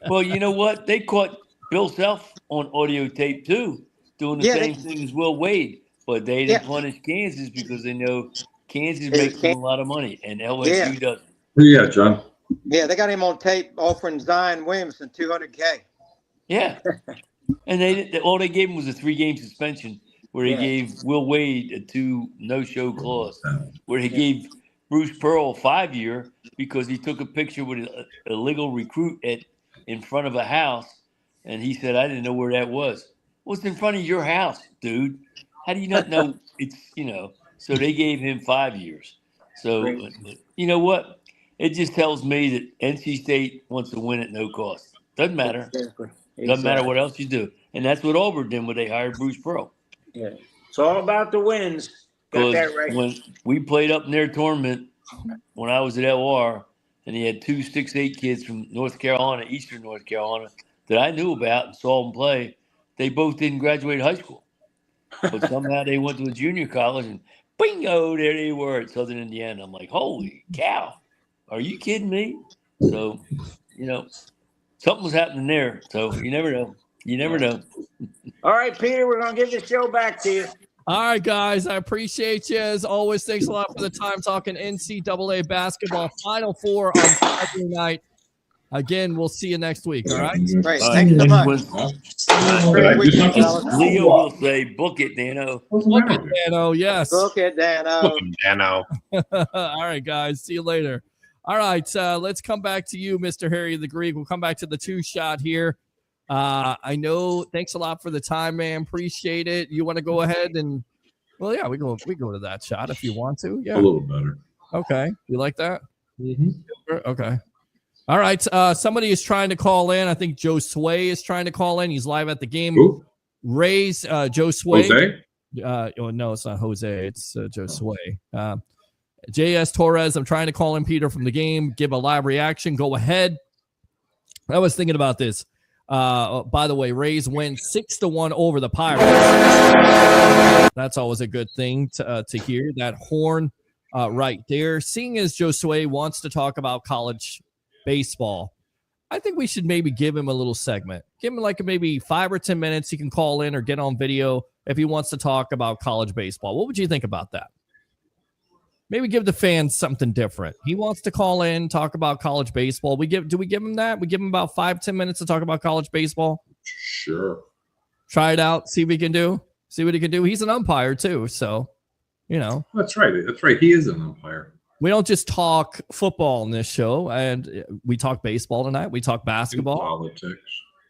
Well, you know what? They caught Bill Self on audio tape, too, doing the same thing as Will Wade. But they didn't punish Kansas because they know Kansas makes them a lot of money, and LSU doesn't. Yeah, John. Yeah, they got him on tape offering Zion Williamson $200K. Yeah. And all they gave him was a 3-game suspension where he gave Will Wade a 2 no-show clause, where he gave Bruce Pearl a 5-year because he took a picture with an illegal recruit in front of a house, and he said, I didn't know where that was. Well, it's in front of your house, dude. How do you not know it's, So they gave him 5 years. So, you know what? It just tells me that NC State wants to win at no cost. Doesn't matter. Doesn't matter what else you do. And that's what Auburn did when they hired Bruce Pearl. Yeah. It's all about the wins. Got that right. When we played up in their tournament, when I was at LR, and he had 2 6'8" kids from North Carolina, Eastern North Carolina, that I knew about and saw them play, they both didn't graduate high school. But somehow they went to a junior college and bingo, there they were at Southern Indiana. I'm like, holy cow. Are you kidding me? So, something was happening there. So you never know. You never know. All right, Peter, we're going to give the show back to you. All right, guys, I appreciate you as always. Thanks a lot for the time talking NCAA basketball Final Four on Saturday night. Again, we'll see you next week. All right. Great. Thank you so much. Leo will say, book it, Dano. Book it, Dano. Yes. Book it, Dano. Book him, Dano. All right, guys. See you later. All right. Let's come back to you, Mr. Harry the Greek. We'll come back to the 2-shot here. I know. Thanks a lot for the time, man. Appreciate it. You want to go ahead and, well, yeah, we go to that shot if you want to. Yeah. A little better. Okay. You like that? Mm-hmm. Okay. All right. Somebody is trying to call in. I think Joe Sway is trying to call in. He's live at the game. Who? Rays, Joe Sway. Jose? No, it's not Jose. It's Joe Sway. JS Torres. I'm trying to call in Peter from the game. Give a live reaction. Go ahead. I was thinking about this. By the way, Rays win 6-1 over the Pirates. That's always a good thing to hear. That horn right there. Seeing as Josue wants to talk about college baseball, I think we should maybe give him a little segment. Give him like maybe 5 or 10 minutes. He can call in or get on video if he wants to talk about college baseball. What would you think about that? Maybe give the fans something different. He wants to call in, talk about college baseball. Do we give him that? We give him about 5-10 minutes to talk about college baseball. Sure. Try it out. See what he can do. See what he can do. He's an umpire too, so That's right. That's right. He is an umpire. We don't just talk football on this show, and we talk baseball tonight. We talk basketball. Politics.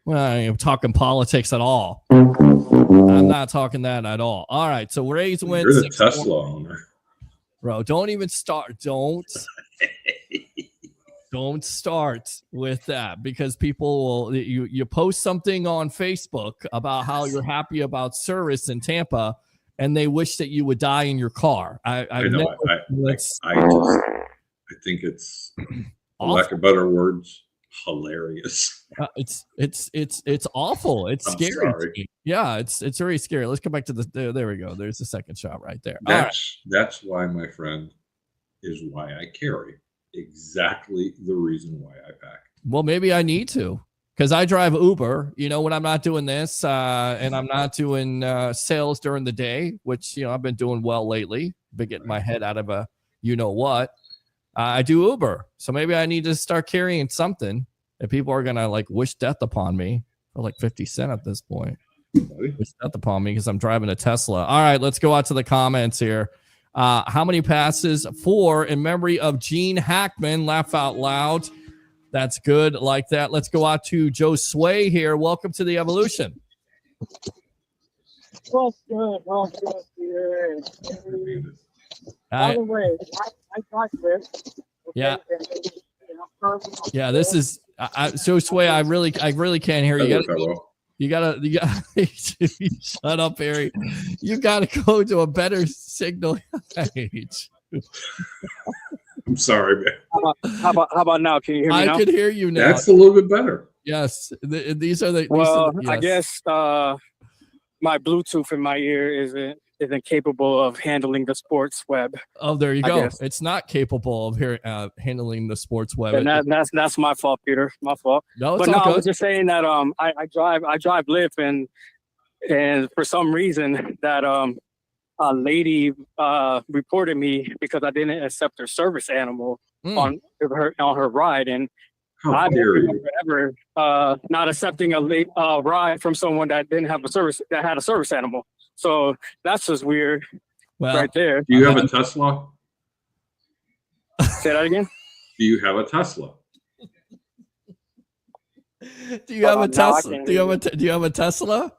Well, I ain't talking politics at all. I'm not talking that at all. All right, so Rays win. You're the Tesla owner. Bro, don't even start. Don't start with that, because people will. You post something on Facebook about how you're happy about service in Tampa, and they wish that you would die in your car. I think it's, for lack of better words, hilarious. It's awful. It's I'm scary. sorry. Yeah, it's very scary. Let's come back to there we go. There's the second shot right there. That's why, my friend, is why I carry. Exactly the reason why I pack. Well, maybe I need to, because I drive Uber, when I'm not doing this and I'm not doing sales during the day, which, I've been doing well lately, been getting my head out of a what. I do Uber. So maybe I need to start carrying something if people are going to wish death upon me for 50 cents at this point. Wish death upon me because I'm driving a Tesla. All right, let's go out to the comments here. How many passes? 4 in memory of Gene Hackman. Laugh out loud. That's good. Like that. Let's go out to Joe Sway here. Welcome to the Evolution. Well, good. By the way, I got this. Yeah. Yeah, this is Joe Sway. I really can't hear you. You gotta shut up, Harry. You gotta go to a better signal age. I'm sorry, man. How about now? Can you hear me now? I can hear you now. That's a little bit better. Yes. These are the. Yes. I guess my Bluetooth in my ear isn't capable of handling the sports web. Oh, there you go. It's not capable of handling the sports web. And that's my fault, Peter. My fault. No, it's all good. I was just saying that I drive Lyft, and for some reason that a lady reported me because I didn't accept her service animal on her ride, and I've never ever not accepting a ride from someone that didn't have that had a service animal. So that's just weird, right there. Do you have a Tesla? Say that again. Do you have a Tesla? Do you have a Tesla? Do you have a Tesla?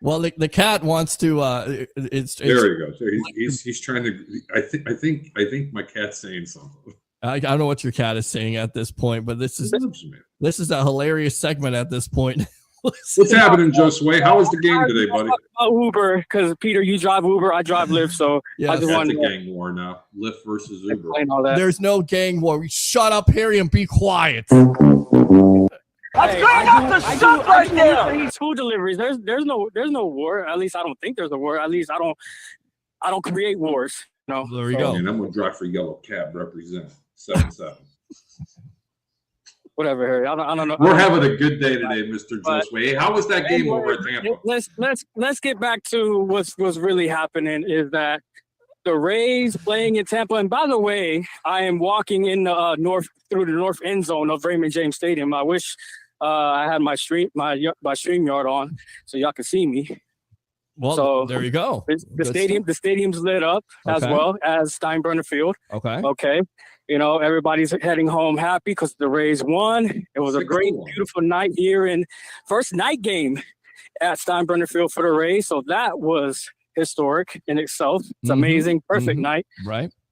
Well, the cat wants to. There you go. So he's trying to. I think my cat's saying something. I don't know what your cat is saying at this point, but this is a hilarious segment at this point. What's happening, Josue? How was the game today, buddy? Uber, because Peter, you drive Uber, I drive Lyft, so yes. I just wanted a gang war now. Lyft versus Uber. There's no gang war. Shut up, Harry, and be quiet. What's going on the stuff right there? These food deliveries. There's no war. At least I don't think there's a war. At least I don't create wars. No. There you go. And I'm gonna drive for Yellow Cab. Represent 7-7. Whatever, Harry. I don't know. We're having a good day today, Mr. Josue. Hey, how was that game over at Tampa? Let's get back to what's really happening. Is that the Rays playing in Tampa? And by the way, I am walking in the through the north end zone of Raymond James Stadium. I wish I had my StreamYard on so y'all can see me. Well, so there you go. The stadium's lit up as well as Steinbrenner Field. Okay. You know, everybody's heading home happy because the Rays won. It was a great, beautiful night here, and first night game at Steinbrenner Field for the Rays. So that was historic in itself. It's amazing. Perfect night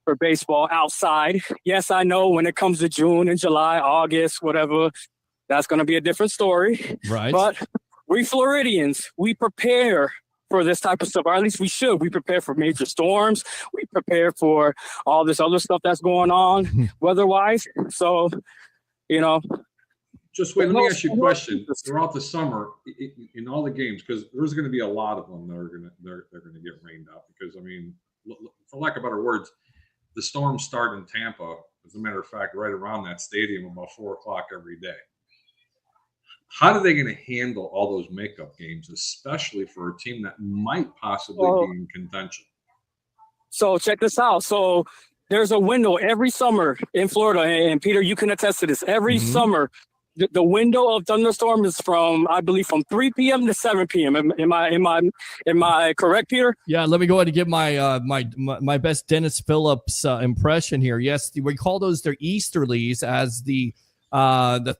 for baseball outside. Yes, I know when it comes to June and July, August, whatever, that's going to be a different story. Right. But we Floridians, we prepare for this type of stuff, or at least we should. We prepare for major storms. We prepare for all this other stuff that's going on weather-wise. So, you know. Just wait, let me ask you a question. Throughout the summer, in all the games, because there's going to be a lot of them that are going to get rained out. Because I mean, for lack of better words, the storms start in Tampa. As a matter of fact, right around that stadium about 4:00 every day. How are they going to handle all those makeup games, especially for a team that might possibly be in contention? So check this out. So there's a window every summer in Florida, and Peter, you can attest to this. Every summer, the window of thunderstorm is from 3 p.m. to 7 p.m. Am I correct, Peter? Yeah. Let me go ahead and give my best Dennis Phillips impression here. Yes, we call those their easterlies as the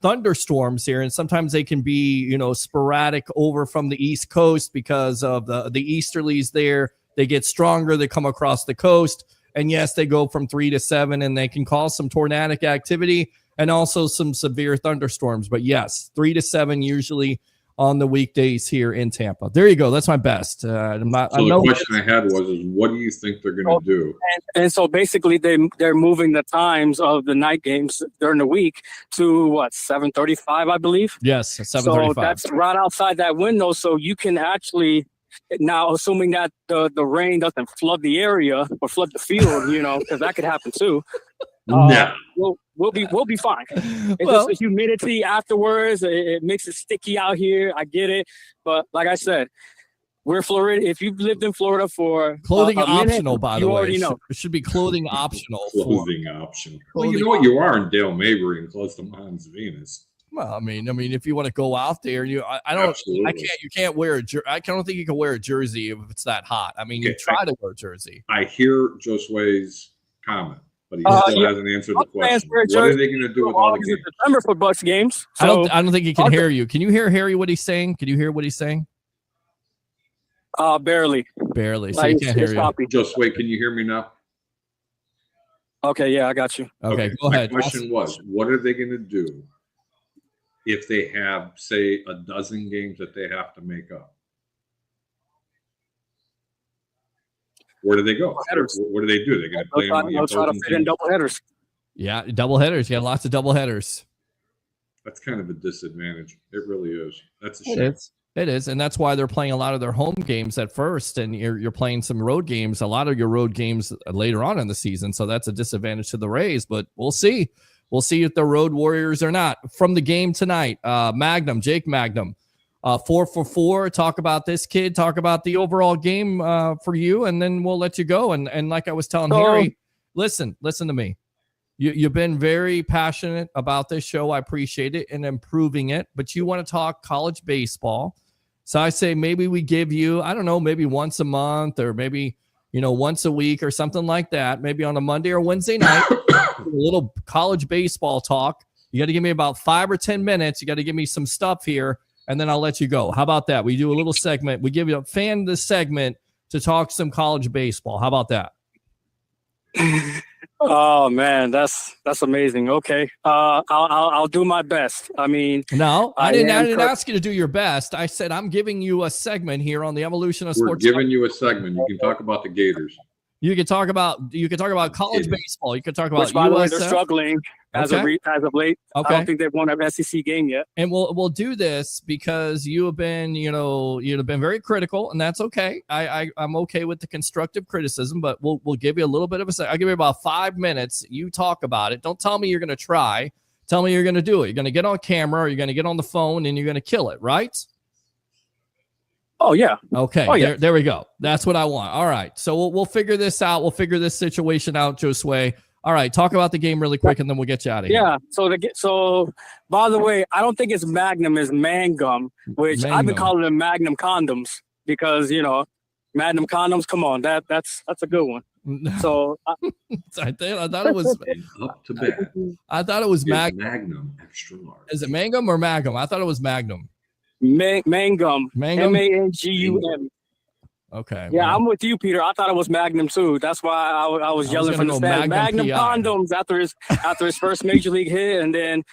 thunderstorms here, and sometimes they can be sporadic over from the East Coast because of the easterlies there. They get stronger, they come across the coast, and yes, they go from 3 to 7, and they can cause some tornadic activity and also some severe thunderstorms. But yes, 3 to 7 usually on the weekdays here in Tampa. There you go. That's my best. The question I had was, what do you think they're going to do? And so basically they're moving the times of the night games during the week to 7:35, I believe. Yes, 7:35. So that's right outside that window. So you can actually, now assuming that the rain doesn't flood the area or flood the field, because that could happen too. We'll be fine. It's just the humidity afterwards. It makes it sticky out here. I get it, but like I said, we're Florida. If you've lived in Florida for clothing a optional, minute, by the way, you already know it should be clothing optional. Clothing optional. Well, you know what? You are in Dale Mabry and close to Mons Venus. Well, I mean, if you want to go out there, you can't wear a jersey. I don't think you can wear a jersey if it's that hot. I mean, you try to wear a jersey. I hear Josue's comment, but he still hasn't answered the question. What are they going to do with all the games? September for Bucs games. So, I don't think he can hear you. Can you hear Harry what he's saying? Can you hear what he's saying? Barely. So he can't hear you. Josue, can you hear me now? Okay, yeah, I got you. Okay, go ahead. My question was, what are they going to do if they have, say, a dozen games that they have to make up? Where do they go? What do they do? They're going to play they'll try to fit in double headers. Yeah, double headers. Yeah, lots of double headers. That's kind of a disadvantage. It really is. That's a shame. It is, and that's why they're playing a lot of their home games at first, and you're playing some road games, a lot of your road games later on in the season. So that's a disadvantage to the Rays, but we'll see. We'll see if they're road warriors or not. From the game tonight, Jake Magnum, 4 for 4. Talk about this kid. Talk about the overall game for you, and then we'll let you go. And like I was telling Harry, listen to me. You've been very passionate about this show. I appreciate it and improving it, but you want to talk college baseball. So I say maybe we give you, I don't know, maybe once a month or maybe, once a week or something like that. Maybe on a Monday or Wednesday night, a little college baseball talk. You got to give me about 5 or 10 minutes. You got to give me some stuff here, and then I'll let you go. How about that? We do a little segment. We give you a fan this segment to talk some college baseball. How about that? Oh man, that's amazing. Okay, I'll do my best. I mean, no, I didn't ask you to do your best. I said I'm giving you a segment here on the Evolution of Sports. We're giving you a segment. You can talk about the Gators. You could talk about college baseball. You could talk about which, by the way, they're USF. struggling as of late. Okay. I don't think they've won an SEC game yet. And we'll do this because you've been very critical, and that's okay. I'm okay with the constructive criticism, but we'll give you a little bit of I'll give you about 5 minutes. You talk about it. Don't tell me you're going to try. Tell me you're going to do it. You're going to get on camera, or you're going to get on the phone, and you're going to kill it, right? Oh, yeah. Okay. Oh, yeah. There we go. That's what I want. All right. So we'll figure this out. We'll figure this situation out, Josue. All right. Talk about the game really quick, and then we'll get you out of here. Yeah. So by the way, I don't think it's Magnum, it's Mangum, which I've been calling them Magnum condoms because, Magnum condoms. Come on. That's a good one. So I thought it was up to bed. I thought it was Magnum extra large. Is it Mangum or Magnum? I thought it was Magnum. Mangum. Mangum. Okay. Yeah, I'm with you, Peter. I thought it was Magnum too. That's why I was yelling from the stands. Magnum condoms after his first major league hit, and then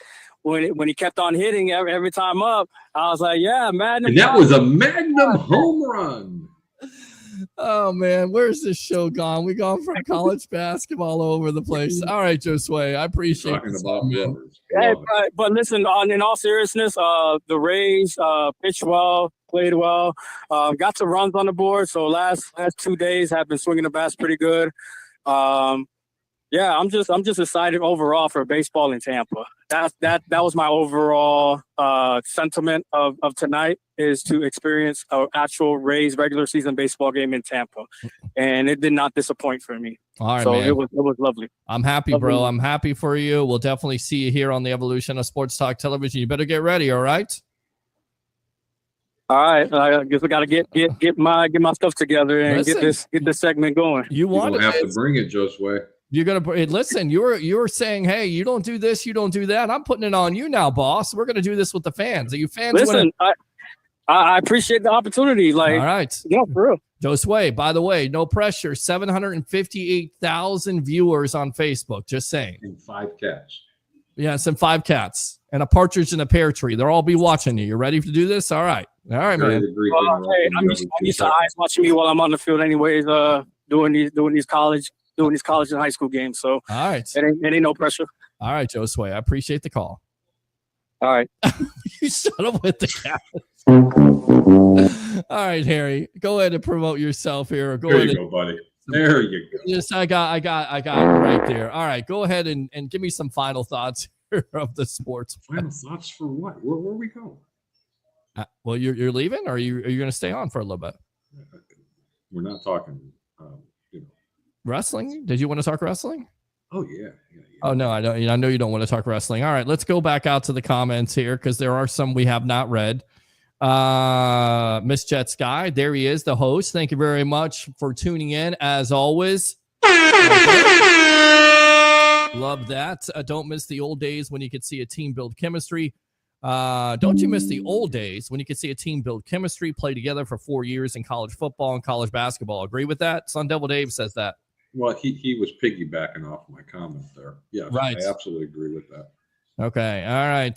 when he kept on hitting every time up, I was like, yeah, Magnum. And that was a Magnum home run. Oh man, where's this show gone? We gone from college basketball all over the place. All right, Josue, I appreciate talking about brothers. Hey, but listen, in all seriousness, the Rays pitched well, played well, got some runs on the board. So last 2 days have been swinging the bats pretty good. Yeah, I'm just excited overall for baseball in Tampa. That was my overall sentiment of tonight, is to experience an actual Rays regular season baseball game in Tampa, and it did not disappoint for me. All right, so man. it was lovely. I'm happy, bro. I'm happy for you. We'll definitely see you here on the evolution of Sports Talk Television. You better get ready. All right. All right, I guess we got to get my stuff together and get this segment going. You want to have to bring it, Josue. You're gonna listen. You were saying, hey, you don't do this, you don't do that. I'm putting it on you now, boss. We're gonna do this with the fans. Are you fans? Listen, I appreciate the opportunity. Like, all right, yeah, for real. Josue, by the way, no pressure. 758,000 viewers on Facebook. Just saying. And 5 cats. Yes, and 5 cats and a partridge in a pear tree. They'll all be watching you. You ready to do this? All right, man. Hey, I'm used to eyes watching me while I'm on the field, anyways. Doing these college and high school games. So all right, it ain't no pressure. All right, Josue, I appreciate the call. All right, you shut up with the cat. All right, Harry, go ahead and promote yourself here. There you go, buddy. There you go. Yes, I got it right there. All right, go ahead and give me some final thoughts here of the sports. Final thoughts for what? Where are we going? Well, you're leaving, or are you going to stay on for a little bit? We're not talking. Wrestling? Did you want to talk wrestling? Oh yeah. Oh no, I know you don't want to talk wrestling. All right, let's go back out to the comments here because there are some we have not read. Miss Jet Sky, there he is, the host. Thank you very much for tuning in as always. Love that. Don't miss the old days when you could see a team build chemistry. Don't you miss the old days when you could see a team build chemistry, play together for 4 years in college football and college basketball? Agree with that? Sun Devil Dave says that. Well, he was piggybacking off my comment there. Yeah, right. I absolutely agree with that. Okay. All right.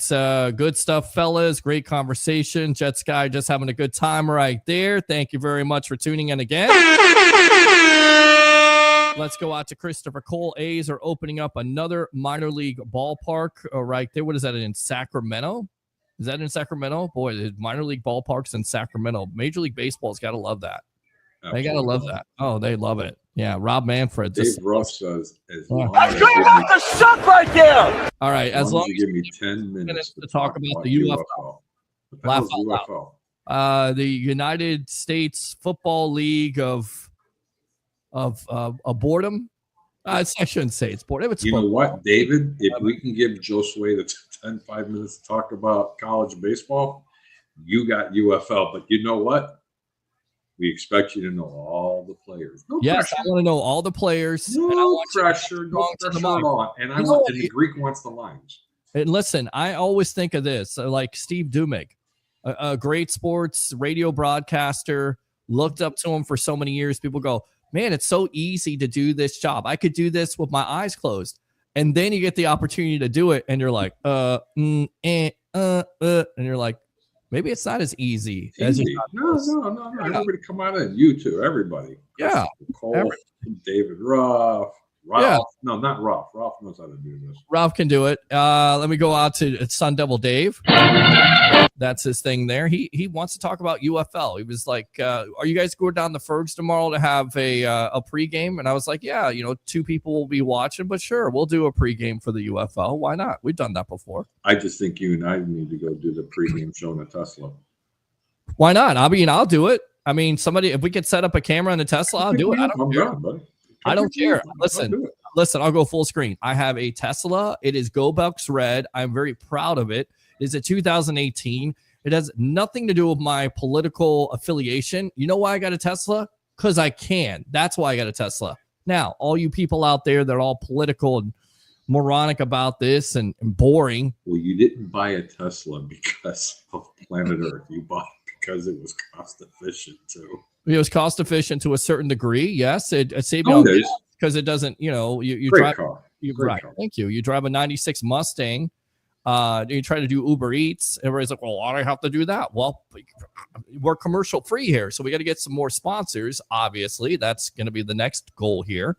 Good stuff, fellas. Great conversation. Jet Sky just having a good time right there. Thank you very much for tuning in again. Let's go out to Christopher Cole. A's are opening up another minor league ballpark right there. What is that, in Sacramento? Is that in Sacramento? Boy, the minor league ballparks in Sacramento. Major League Baseball's got to love that. Absolutely. They got to love that. Oh, they love it. Yeah, Rob Manfred. Dave Russ says, as long as you about to suck right there. All right, as long as you give me 10 minutes to talk about the UFO. Laugh out loud. The United States Football League of boredom. I shouldn't say it's boredom. It's know what, David? If we can give Josue the 5 minutes to talk about college baseball, you got UFL. But you know what? We expect you to know all the players. No yes, pressure. I want to know all the players. No and I want pressure. No pressure at all. And I want the Greek wants the lines. And listen, I always think of this like Steve Dumick, a great sports radio broadcaster. Looked up to him for so many years. People go, man, it's so easy to do this job. I could do this with my eyes closed. And then you get the opportunity to do it, and you're like, and you're like, Maybe it's not as easy as Easy. No. Everybody come on in. You too. Everybody. Yeah. Cole, David Ruff. Ralph. Yeah. No, not Ralph. Ralph knows how to do this. Ralph can do it. Let me go out to Sun Devil Dave. That's his thing there. He wants to talk about UFL. He was like, are you guys going down to Fergs tomorrow to have a pregame? And I was like, yeah, 2 people will be watching, but sure, we'll do a pregame for the UFL. Why not? We've done that before. I just think you and I need to go do the pregame show in a Tesla. Why not? I'll do it. I mean, if we could set up a camera in a Tesla, I'll do it. I don't care. I don't care. Listen, I'll go full screen. I have a Tesla. It is Go Bucs Red. I'm very proud of it. It is a 2018. It has nothing to do with my political affiliation. You know why I got a Tesla? Because I can. That's why I got a Tesla. Now, all you people out there that are all political and moronic about this and boring. Well, you didn't buy a Tesla because of planet Earth. You bought it because it was cost efficient too. It was cost efficient to a certain degree. Yes, it saved me on because it doesn't. You drive. Car. Right. Car. Thank you. You drive a '96 Mustang. You try to do Uber Eats. Everybody's like, well, why do I have to do that? Well, we're commercial free here, so we got to get some more sponsors. Obviously, that's going to be the next goal here.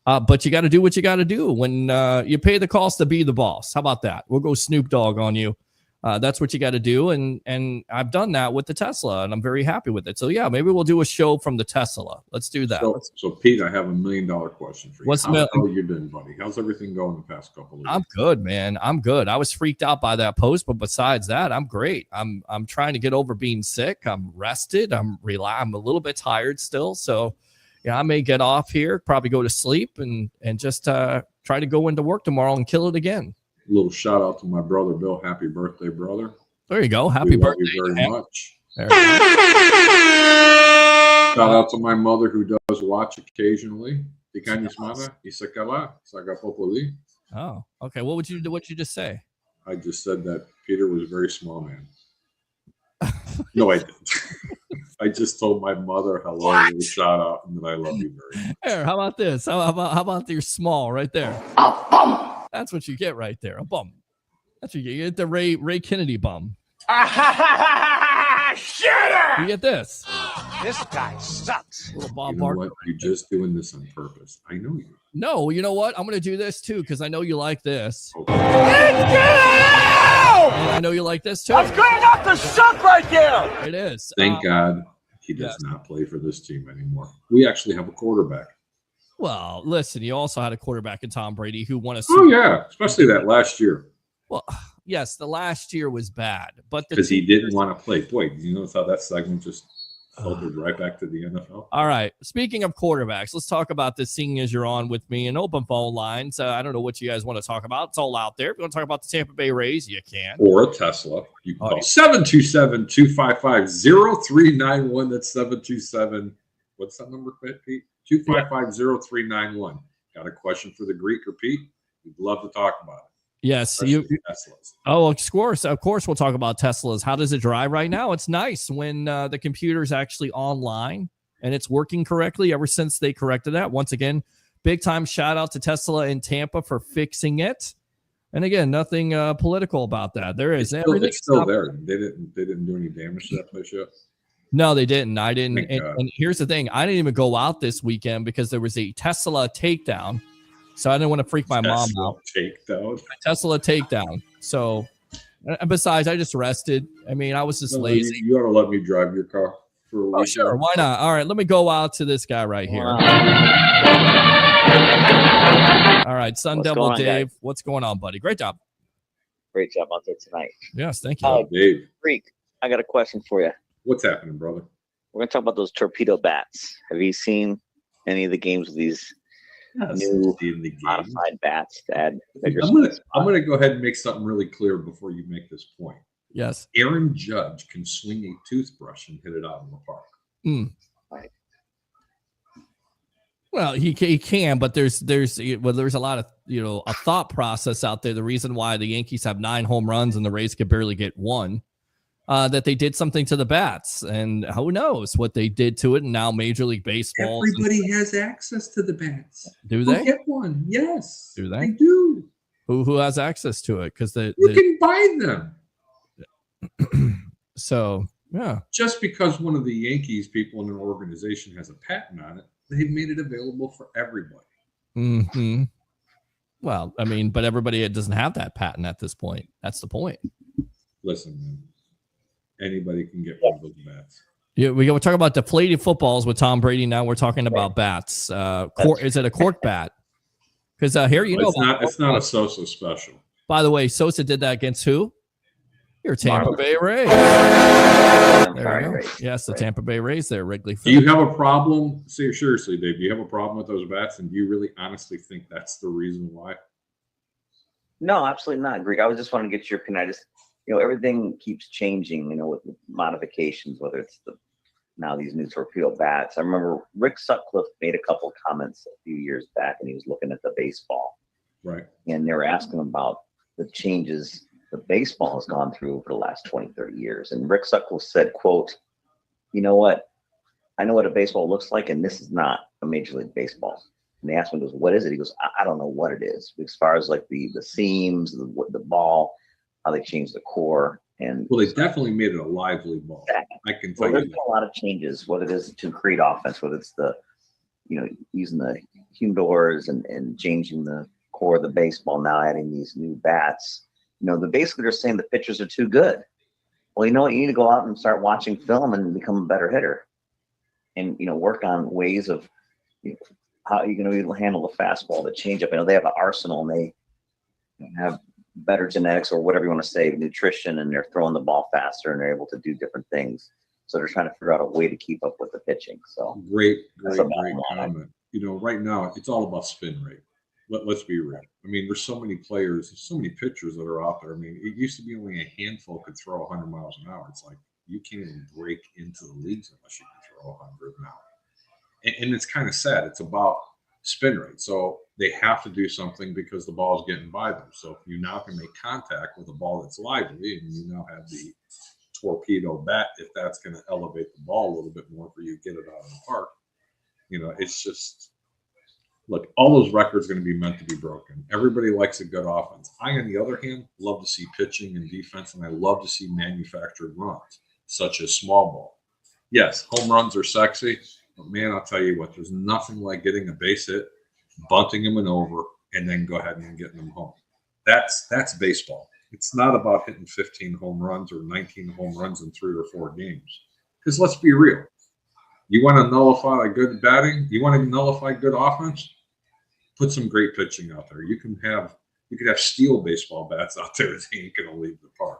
But you got to do what you got to do when you pay the cost to be the boss. How about that? We'll go Snoop Dogg on you. That's what you got to do. And I've done that with the Tesla, and I'm very happy with it. So, yeah, maybe we'll do a show from the Tesla. Let's do that. So Pete, I have $1 million question for you. How are you doing, buddy? How's everything going the past couple of weeks? I'm good, man. I'm good. I was freaked out by that post, but besides that, I'm great. I'm trying to get over being sick. I'm rested. I'm a little bit tired still. So, I may get off here, probably go to sleep, and just try to go into work tomorrow and kill it again. A little shout out to my brother Bill. Happy birthday, brother. There you go. Happy birthday. Love you very much. Shout out to my mother who does watch occasionally. Oh, okay. What'd you just say? I just said that Peter was a very small man. No, I didn't. I just told my mother hello, and shout out, and that I love you very much. Here, how about this? How about your small right there? That's what you get right there. A bum. That's what you get. The Ray Kennedy bum. Shitter! You get this. This guy sucks. You know what? You're just doing this on purpose. I know you. No, you know what? I'm going to do this too because I know you like this. Okay. Let's go! And I know you like this too. That's good enough to suck right there. It is. Thank God he does not play for this team anymore. We actually have a quarterback. Well, listen, you also had a quarterback in Tom Brady who won a Super Bowl. Yeah, especially that last year. Well, yes, the last year was bad, but because he didn't want to play. Boy, you notice how that segment just filtered right back to the NFL. All right. Speaking of quarterbacks, let's talk about this. Seeing as you're on with me and open phone lines, I don't know what you guys want to talk about. It's all out there. If you want to talk about the Tampa Bay Rays, you can. Or a Tesla. You can call 727-255-0391. That's 727. What's that number, Pete? 255-0391. Got a question for the Greek or Pete? We'd love to talk about it. Yes. Teslas. Oh, of course. We'll talk about Teslas. How does it drive right now? It's nice when the computer's actually online and it's working correctly ever since they corrected that. Once again, big time shout out to Tesla in Tampa for fixing it. And again, nothing political about that. There is everything. It's still there. They didn't do any damage to that place yet. No, they didn't. I didn't. And here's the thing. I didn't even go out this weekend because there was a Tesla takedown. So I didn't want to freak my mom out. Tesla takedown. So besides, I just rested. I mean, I was just lazy. You ought to let me drive your car for a week. Oh, sure. Why not? All right. Let me go out to this guy right here. Wow. All right. Sun Devil Dave. Guys? What's going on, buddy? Great job. Great job out there tonight. Yes. Thank you. Dave. Freak, I got a question for you. What's happening, brother? We're going to talk about those torpedo bats. Have you seen any of the games with these new modified bats to add bigger? I'm gonna go ahead and make something really clear before you make this point. Yes. Aaron Judge can swing a toothbrush and hit it out in the park. Right. Well, he can, but there's a lot of a thought process out there. The reason why the Yankees have 9 home runs and the Rays could barely get 1. That they did something to the bats, and who knows what they did to it. And now Major League Baseball. Everybody has access to the bats. Do they get one? Yes. Do they? They do. Who has access to it? Because you can buy them. So, yeah. Just because one of the Yankees people in an organization has a patent on it, they've made it available for everybody. Mm-hmm. Well, I mean, but everybody doesn't have that patent at this point. That's the point. Listen, man, anybody can get one of those bats. Yeah, we're talking about deflated footballs with Tom Brady. Now we're talking about bats. Is it a cork bat? Because here it's not a Sosa special. By the way, Sosa did that against who? Your Tampa Bay Rays. There you go. Yes, the Tampa Bay Rays there, Wrigley Field. Do you have a problem? Seriously, Dave, do you have a problem with those bats? And do you really honestly think that's the reason why? No, absolutely not, Greg. I was just wanting to get your opinion. Everything keeps changing, with modifications, whether it's now these new torpedo bats. I remember Rick Sutcliffe made a couple of comments a few years back, and he was looking at the baseball. Right. And they were asking about the changes the baseball has gone through over the last 20, 30 years. And Rick Sutcliffe said, quote, "You know what? I know what a baseball looks like, and this is not a Major League Baseball." And they asked him, he goes, "What is it?" He goes, I don't know what it is. As far as like the seams, the ball, how they changed the core. And well, they definitely made it a lively ball. I can tell you. There's been a lot of changes, whether it is to create offense, whether it's using the humidors and changing the core of the baseball, now adding these new bats. Basically they're saying the pitchers are too good. Well, you know what? You need to go out and start watching film and become a better hitter, and work on ways of how you're going to be able to handle the fastball, the changeup. They have an arsenal, and they have better genetics, or whatever you want to say, nutrition, and they're throwing the ball faster, and they're able to do different things. So they're trying to figure out a way to keep up with the pitching. So great comment. Right now it's all about spin rate. Let's be real. I mean, there's so many players, there's so many pitchers that are out there. I mean, it used to be only a handful could throw 100 miles an hour. It's like you can't even break into the leagues unless you can throw 100 an hour. And it's kind of sad. It's about spin rate. So they have to do something because the ball is getting by them. So if you now can make contact with a ball that's lively, and you now have the torpedo bat, if that's going to elevate the ball a little bit more for you to get it out of the park, it's just. Look, all those records are going to be meant to be broken. Everybody likes a good offense. I, on the other hand, love to see pitching and defense, and I love to see manufactured runs, such as small ball. Yes, home runs are sexy, but man, I'll tell you what, there's nothing like getting a base hit, bunting them and over, and then go ahead and getting them home. That's baseball. It's not about hitting 15 home runs or 19 home runs in 3 or 4 games. Because let's be real. You want to nullify a good batting? You want to nullify good offense? Put some great pitching out there. You could have steel baseball bats out there that ain't going to leave the park.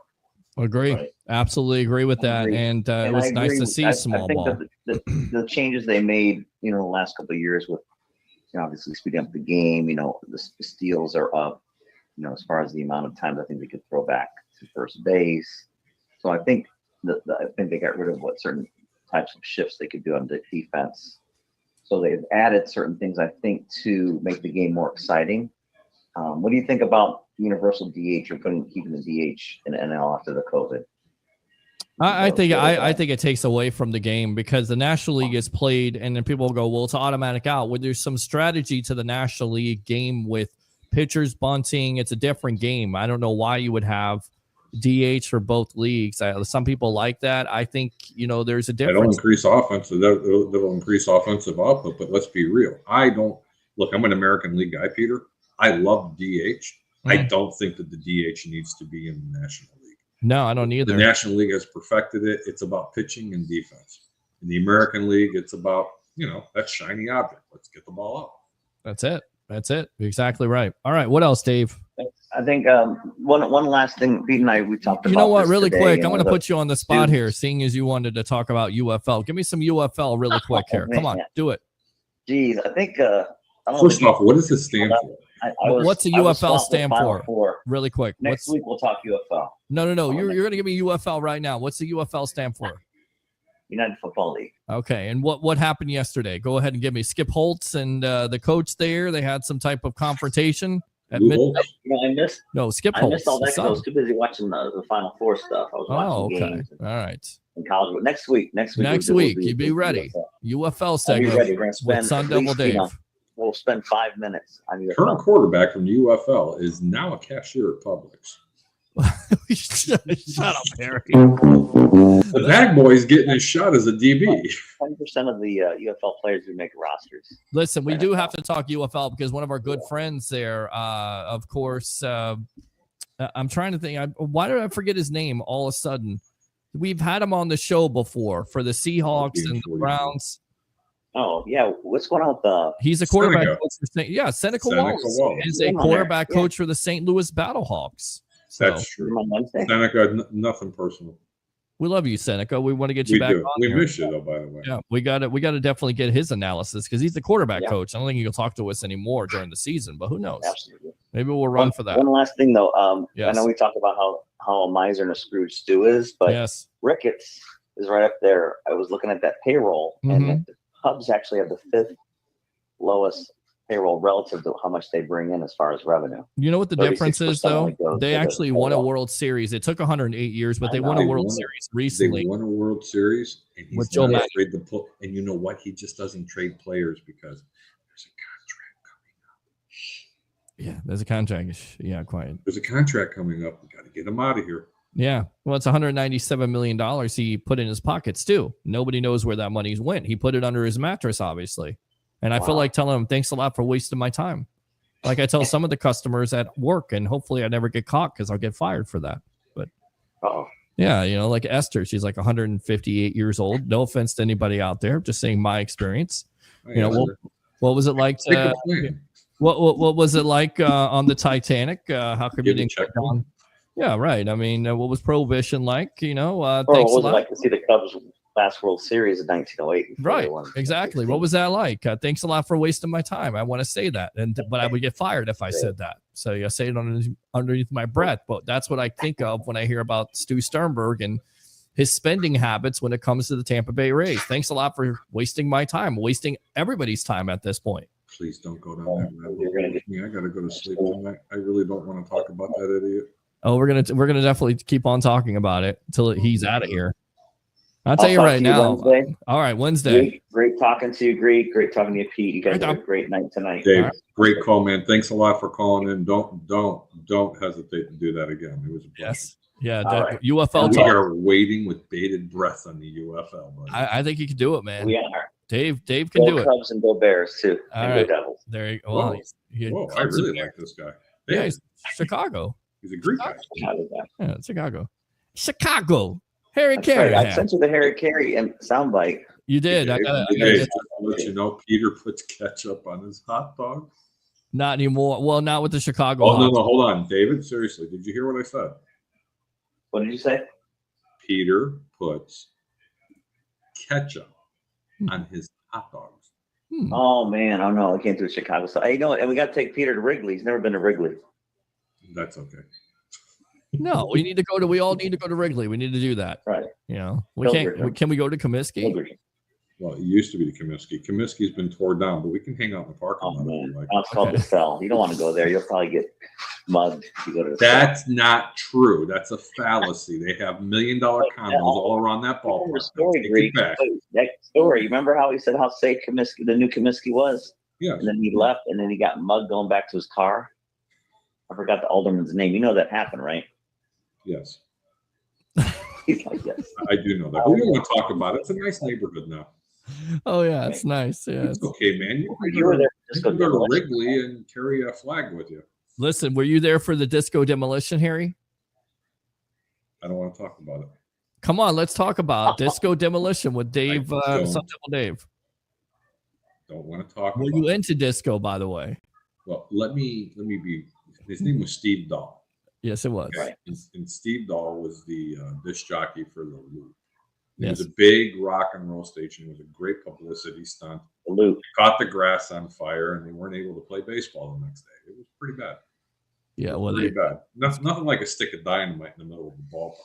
Agree. Right. Absolutely agree with that. And it was nice to see small ball. The changes they made, the last couple of years with, obviously speeding up the game, the steals are up, as far as the amount of times I think they could throw back to first base. So I think they got rid of certain types of shifts they could do on the defense. So they've added certain things, I think, to make the game more exciting. What do you think about universal DH or keeping the DH in NL after the COVID? I think it takes away from the game, because the National League is played, and then people will go, well, it's automatic out. Well, there's some strategy to the National League game with pitchers bunting. It's a different game. I don't know why you would have DH for both leagues. Some people like that. I think there's a difference. That'll increase offense. That'll increase offensive output. But let's be real. I'm an American League guy, Peter. I love DH. I don't think that the DH needs to be in the National League. No, I don't either. The National League has perfected it. It's about pitching and defense. In the American League, it's about that shiny object. Let's get the ball up. That's it. You're exactly right. All right. What else, Dave? I think one last thing, Pete and I, we talked about. You know what? Really quick, I'm going to put you on the spot here, seeing as you wanted to talk about UFL. Give me some UFL really quick here. Come on, do it. Geez, I think. First off, what does it stand for? What's the UFL stand for? Really quick. Next week we'll talk UFL. No. You're going to give me UFL right now. What's the UFL stand for? United Football League. Okay, and what happened yesterday? Go ahead and give me Skip Holtz and the coach there. They had some type of confrontation. I missed. No, Skip Holtz. I missed all that because I was too busy watching the Final Four stuff. I was watching games. All right. In college, next week. You be ready. UFL segment with Sun Devil Dave. We'll spend 5 minutes on UFL. Current quarterback from the UFL is now a cashier at Publix. Shut up, Harry. The bag boy's getting his shot as a DB. 10% of the UFL players who make rosters. Listen, we do have to talk UFL because one of our good friends there, of course, I'm trying to think. Why did I forget his name all of a sudden? We've had him on the show before for the Seahawks and the Browns. Oh, yeah. What's going on with the... He's a quarterback coach for Seneca Wallace is a quarterback coach for the St. Louis Battlehawks. That's true. Seneca, nothing personal. We love you, Seneca. We want to get you back on We here. miss you, though, by the way. Yeah, we got to definitely get his analysis because he's the quarterback coach. I don't think he'll talk to us anymore during the season, but who knows? Absolutely. Maybe we'll run for that. One last thing, though. Yes. I know we talked about how a miser and a Scrooge stew is, but Ricketts is right up there. I was looking at that payroll, and the Cubs actually have the 5th lowest payroll relative to how much they bring in as far as revenue. You know what the difference is, though? They actually won a World Series. It took 108 years, but they won a World Series recently. They won a World Series, and he's with Joe not Madden. afraid to pull. And you know what? He just doesn't trade players because there's a contract coming up. Yeah, there's a contract. Yeah, quiet. There's a contract coming up. We got to get him out of here. Yeah, well, it's $197 million he put in his pockets, too. Nobody knows where that money went. He put it under his mattress, obviously. And I feel like telling him, thanks a lot for wasting my time. Like I tell some of the customers at work, and hopefully I never get caught because I'll get fired for that. But yeah, you know, like Esther, she's like 158 years old. No offense to anybody out there. Just saying my experience. You know, what was it like to, what was it like on the Titanic? How come you didn't check on? Yeah, right. I mean, what was Prohibition like? You know, thanks a lot. What was it like to see the Cubs last World Series in 1908? Right, exactly. What was that like? Thanks a lot for wasting my time. I want to say that, but I would get fired if I said that. So I say it underneath my breath. But that's what I think of when I hear about Stu Sternberg and his spending habits when it comes to the Tampa Bay Rays. Thanks a lot for wasting my time, wasting everybody's time at this point. Please don't go down that rabbit hole. I got to go to sleep tonight. I really don't want to talk about that idiot. Oh, we're gonna definitely keep on talking about it until he's out of here. I'll tell you right now. Wednesday. All right, Wednesday. Great talking to you. Great talking to you, Pete. You guys have a great night tonight. Dave, great call, man. Thanks a lot for calling in. Don't hesitate to do that again. It was a pleasure. Yes. Yeah. UFL. We talk. are waiting with bated breath on the UFL. Buddy. I think you can do it, man. We are. Dave can do it. Cubs and go Bears too. All and right. go Devils. There you go. Whoa, I really like this guy. Yeah, he's Chicago. He's a Greek guy. Yeah, Chicago. Harry That's Carey. right. I sent you the Harry Carey and soundbite. You did. I gotta let you know, Peter puts ketchup on his hot dog. Not anymore. Well, not with the Chicago. Oh, no, hold on. David, seriously, did you hear what I said? What did you say? Peter puts ketchup on his hot dogs. Oh, man. Oh, no. I came through Chicago. So, you know what? And we got to take Peter to Wrigley. He's never been to Wrigley. That's okay. No, we all need to go to Wrigley. We need to do that. Right. You know, we can't. Can we go to Comiskey? Well, it used to be the Comiskey. Comiskey's been torn down, but we can hang out in the parking lot. Man. It's called the Cell. You don't want to go there. You'll probably get mugged if you go to the That's Cell. not true. That's a fallacy. They have $1 million condos all around that ballpark. That story. You remember how he said how safe Comiskey, the new Comiskey was? Yeah. And then he left, and then he got mugged going back to his car. I forgot the alderman's name. You know that happened, right? Yes. He's like, yes. I do know that. But we don't want to talk about it. It's a nice neighborhood now. Oh, yeah. It's nice. Yeah. It's okay, man. You were there. You can go to Wrigley and carry a flag with you. Listen, were you there for the disco demolition, Harry? I don't want to talk about it. Come on, let's talk about disco demolition with Dave, Sun Devil Dave. Don't want to talk about it. Were you into disco, by the way? Well, let me be. His name was Steve Dahl. Yes, it was. Right. And Steve Dahl was the disc jockey for the Loop. It Yes. was a big rock and roll station. It was a great publicity stunt. The Loop caught the grass on fire, and they weren't able to play baseball the next day. It was pretty bad. Yeah, well, pretty bad. Nothing like a stick of dynamite in the middle of the ballpark.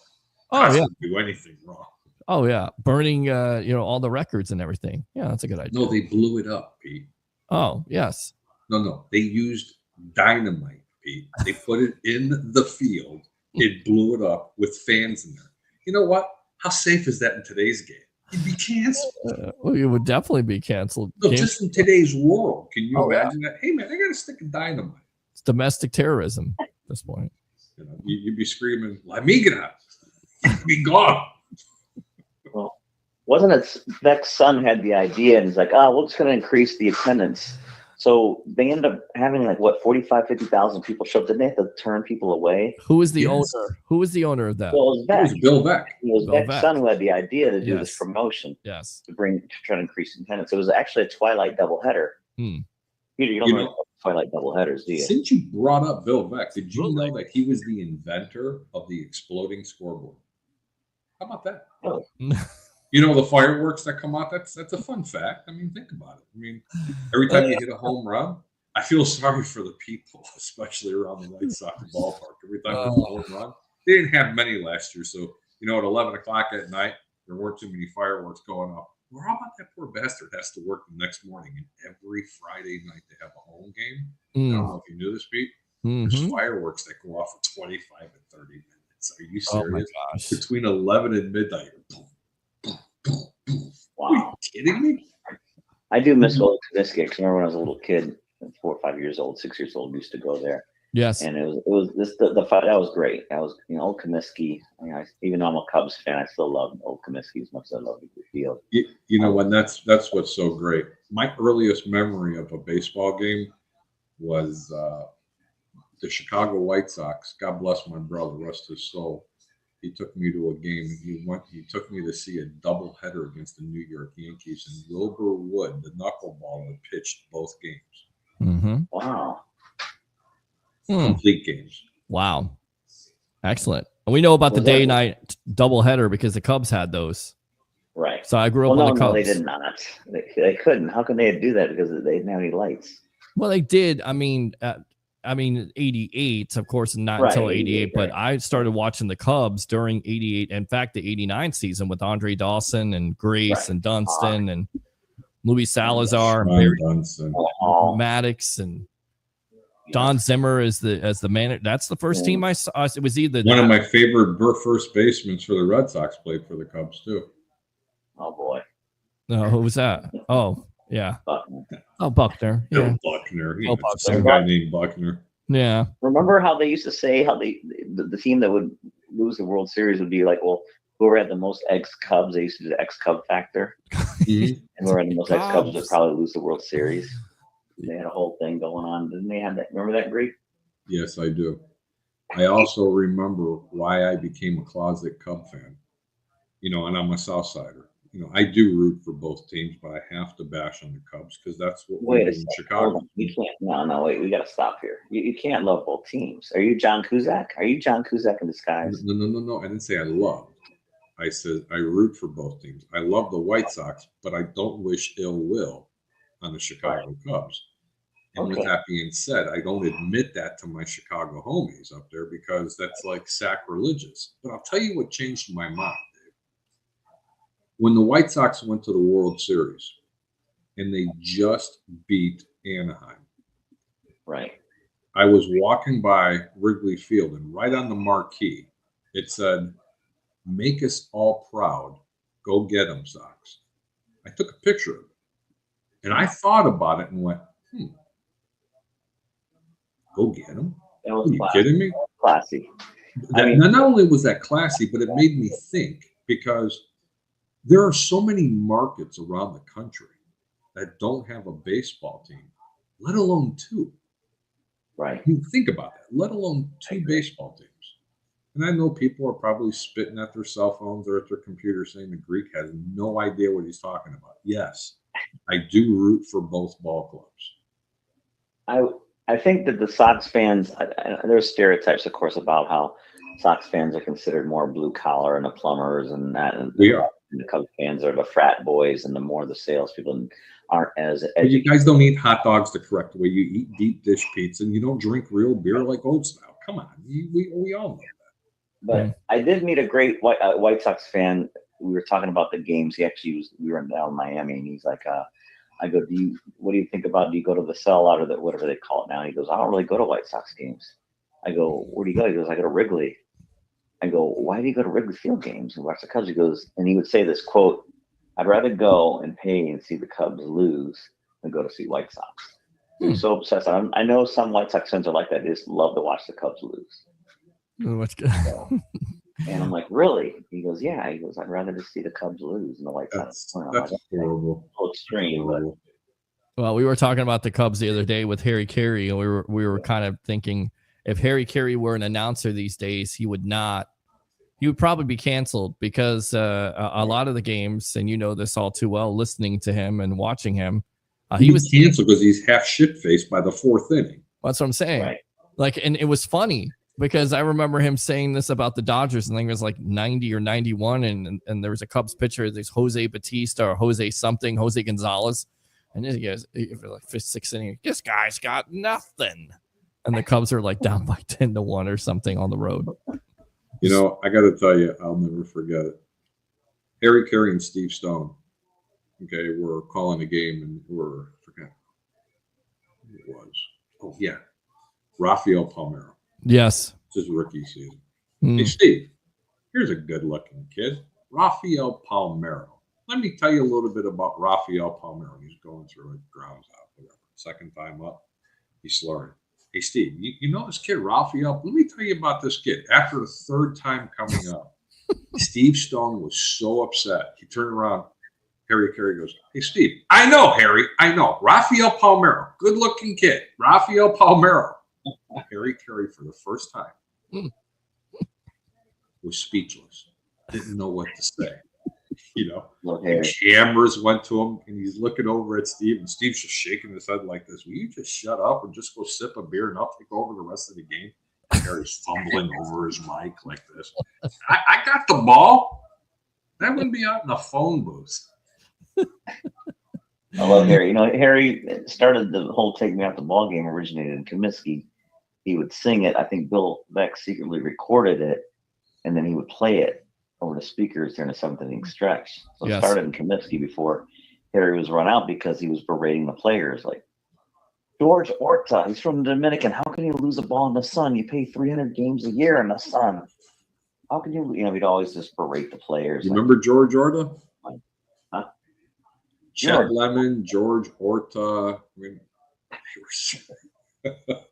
Oh, yeah. Do anything wrong. Oh, yeah. Burning, all the records and everything. Yeah, that's a good idea. No, they blew it up, Pete. Oh, yes. No. They used dynamite, Pete. They put it in the field. It blew it up with fans in there. You know what? How safe is that in today's game? It'd be canceled. Well, it would definitely be canceled. No, just in today's world. Can you Oh, yeah. imagine that? Hey, man, I got a stick of dynamite. It's domestic terrorism at this point. You'd be screaming, "La migra, be gone." Well, wasn't it Beck's son had the idea and he's like, we're just going to increase the attendance. So they end up having 50,000 people show up. Didn't they have to turn people away? Who was the owner? Who was the owner of that? Well, it was Beck. It was Bill Beck. It was Bill Beck's Beck. son who had the idea to do this promotion. Yes. To try to increase attendance. It was actually a Twilight doubleheader. Peter, you don't know Twilight doubleheaders, do you? Since you brought up Bill Beck, did you know that he was the inventor of the exploding scoreboard? How about that? Oh. The fireworks that come out, that's a fun fact. I mean, think about it. I mean, every time you hit a home run, I feel sorry for the people, especially around the White Sox ballpark. Every time there's a home run, they didn't have many last year. So, at 11 o'clock at night, there weren't too many fireworks going off. Well, how about that poor bastard has to work the next morning and every Friday night they have a home game? I don't know if you knew this, Pete. There's fireworks that go off for 25 and 30 minutes. Are you serious? Oh my gosh. Between 11 and midnight. Boom, boom, boom, boom. Wow. Are you kidding me? I do miss old Comiskey. Because remember when I was a little kid, 4 or 5 years old, 6 years old, used to go there. Yes. And it was the fight. That was great. That was, old Comiskey. Even though I'm a Cubs fan, I still love old Comiskey as much as I love the field. And that's what's so great. My earliest memory of a baseball game was the Chicago White Sox. God bless my brother, rest his soul. He took me to a game. He took me to see a doubleheader against the New York Yankees, and Wilbur Wood, the knuckleballer, pitched both games. Wow. Complete games. Wow. Excellent. And we know about the day-night doubleheader because the Cubs had those. Right. So I grew up on the Cubs. No, they did not. They couldn't. How can they do that? Because they didn't have any lights. Well, they did. I mean, 88, of course, not until 88, but I started watching the Cubs during 88. In fact, the 89 season with Andre Dawson and Grace and Dunston and Luis Salazar and Barry Maddox and Don Zimmer as the manager. That's the first team I saw. It was either one of my favorite first basemen for the Red Sox played for the Cubs too. Oh boy. No, who was that? Oh, yeah. Buckner. Oh, Buckner. Yeah. Bill Buckner. Some guy named Buckner. Yeah. Remember how they used to say how the team that would lose the World Series would be like, well, whoever had the most ex-Cubs, they used to do the ex-Cub factor. And whoever had the most ex-Cubs would probably lose the World Series. They had a whole thing going on. Didn't they have that? Remember that, Greek? Yes, I do. I also remember why I became a closet Cub fan. And I'm a Southsider. I do root for both teams, but I have to bash on the Cubs because that's what we do in Chicago. You can't. No, wait. We got to stop here. You can't love both teams. Are you John Cusack? Are you John Cusack in disguise? No. I didn't say I love. I said I root for both teams. I love the White Sox, but I don't wish ill will on the Chicago Cubs. And with that being said, I don't admit that to my Chicago homies up there because that's like sacrilegious. But I'll tell you what changed my mind, Dave. When the White Sox went to the World Series and they just beat Anaheim. Right. I was walking by Wrigley Field and right on the marquee, it said, "Make us all proud. Go get 'em, Sox." I took a picture of it. And I thought about it and went, go get him? Are you kidding me? Classy. Not only was that classy, but it made me think because there are so many markets around the country that don't have a baseball team, let alone two. Right. Think about that, let alone two baseball teams. And I know people are probably spitting at their cell phones or at their computer saying the Greek has no idea what he's talking about. Yes, I do root for both ball clubs. I think that the Sox fans, there's stereotypes, of course, about how Sox fans are considered more blue collar and the plumbers and that. And we are. And the Cubs fans are the frat boys and the more the salespeople and aren't as educated. You guys don't eat hot dogs the correct way. You eat deep dish pizza and you don't drink real beer like old style. Come on, we all know that. But I did meet a great White Sox fan. We were talking about the games. We were down in Miami, and he's like, I go, what do you think about, do you go to the sellout or whatever they call it now? He goes, I don't really go to White Sox games. I go, where do you go? He goes, I go to Wrigley. I go, why do you go to Wrigley Field games and watch the Cubs? He goes, and he would say this quote, I'd rather go and pay and see the Cubs lose than go to see White Sox. He was so obsessed. I know some White Sox fans are like that. They just love to watch the Cubs lose. What's good? And I'm like, really? He goes, yeah. He goes, I'd rather just see the Cubs lose and the White Sox win. I'm like, That's horrible. a little extreme, but Well, we were talking about the Cubs the other day with Harry Carey, and we were kind of thinking if Harry Carey were an announcer these days, he would probably be canceled because a lot of the games, and you know this all too well, listening to him and watching him, he was canceled because he's half shit faced by the fourth inning. That's what I'm saying. Right. Like, and it was funny because I remember him saying this about the Dodgers, and I think it was like 90 or 91, and there was a Cubs pitcher, there's Jose Batista or Jose Gonzalez, and he goes, for like fifth, sixth inning, this guy's got nothing, and the Cubs are like down by 10-1 or something on the road. You know, I got to tell you, I'll never forget it. Harry Carey and Steve Stone, okay, were calling a game, and I forgot who it was. Oh, yeah. Rafael Palmeiro. Yes. It's his rookie season. Hey, Steve, here's a good-looking kid. Rafael Palmeiro. Let me tell you a little bit about Rafael Palmeiro. He's going through it, grounds out, whatever. Second time up, he's slurring. Hey, Steve, you know this kid, Rafael? Let me tell you about this kid. After the third time coming up, Steve Stone was so upset. He turned around. Harry Carey goes, hey, Steve, I know, Harry. I know. Rafael Palmeiro, good-looking kid. Rafael Palmeiro. Harry Carey, for the first time, was speechless. Didn't know what to say. You know, cameras went to him, and he's looking over at Steve, and Steve's just shaking his head like this. Will you just shut up and just go sip a beer, and I'll take over the rest of the game? Harry's fumbling over his mic like this. I got the ball. That wouldn't be out in the phone booth. I love Harry. You know, Harry started the whole "Take Me Out the Ball Game" originated in Comiskey. He would sing it. I think Bill Beck secretly recorded it, and then he would play it over the speakers during a seventh inning stretch. So it started in Comiskey before Harry was run out because he was berating the players like, George Orta, he's from the Dominican. How can you lose a ball in the sun? You pay 300 games a year in the sun. How can you, he'd always just berate the players. You remember George Orta? Huh? Chet Lemon, George Orta. I mean,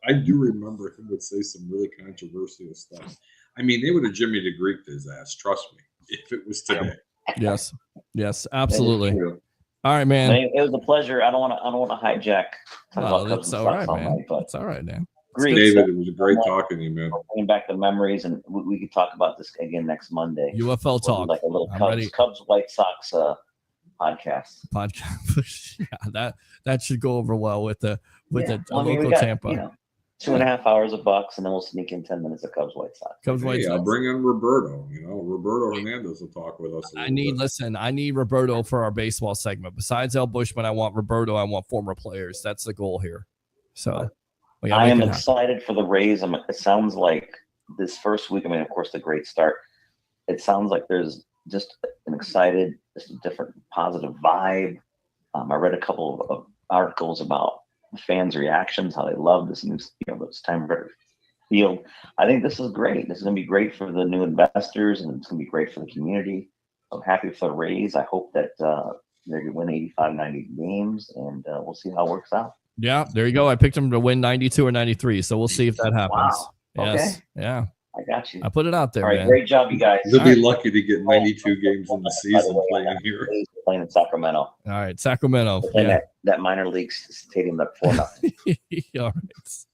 I do remember him would say some really controversial stuff. I mean, they would have Jimmy the Greek his ass. Trust me, if it was today. Yes, absolutely. All right, man. It was a pleasure. I don't want to hijack. That's all right, man. It's all right, man. Great, David. It was great talking to you, man. Bringing back the memories, and we could talk about this again next Monday. UFL talk, like a little Cubs White Sox podcast. Yeah, that should go over well with the local Tampa. 2.5 hours of Bucs, and then we'll sneak in 10 minutes of Cubs White Sox. I'll bring in Roberto. Roberto Hernandez will talk with us. I need Roberto for our baseball segment. Besides El Bushman, I want Roberto. I want former players. That's the goal here. So I am excited for the Rays. It sounds like this first week. I mean, of course, the great start. It sounds like there's just an excited, just a different positive vibe. I read a couple of articles about fans' reactions, how they love this new, this time field. I think this is great. This is going to be great for the new investors, and it's going to be great for the community. I'm happy for the Rays. I hope that they're going to win 85, 90 games, and we'll see how it works out. Yeah, there you go. I picked them to win 92 or 93, so we'll see if that happens. Wow. Yes. Okay. Yeah. I got you. I put it out there, All right, man. Great job, you guys. You'll be lucky to get 92 games in the season playing here. Playing in Sacramento. All right, Sacramento. That minor league stadium that 4-0.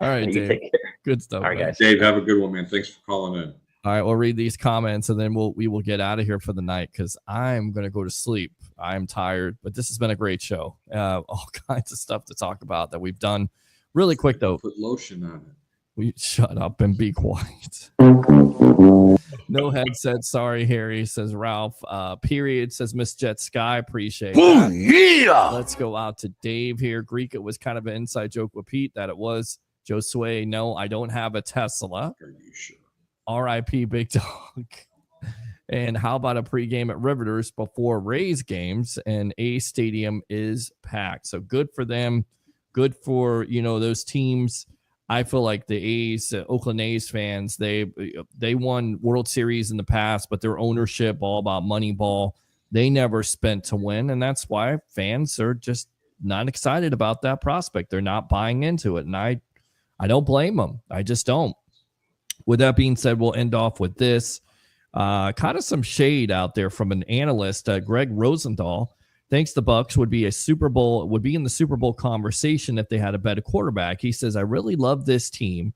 All right, Dave. Good stuff. All right, guys. Dave, have a good one, man. Thanks for calling in. All right, we'll read these comments and then we will get out of here for the night because I'm going to go to sleep. I'm tired, but this has been a great show. All kinds of stuff to talk about that we've done. Really quick, though. Put lotion on it. We shut up and be quiet. No headset. Sorry, Harry, says Ralph. Period, says Miss Jet Sky. Appreciate that. Yeah. Let's go out to Dave here. Greek, it was kind of an inside joke with Pete that it was. Josue, no, I don't have a Tesla. Are you sure? RIP Big Dog. And how about a pregame at Riveters before Rays games? And A Stadium is packed. So good for them. Good for, those teams. I feel like the A's, Oakland A's fans, they won World Series in the past, but their ownership, all about Moneyball, they never spent to win. And that's why fans are just not excited about that prospect. They're not buying into it. And I don't blame them. I just don't. With that being said, we'll end off with this. Kind of some shade out there from an analyst, Greg Rosenthal. Thinks the Bucs would be in the Super Bowl conversation if they had a better quarterback. He says, I really love this team.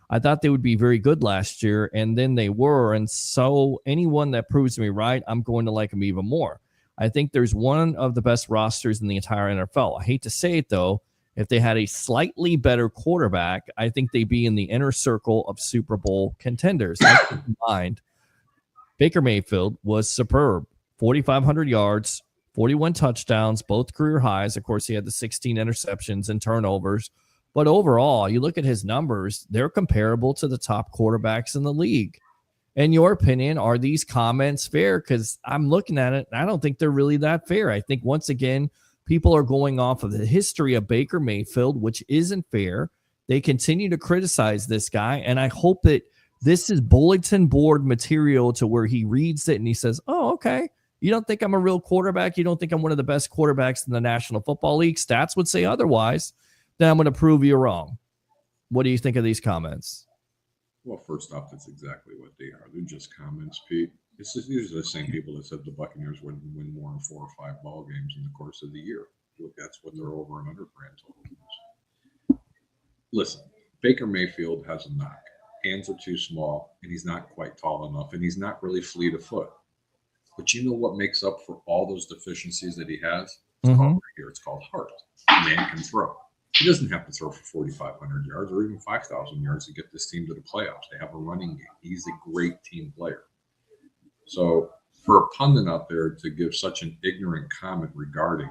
I thought they would be very good last year, and then they were. And so anyone that proves me right, I'm going to like them even more. I think there's one of the best rosters in the entire NFL. I hate to say it, though. If they had a slightly better quarterback, I think they'd be in the inner circle of Super Bowl contenders. Keep in mind, Baker Mayfield was superb. 4,500 yards, 41 touchdowns, both career highs. Of course, he had the 16 interceptions and turnovers. But overall, you look at his numbers, they're comparable to the top quarterbacks in the league. In your opinion, are these comments fair? Because I'm looking at it, and I don't think they're really that fair. I think, once again, people are going off of the history of Baker Mayfield, which isn't fair. They continue to criticize this guy, and I hope that this is bulletin board material to where he reads it and he says, oh, okay, you don't think I'm a real quarterback? You don't think I'm one of the best quarterbacks in the National Football League? Stats would say otherwise. Then I'm going to prove you wrong. What do you think of these comments? Well, first off, that's exactly what they are. They're just comments, Pete. These are the same people that said the Buccaneers wouldn't win more than 4 or 5 ball games in the course of the year. Look, that's what their over and under grand total is. Listen, Baker Mayfield has a knock. Hands are too small, and he's not quite tall enough, and he's not really fleet of foot. But you know what makes up for all those deficiencies that he has? It's called right here. It's called heart. The man can throw. He doesn't have to throw for 4,500 yards or even 5,000 yards to get this team to the playoffs. They have a running game. He's a great team player. So for a pundit out there to give such an ignorant comment regarding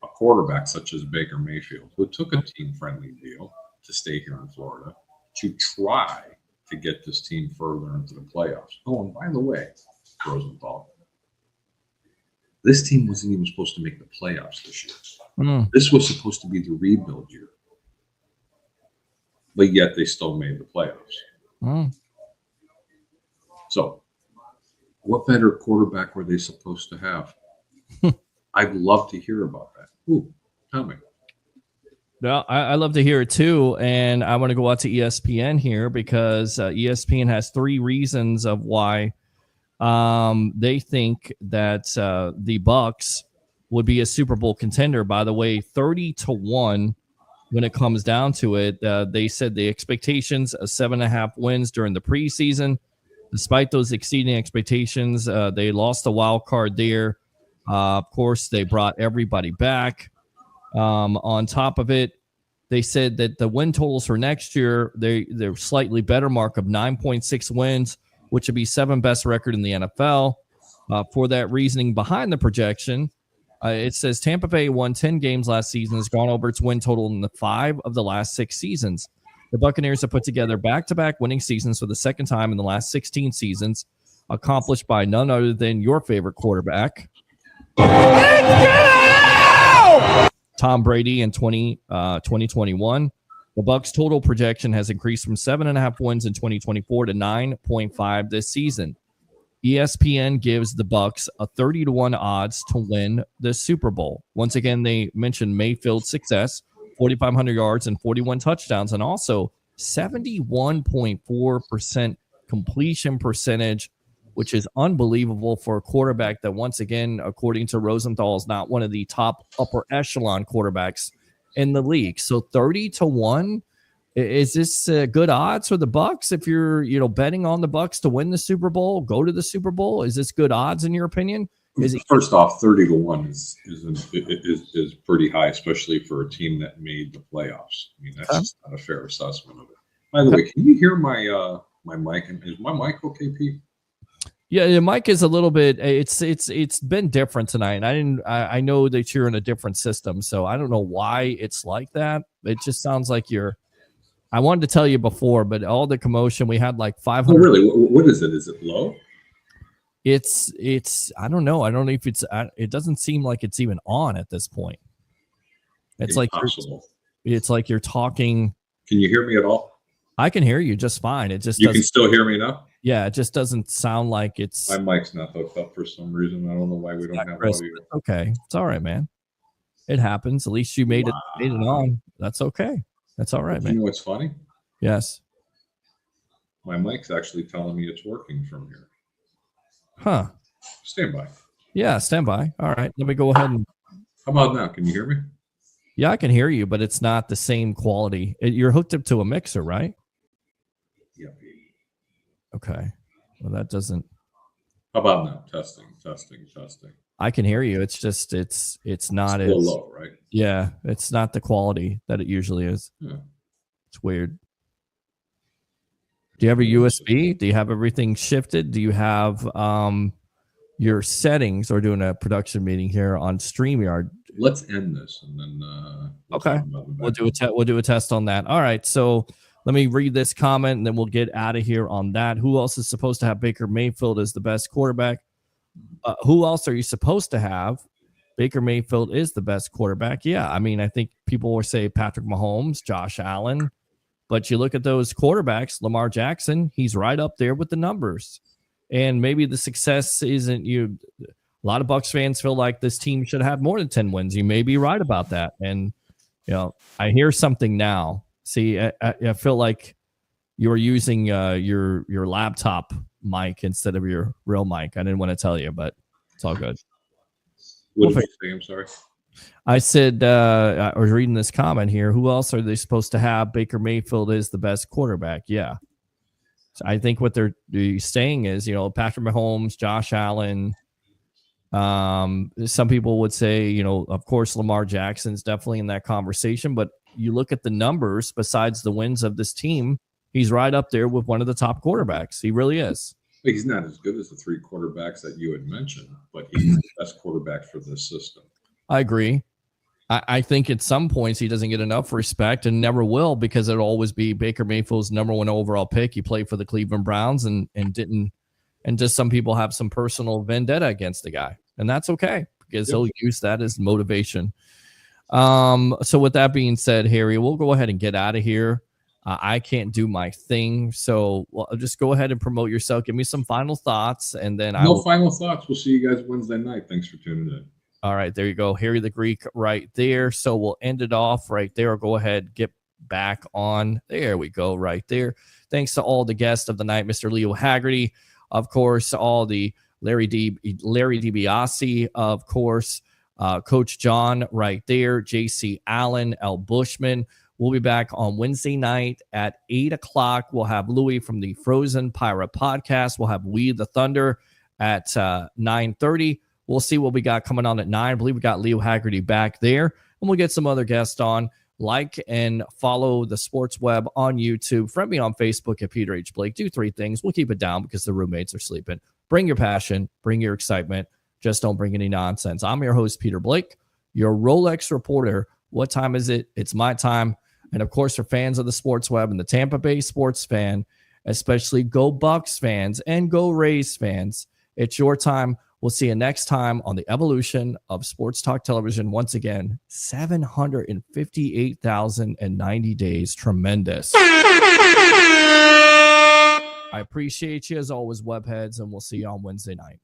a quarterback such as Baker Mayfield, who took a team-friendly deal to stay here in Florida to try to get this team further into the playoffs. Oh, and by the way, Rosenthal, this team wasn't even supposed to make the playoffs this year. This was supposed to be the rebuild year. But yet they still made the playoffs. So what better quarterback were they supposed to have? I'd love to hear about that. Ooh, tell me. No, I love to hear it too. And I want to go out to ESPN here because ESPN has 3 reasons of why they think that the Bucs would be a Super Bowl contender. By the way, 30-1 when it comes down to it. They said the expectations of 7.5 wins during the preseason. Despite those exceeding expectations, they lost the wild card there. Of course, they brought everybody back. On top of it, they said that the win totals for next year, they're slightly better mark of 9.6 wins, which would be 7th best record in the NFL. For that reasoning behind the projection, it says Tampa Bay won 10 games last season, has gone over its win total in the 5 of the last 6 seasons. The Buccaneers have put together back-to-back winning seasons for the second time in the last 16 seasons, accomplished by none other than your favorite quarterback, Tom Brady, in 2021. The Bucs' total projection has increased from 7.5 wins in 2024 to 9.5 this season. ESPN gives the Bucs a 30-1 odds to win the Super Bowl. Once again, they mentioned Mayfield's success, 4,500 yards and 41 touchdowns, and also 71.4% completion percentage, which is unbelievable for a quarterback that, once again, according to Rosenthal, is not one of the top upper echelon quarterbacks in the league. So 30-1, is this good odds for the Bucs? If you're, betting on the Bucs to win the Super Bowl, go to the Super Bowl, is this good odds in your opinion? First off, 30-1 is pretty high, especially for a team that made the playoffs. I mean, that's just not a fair assessment of it. By the way, can you hear my mic? Is my mic okay, Pete? Yeah, the mic is a little bit. It's been different tonight. And I know that you're in a different system, so I don't know why it's like that. It just sounds like you're. I wanted to tell you before, but all the commotion, we had like 500. Oh, really? What is it? Is it low? It's. I don't know. I don't know if it's. It doesn't seem like it's even on at this point. It's impossible. It's like you're talking. Can you hear me at all? I can hear you just fine. It just. You can still hear me now? Yeah, it just doesn't sound like it's. My mic's not hooked up for some reason. I don't know why we don't have audio. Okay, it's all right, man. It happens. At least you made it on. That's okay. That's all right, man. You know what's funny? Yes. My mic's actually telling me it's working from here. Huh. Stand by. Yeah, stand by. All right. Let me go ahead and. How about now? Can you hear me? Yeah, I can hear you, but it's not the same quality. You're hooked up to a mixer, right? Yeah. Okay. Well, that doesn't. How about now? Testing. I can hear you. It's just it's not Still as low, right? Yeah, it's not the quality that it usually is. Yeah. It's weird. Do you have a USB? Do you have everything shifted? Do you have your settings, or doing a production meeting here on StreamYard? Let's end this and then Okay. We'll do a test on that. All right. So let me read this comment and then we'll get out of here on that. Who else is supposed to have Baker Mayfield as the best quarterback? Who else are you supposed to have? Baker Mayfield is the best quarterback. Yeah. I mean, I think people will say Patrick Mahomes, Josh Allen, but you look at those quarterbacks, Lamar Jackson, he's right up there with the numbers. And maybe the success isn't you. A lot of Bucs fans feel like this team should have more than 10 wins. You may be right about that. And, I hear something now. See, I feel like you're using your laptop mic instead of your real mic. I didn't want to tell you, but it's all good. What did you say? I'm sorry. I said, I was reading this comment here. Who else are they supposed to have? Baker Mayfield is the best quarterback. Yeah. So I think what they're saying is, Patrick Mahomes, Josh Allen. Some people would say, of course, Lamar Jackson's definitely in that conversation, but you look at the numbers besides the wins of this team, he's right up there with one of the top quarterbacks. He really is. He's not as good as the three quarterbacks that you had mentioned, but he's the best quarterback for this system. I agree. I think at some points he doesn't get enough respect and never will, because it'll always be Baker Mayfield's number one overall pick. He played for the Cleveland Browns and just some people have some personal vendetta against the guy, and that's okay because he'll use that as motivation. So with that being said, Harry, we'll go ahead and get out of here. I can't do my thing, so just go ahead and promote yourself. Give me some final thoughts, and then final thoughts. We'll see you guys Wednesday night. Thanks for tuning in. All right, there you go. Harry the Greek right there. So we'll end it off right there. Go ahead, get back on. There we go, right there. Thanks to all the guests of the night, Mr. Leo Haggerty, of course, all the Larry DiBiase, of course, Coach John right there, JC Allen, L. Bushman. We'll be back on Wednesday night at 8 o'clock. We'll have Louie from the Frozen Pirate Podcast. We'll have We the Thunder at 9:30. We'll see what we got coming on at 9. I believe we got Leo Haggerty back there. And we'll get some other guests on. Like and follow the Sports Web on YouTube. Friend me on Facebook at Peter H. Blake. Do 3 things. We'll keep it down because the roommates are sleeping. Bring your passion. Bring your excitement. Just don't bring any nonsense. I'm your host, Peter Blake, your Rolex reporter. What time is it? It's my time. And, of course, for fans of the Sports Web and the Tampa Bay sports fan, especially Go Bucs fans and Go Rays fans, it's your time. We'll see you next time on the evolution of Sports Talk Television. Once again, 758,090 days. Tremendous. I appreciate you as always, webheads, and we'll see you on Wednesday night.